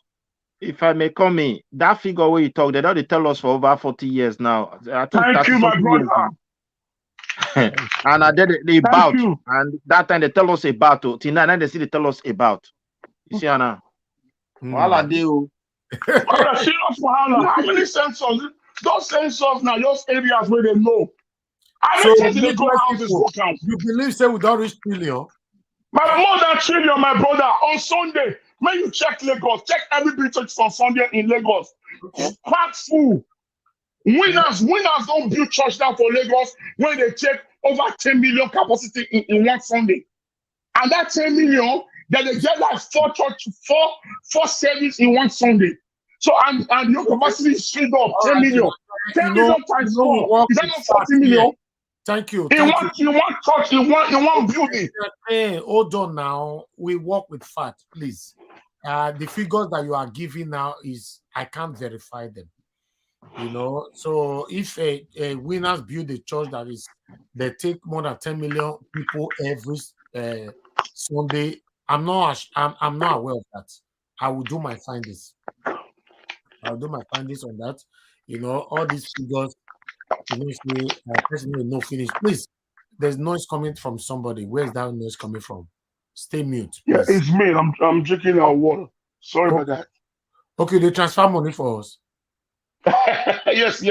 If I may come in, that figure where you talk, they don't tell us for over 40 years now. Thank you, my brother. And I did the about, and that time they tell us about. Till now they see they tell us about. You see, Anna. How many sensors? Those sensors now, those areas where they know. You believe say we don't reach trillion? More than trillion, my brother. On Sunday, when you check Lagos, check every bit on Sunday in Lagos. Quite full. Winners don't build church down for Lagos when they check over 10 million capacity in one Sunday. And that 10 million, then they get like four service in one Sunday. So and your capacity is filled up 10 million. 10 million times 4. Is that not 40 million? Thank you. You want church, you want building. Hey, hold on now. We work with fact, please. The figures that you are giving now is I can't verify them. You know, so if a winners build a church that is they take more than 10 million people every Sunday, I'm not aware of that. I will do my findings. I'll do my findings on that. You know, all these figures, person will not finish. Please, there's noise coming from somebody. Where's that noise coming from? Stay mute. Please. Yeah, it's me. I'm drinking our water. Sorry about that. Okay, they transfer money for us. Yes.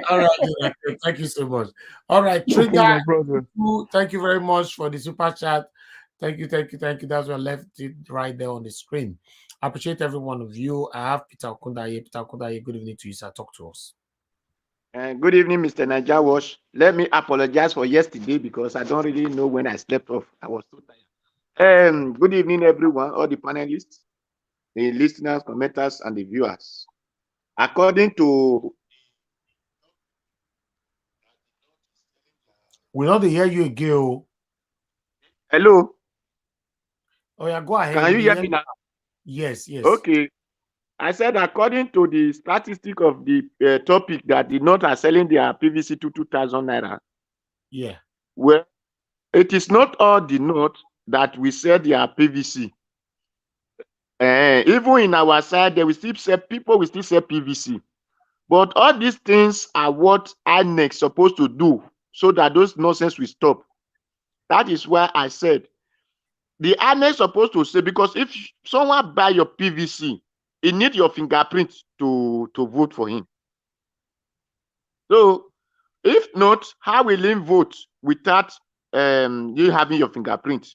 All right, thank you so much. All right, Trigger, thank you very much for the super chat. Thank you. That's what left it right there on the screen. I appreciate every one of you. I have Peter Okunda here. Good evening to you, sir. Talk to us. Good evening, Mr. Naija Wash. Let me apologize for yesterday because I don't really know when I slept off. I was so tired. Good evening, everyone, all the panelists, the listeners, commenters, and the viewers. According to... We don't hear you again. Hello? Oh, yeah, go ahead. Can you hear me now? Yes. Okay. I said, according to the statistic of the topic that the North are selling their PVC to 2,000 Naira. Yeah. Well, it is not all the North that we sell their PVC. Even in our side, they will still sell, people will still sell PVC. But all these things are what INEC is supposed to do so that those nonsense will stop. That is why I said, the INEC is supposed to say, because if someone buy your PVC, he needs your fingerprint to vote for him. So, if not, how will he vote without you having your fingerprint.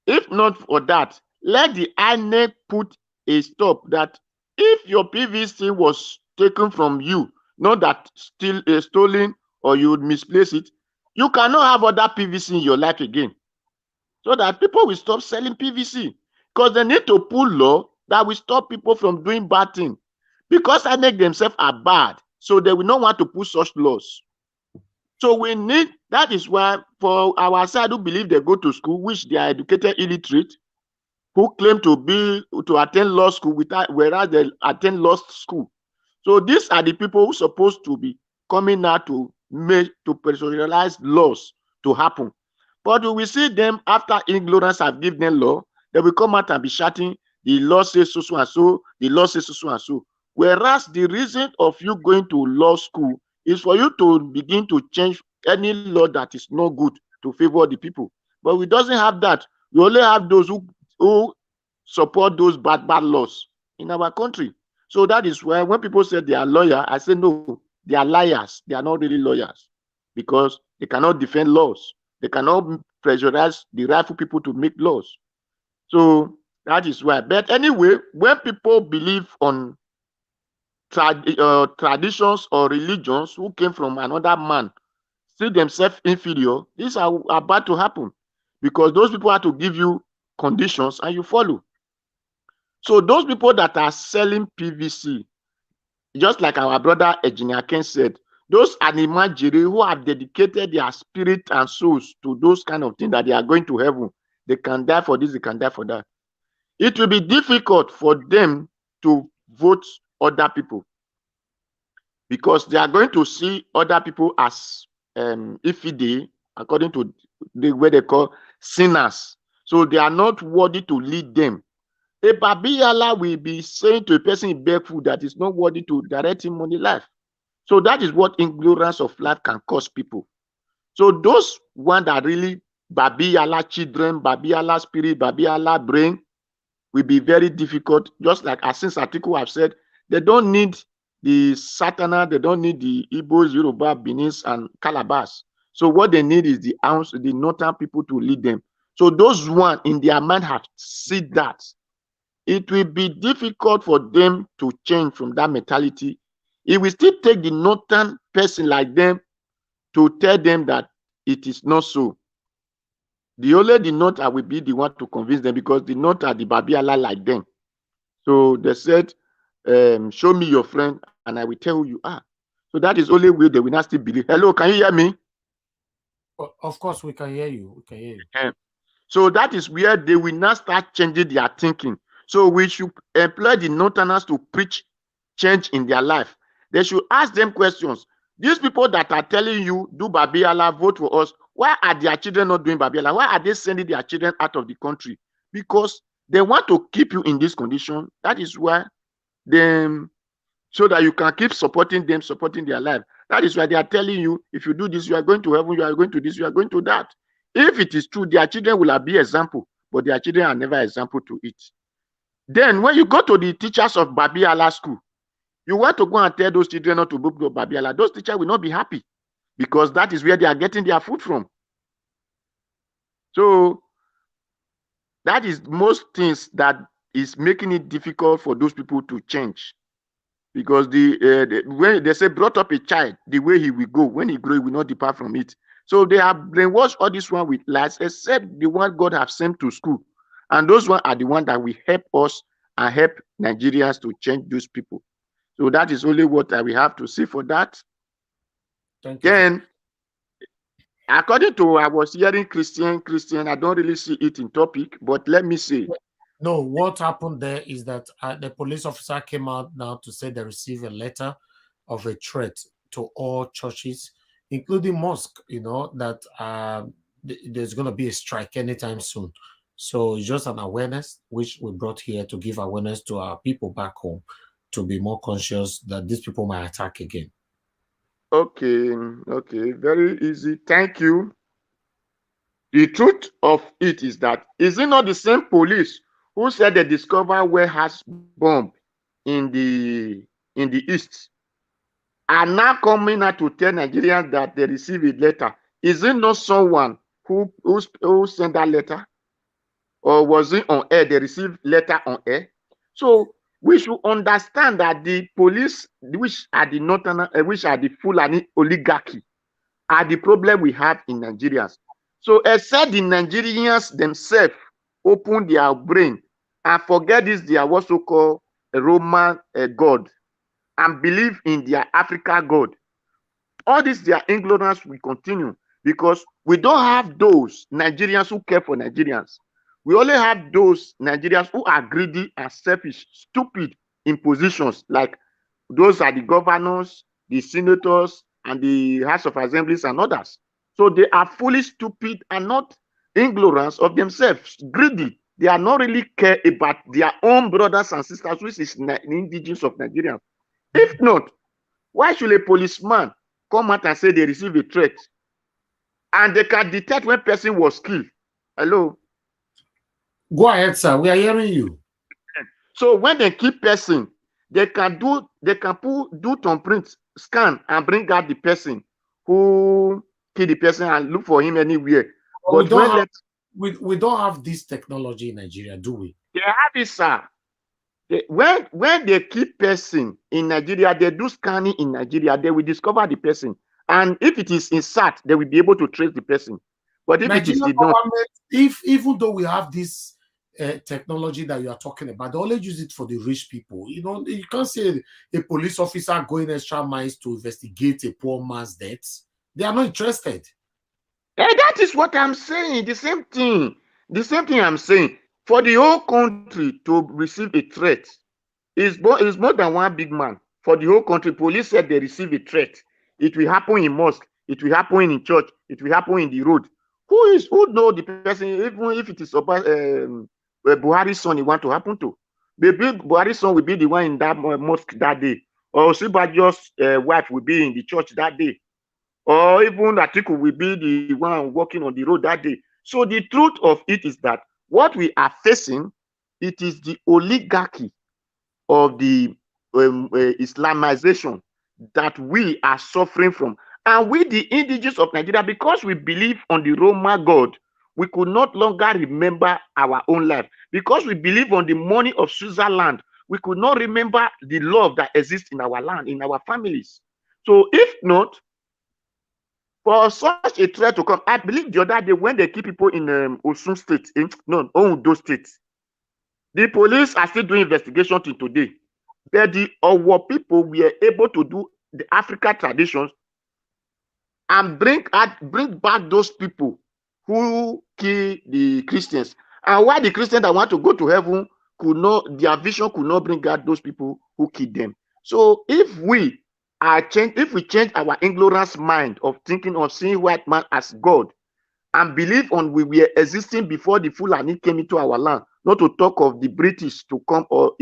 If not for that, let the INEC put a stop that if your PVC was taken from you, not that still stolen or you would misplace it, you cannot have other PVC in your life again. So that people will stop selling PVC. Because they need to pull law that will stop people from doing bad things. Because INEC themselves are bad, so they will not want to put such laws. So we need, that is why for our side who believe they go to school, which they are educated illiterate, who claim to attend law school whereas they attend law school. So these are the people who are supposed to be coming out to personalize laws to happen. But we see them after ignorance have given them law, they will come out and be shouting, the law says so and so, the law says so and so. Whereas the reason of you going to law school is for you to begin to change any law that is not good to favor the people. But we doesn't have that. We only have those who support those bad laws in our country. So that is why when people say they are lawyers, I say no, they are liars. They are not really lawyers because they cannot defend laws. They cannot pressurize the rightful people to make laws. So that is why. But anyway, when people believe on traditions or religions who came from another man, see themselves inferior, these are about to happen because those people have to give you conditions and you follow. So those people that are selling PVC, just like our brother Engineer Ken said, those animajiri who have dedicated their spirit and souls to those kind of things that they are going to heaven, they can die for this, they can die for that. It will be difficult for them to vote other people because they are going to see other people as ifide, according to the way they call sinners. So they are not worthy to lead them. A Babiyala will be saying to a person in Beku that is not worthy to direct him on the life. So that is what ignorance of life can cause people. So those one that really Babiyala children, Babiyala spirit, Babiyala brain will be very difficult. Just like since article have said, they don't need the Satana, they don't need the Igbos, Yoruba, Benin, and Calabas. So what they need is the northern people to lead them. So those one in their mind have seen that. It will be difficult for them to change from that mentality. It will still take the northern person like them to tell them that it is not so. The north will be the one to convince them because the north are the Babiyala like them. So they said, show me your friend and I will tell who you are. So that is only way they will not still believe. Hello, can you hear me? Of course, we can hear you. We can hear you. So that is where they will now start changing their thinking. So we should employ the northerners to preach change in their life. They should ask them questions. These people that are telling you, do Babiyala, vote for us, why are their children not doing Babiyala? Why are they sending their children out of the country? Because they want to keep you in this condition. That is why so that you can keep supporting them, supporting their life. That is why they are telling you, if you do this, you are going to heaven, you are going to this, you are going to that. If it is true, their children will be example, but their children are never example to it. Then when you go to the teachers of Babiyala school, you want to go and tell those children not to book Babiyala, those teachers will not be happy because that is where they are getting their food from. So that is most things that is making it difficult for those people to change. Because when they say brought up a child, the way he will go, when he grow, he will not depart from it. So they have brainwashed all this one with lies, except the one God have sent to school. And those one are the one that will help us and help Nigerians to change those people. So that is only what I will have to say for that. Thank you. Then, according to I was hearing Christian, I don't really see it in topic, but let me say. No, what happened there is that the police officer came out now to say they received a letter of a threat to all churches, including mosque, that there's going to be a strike anytime soon. So it's just an awareness which we brought here to give awareness to our people back home to be more conscious that these people might attack again. Okay, very easy. Thank you. The truth of it is that, is it not the same police who said they discovered warehouse bomb in the east are now coming out to tell Nigerians that they received a letter? Is it not someone who sent that letter? Or was it on air? They received letter on air. So we should understand that the police, which are the northern, which are the Fulani oligarchy, are the problem we have in Nigerians. So except the Nigerians themselves open their brain and forget this, their what so-called Roman God, and believe in their Africa God, all this their ignorance will continue, because we don't have those Nigerians who care for Nigerians. We only have those Nigerians who are greedy and selfish, stupid in positions, like those are the governors, the senators, and the House of Assemblies and others. So they are fully stupid and not ignorance of themselves, greedy. They are not really care about their own brothers and sisters, which is the indigenous of Nigeria. If not, why should a policeman come out and say they receive a threat and they can detect when person was killed? Hello? Go ahead, sir. We are hearing you. So when they keep person, they can do thumbprint scan and bring out the person who killed the person and look for him anywhere. But we don't have this technology in Nigeria, do we? They have it, sir. When they keep person in Nigeria, they do scanning in Nigeria, they will discover the person. And if it is insert, they will be able to trace the person. But if Nigerian it is government, even though we have this technology that you are talking about, they only use it for the rich people. You know, you can't say a police officer going extra miles to investigate a poor man's death. They are not interested. That is what I'm saying. The same thing I'm saying. For the whole country to receive a threat, is more than one big man. For the whole country, police said they receive a threat. It will happen in mosque. It will happen in church. It will happen in the road. Who know the person? Even if it is Buhari's son, it want to happen to. Maybe Buhari's son will be the one in that mosque that day, or Sibajo's wife will be in the church that day, or even Atiku will be the one walking on the road that day. So the truth of it is that what we are facing, it is the oligarchy of the Islamization that we are suffering from. And we, the indigenous of Nigeria, because we believe on the Roman God, we could not longer remember our own life. Because we believe on the money of Switzerland, we could not remember the love that exists in our land, in our families. So if not, for such a threat to come, I believe the other day when they keep people in Osun State, Ondo State, the police are still doing investigation till today. But the our people were able to do the African traditions and bring back those people who kill the Christians. And why the Christians that want to go to heaven their vision could not bring out those people who killed them. So if we change our ignorance mind of thinking of seeing white man as God and believe on we were existing before the Fulani came into our land, not to talk of the British to come or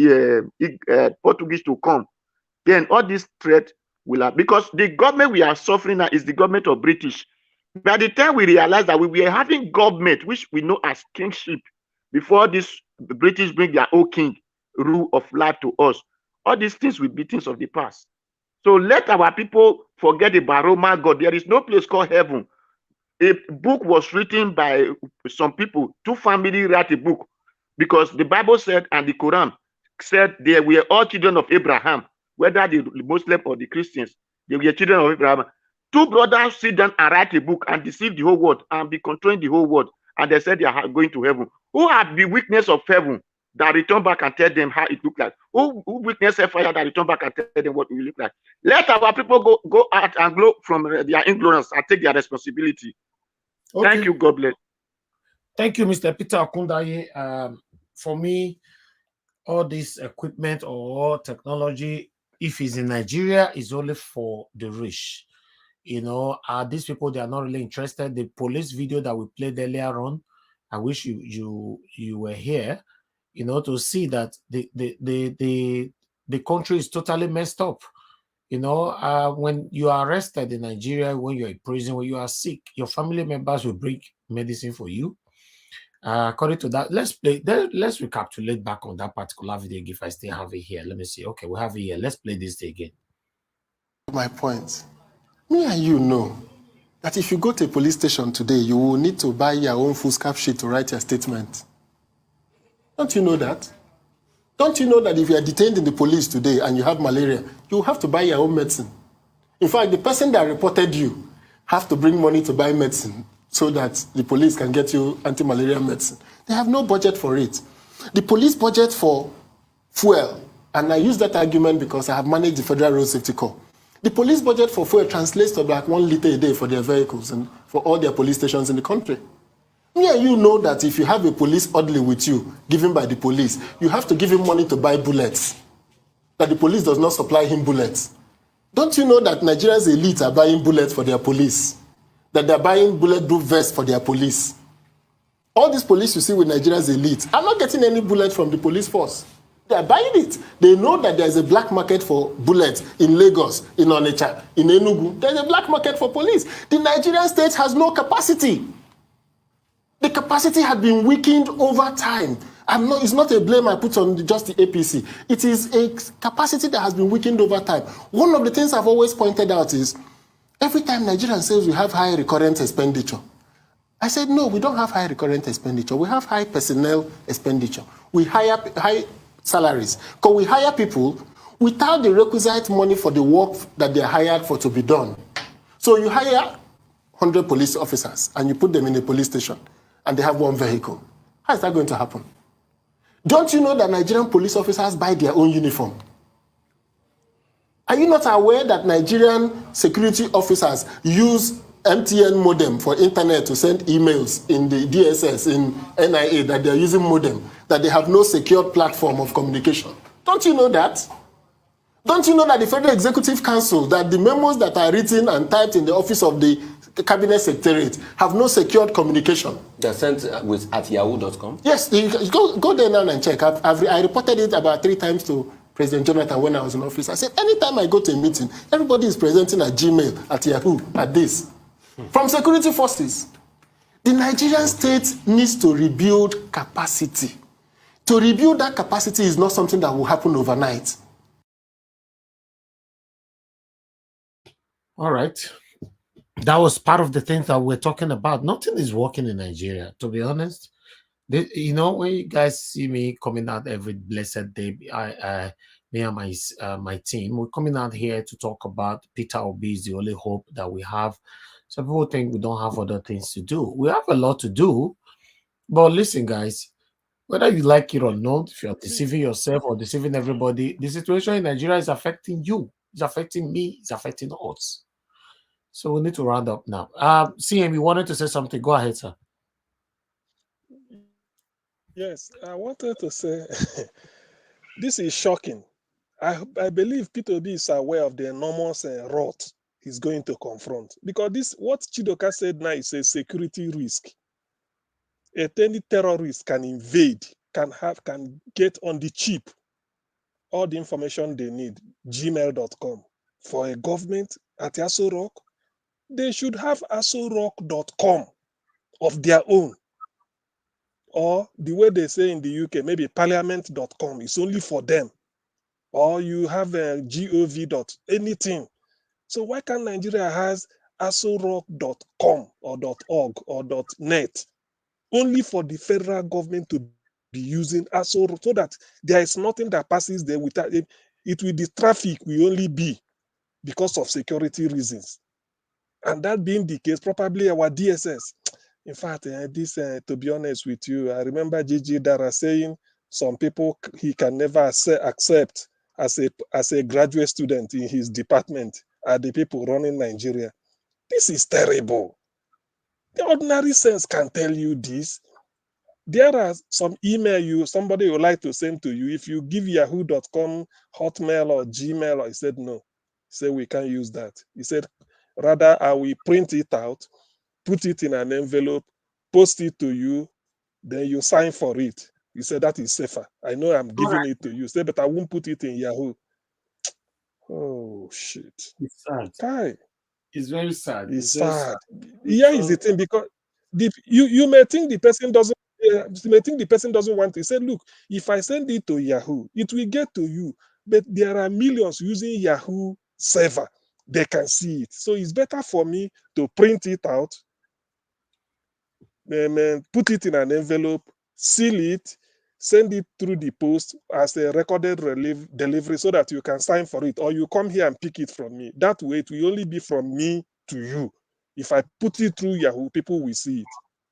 Portuguese to come, then all this threat will have, because the government we are suffering now is the government of British. By the time we realize that we were having government which we know as kingship before this British bring their own king rule of life to us, all these things will be things of the past. So let our people forget about Roman God. There is no place called heaven. A book was written by some people, two families wrote a book, because the Bible said and the Quran said they were all children of Abraham, whether the Muslim or the Christians, they were children of Abraham. Two brothers sit down and write a book and deceive the whole world and be controlling the whole world, and they said they are going to heaven. Who have the weakness of heaven that return back and tell them how it look like? Who witness a fire that return back and tell them what it will look like? Let our people go out and glow from their ignorance and take their responsibility. Okay. Thank you. God bless. Thank you, Mr. Peter Okundaye. For me, all this equipment or technology, if it's in Nigeria, is only for the rich. You know, these people, they are not really interested. The police video that we played earlier on, I wish you were here, you know, to see that the country is totally messed up. You know, when you are arrested in Nigeria, when you're in prison, when you are sick, your family members will bring medicine for you. According to that, let's recapitulate back on that particular video if I still have it here. Let me see. Okay, we have it here. Let's play this again. My point. Me and you know that if you go to a police station today, you will need to buy your own foolscap sheet to write your statement. Don't you know that? Don't you know that if you are detained in the police today and you have malaria, you have to buy your own medicine? In fact, the person that reported you have to bring money to buy medicine so that the police can get you anti-malaria medicine. They have no budget for it. The police budget for fuel, and I use that argument because I have managed the Federal Road Safety Corps. The police budget for fuel translates to like 1 liter a day for their vehicles and for all their police stations in the country. Me and you know that if you have a police orderly with you, given by the police, you have to give him money to buy bullets, that the police does not supply him bullets. Don't you know that Nigeria's elite are buying bullets for their police? That they're buying bulletproof vests for their police? All these police you see with Nigeria's elite are not getting any bullets from the police force. They are buying it. They know that there's a black market for bullets in Lagos, in Onitsha, in Enugu. There's a black market for police. The Nigerian state has no capacity. The capacity had been weakened over time. It's not a blame I put on just the APC. It is a capacity that has been weakened over time. One of the things I've always pointed out is, every time Nigerians say we have high recurrent expenditure, I said, no, we don't have high recurrent expenditure. We have high personnel expenditure. We hire high salaries. Because we hire people without the requisite money for the work that they're hired for to be done. So you hire 100 police officers and you put them in a police station and they have 1 vehicle. How is that going to happen? Don't you know that Nigerian police officers buy their own uniform? Are you not aware that Nigerian security officers use MTN modem for internet to send emails in the DSS, in NIA, that they're using modem, that they have no secured platform of communication? Don't you know that? Don't you know that the Federal Executive Council, that the memos that are written and typed in the office of the Cabinet Secretariat have no secured communication? They're sent at yahoo.com? Yes, go there now and check. I reported it about 3 times to President Jonathan when I was in office. I said, anytime I go to a meeting, everybody is presenting at Gmail, at Yahoo, at this. From security forces. The Nigerian state needs to rebuild capacity. To rebuild that capacity is not something that will happen overnight. All right. That was part of the things that we're talking about. Nothing is working in Nigeria, to be honest. When you guys see me coming out every blessed day, me and my team, we're coming out here to talk about Peter Obi is the only hope that we have. Some people think we don't have other things to do. We have a lot to do. But listen, guys, whether you like it or not, if you're deceiving yourself or deceiving everybody, the situation in Nigeria is affecting you. It's affecting me. It's affecting us. So we need to round up now. CM, you wanted to say something. Go ahead, sir. Yes, I wanted to say this is shocking. I believe P2B is aware of the enormous rot he's going to confront, because what Chidoka said now is a security risk. Any terrorist can invade, can get on the cheap all the information they need, gmail.com. For a government at Aso Rock, they should have asorock.com of their own. Or the way they say in the UK, maybe parliament.com. It's only for them. Or you have a gov. anything. So why can't Nigeria has asorock.com or .org or .net only for the federal government to be using Aso, so that there is nothing that passes there without it? It will, the traffic will only be because of security reasons. And that being the case, probably our DSS. In fact, to be honest with you, I remember Gigi Dara saying some people he can never accept as a graduate student in his department are the people running Nigeria. This is terrible. The ordinary sense can tell you this. There are some email somebody would like to send to you. If you give yahoo.com, Hotmail or Gmail, or he said no. He said we can't use that. He said rather I will print it out, put it in an envelope, post it to you, then you sign for it. He said that is safer. I know I'm giving it to you. He said, but I won't put it in Yahoo. Oh shit. It's sad. Hi. It's very sad. It's sad. Here is the thing, because you may think the person doesn't want to. He said, look, if I send it to Yahoo, it will get to you. But there are millions using Yahoo server. they can see it. So it's better for me to print it out, put it in an envelope, seal it, send it through the post as a recorded delivery so that you can sign for it, or you come here and pick it from me. That way, it will only be from me to you. If I put it through Yahoo, people will see it.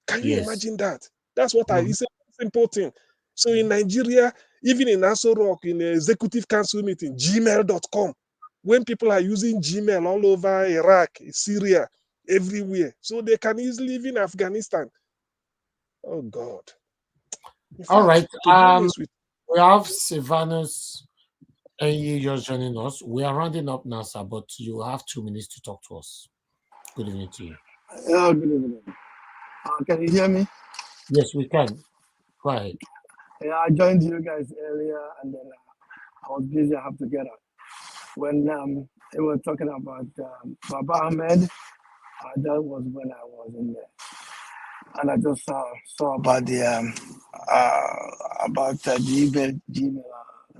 Can you imagine that? That's what it's a simple thing. So in Nigeria, even in Aso Rock, in the executive council meeting, gmail.com, when people are using Gmail all over Iraq, Syria, everywhere, so they can easily live in Afghanistan. Oh God. All right. We have Sylvanus and you just joining us. We are rounding up now, sir, but you have 2 minutes to talk to us. Good evening to you. Yeah, good evening. Can you hear me? Yes, we can. Go ahead. Yeah, I joined you guys earlier, and then I was busy. I have to get up. When they were talking about Baba Ahmed, that was when I was in there, and I just saw about the Gmail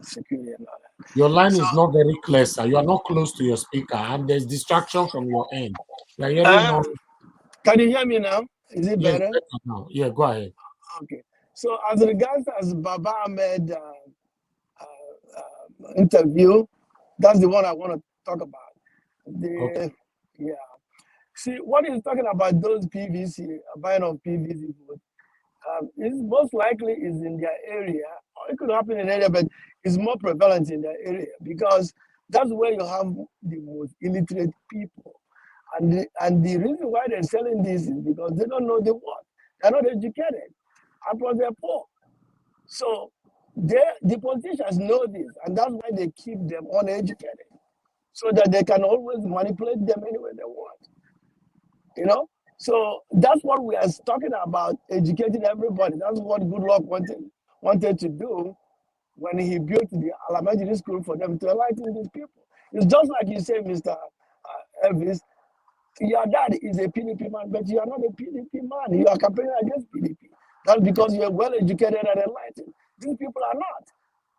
security and all that. Your line is not very clear, sir. You are not close to your speaker, and there's distraction from your end. You are hearing no. Can you hear me now? Is it better? Yes, better now. Yeah, go ahead. Okay. So as regards as Baba Ahmed interview, that's the one I want to talk about. Okay. Yeah. See, what he's talking about, those PVC, buying of PVC food, is most likely is in their area, or it could happen in an area, but it's more prevalent in their area because that's where you have the most illiterate people. And the reason why they're selling this is because they don't know the word. They're not educated. And plus they're poor. So the politicians know this, and that's why they keep them uneducated, so that they can always manipulate them any way they want. You know? So that's what we are talking about, educating everybody. That's what Goodluck wanted to do when he built the elementary school for them to enlighten these people. It's just like you say, Mr. Elvis, your dad is a PDP man, but you are not a PDP man. You are campaigning against PDP. That's because you're well educated and enlightened. These people are not.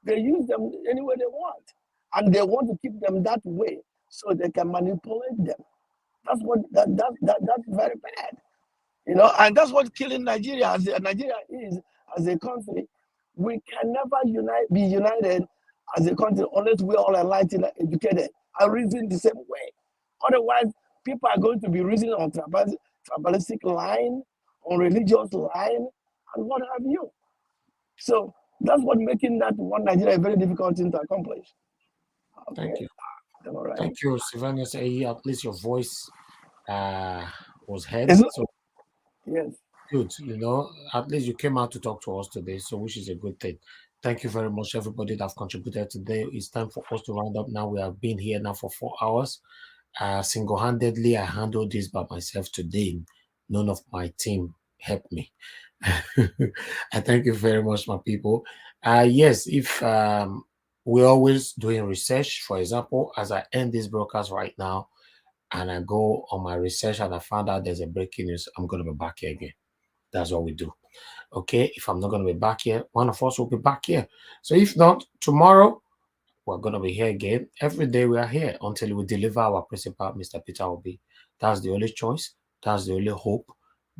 They use them any way they want. And they want to keep them that way so they can manipulate them. That's what that's very bad. You know, and that's what killing Nigeria is as a country. We can never be united as a country unless we're all enlightened and educated and reason the same way. Otherwise, people are going to be reasoning on tribalistic line, on religious line, and what have you. So that's what making that one Nigeria a very difficult thing to accomplish. Okay. Thank you. Right. Thank you, Sylvanus. At least your voice was heard. So yes. Good. You know, at least you came out to talk to us today, so which is a good thing. Thank you very much, everybody that have contributed today. It's time for us to round up now. We have been here now for 4 hours. Single-handedly, I handled this by myself today. None of my team helped me. I thank you very much, my people. Yes, if we're always doing research, for example, as I end this broadcast right now, and I go on my research and I found out there's a breaking news, I'm going to be back here again. That's what we do. Okay, if I'm not going to be back here, one of us will be back here. So if not, tomorrow, we're going to be here again. Every day we are here until we deliver our principal, Mr. Peter Obi. That's the only choice. That's the only hope.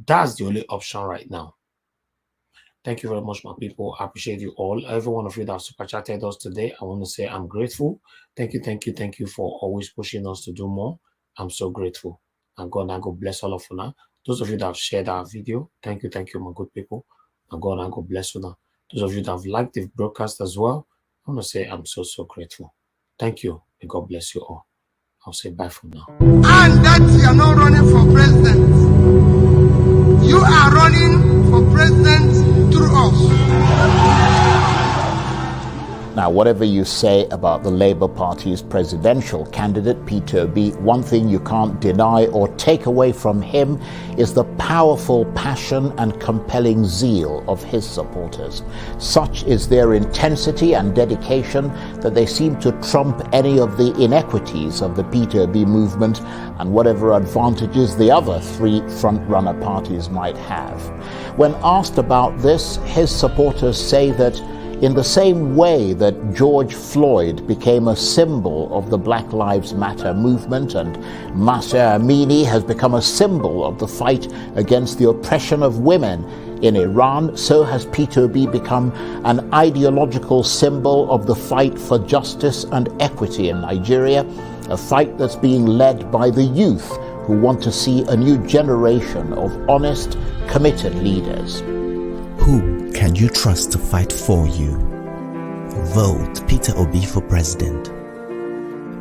That's the only option right now. Thank you very much, my people. I appreciate you all. Every one of you that super chatted us today, I want to say I'm grateful. Thank you for always pushing us to do more. I'm so grateful. And God bless all of you now. Those of you that have shared our video, thank you, my good people. And God bless you now. Those of you that have liked the broadcast as well, I want to say I'm so grateful. Thank you, and God bless you all. I'll say bye for now. And that you are not running for president. You are running for president through us. Now, whatever you say about the Labour Party's presidential candidate, Peter Obi, one thing you can't deny or take away from him is the powerful passion and compelling zeal of his supporters. Such is their intensity and dedication that they seem to trump any of the inequities of the Peter Obi movement and whatever advantages the other three front-runner parties might have. When asked about this, his supporters say that In the same way that George Floyd became a symbol of the Black Lives Matter movement and Mahsa Amini has become a symbol of the fight against the oppression of women in Iran, so has P2B become an ideological symbol of the fight for justice and equity in Nigeria, a fight that's being led by the youth who want to see a new generation of honest, committed leaders. Who can you trust to fight for you? Vote Peter Obi for president.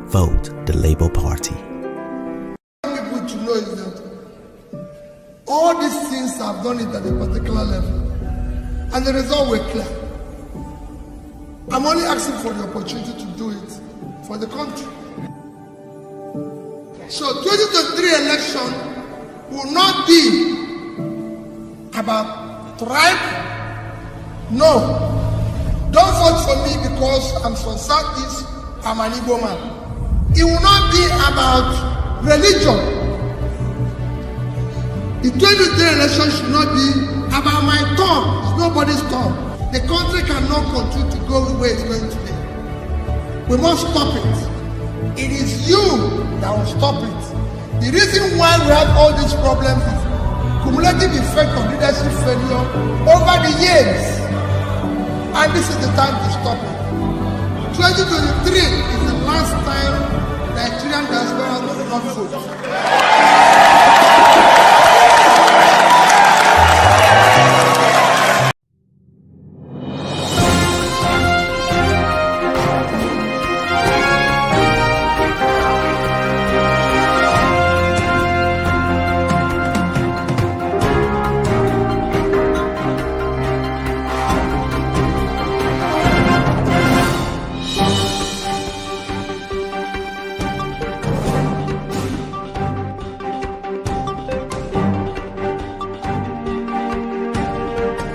Vote the Labour Party. People to know is that all these things I've done it at a particular level, and the result were clear. I'm only asking for the opportunity to do it for the country. So 2023 election will not be about tribe. No. Don't vote for me because I'm from Southeast, I'm an Igbo man. It will not be about religion. The 2023 election should not be about my turn. It's nobody's turn. The country cannot continue to go the way it's going today. We must stop it. It is you that will stop it. The reason why we have all these problems is cumulative effect of leadership failure over the years. And this is the time to stop it. 2023 is the last time Nigerian diaspora will not vote.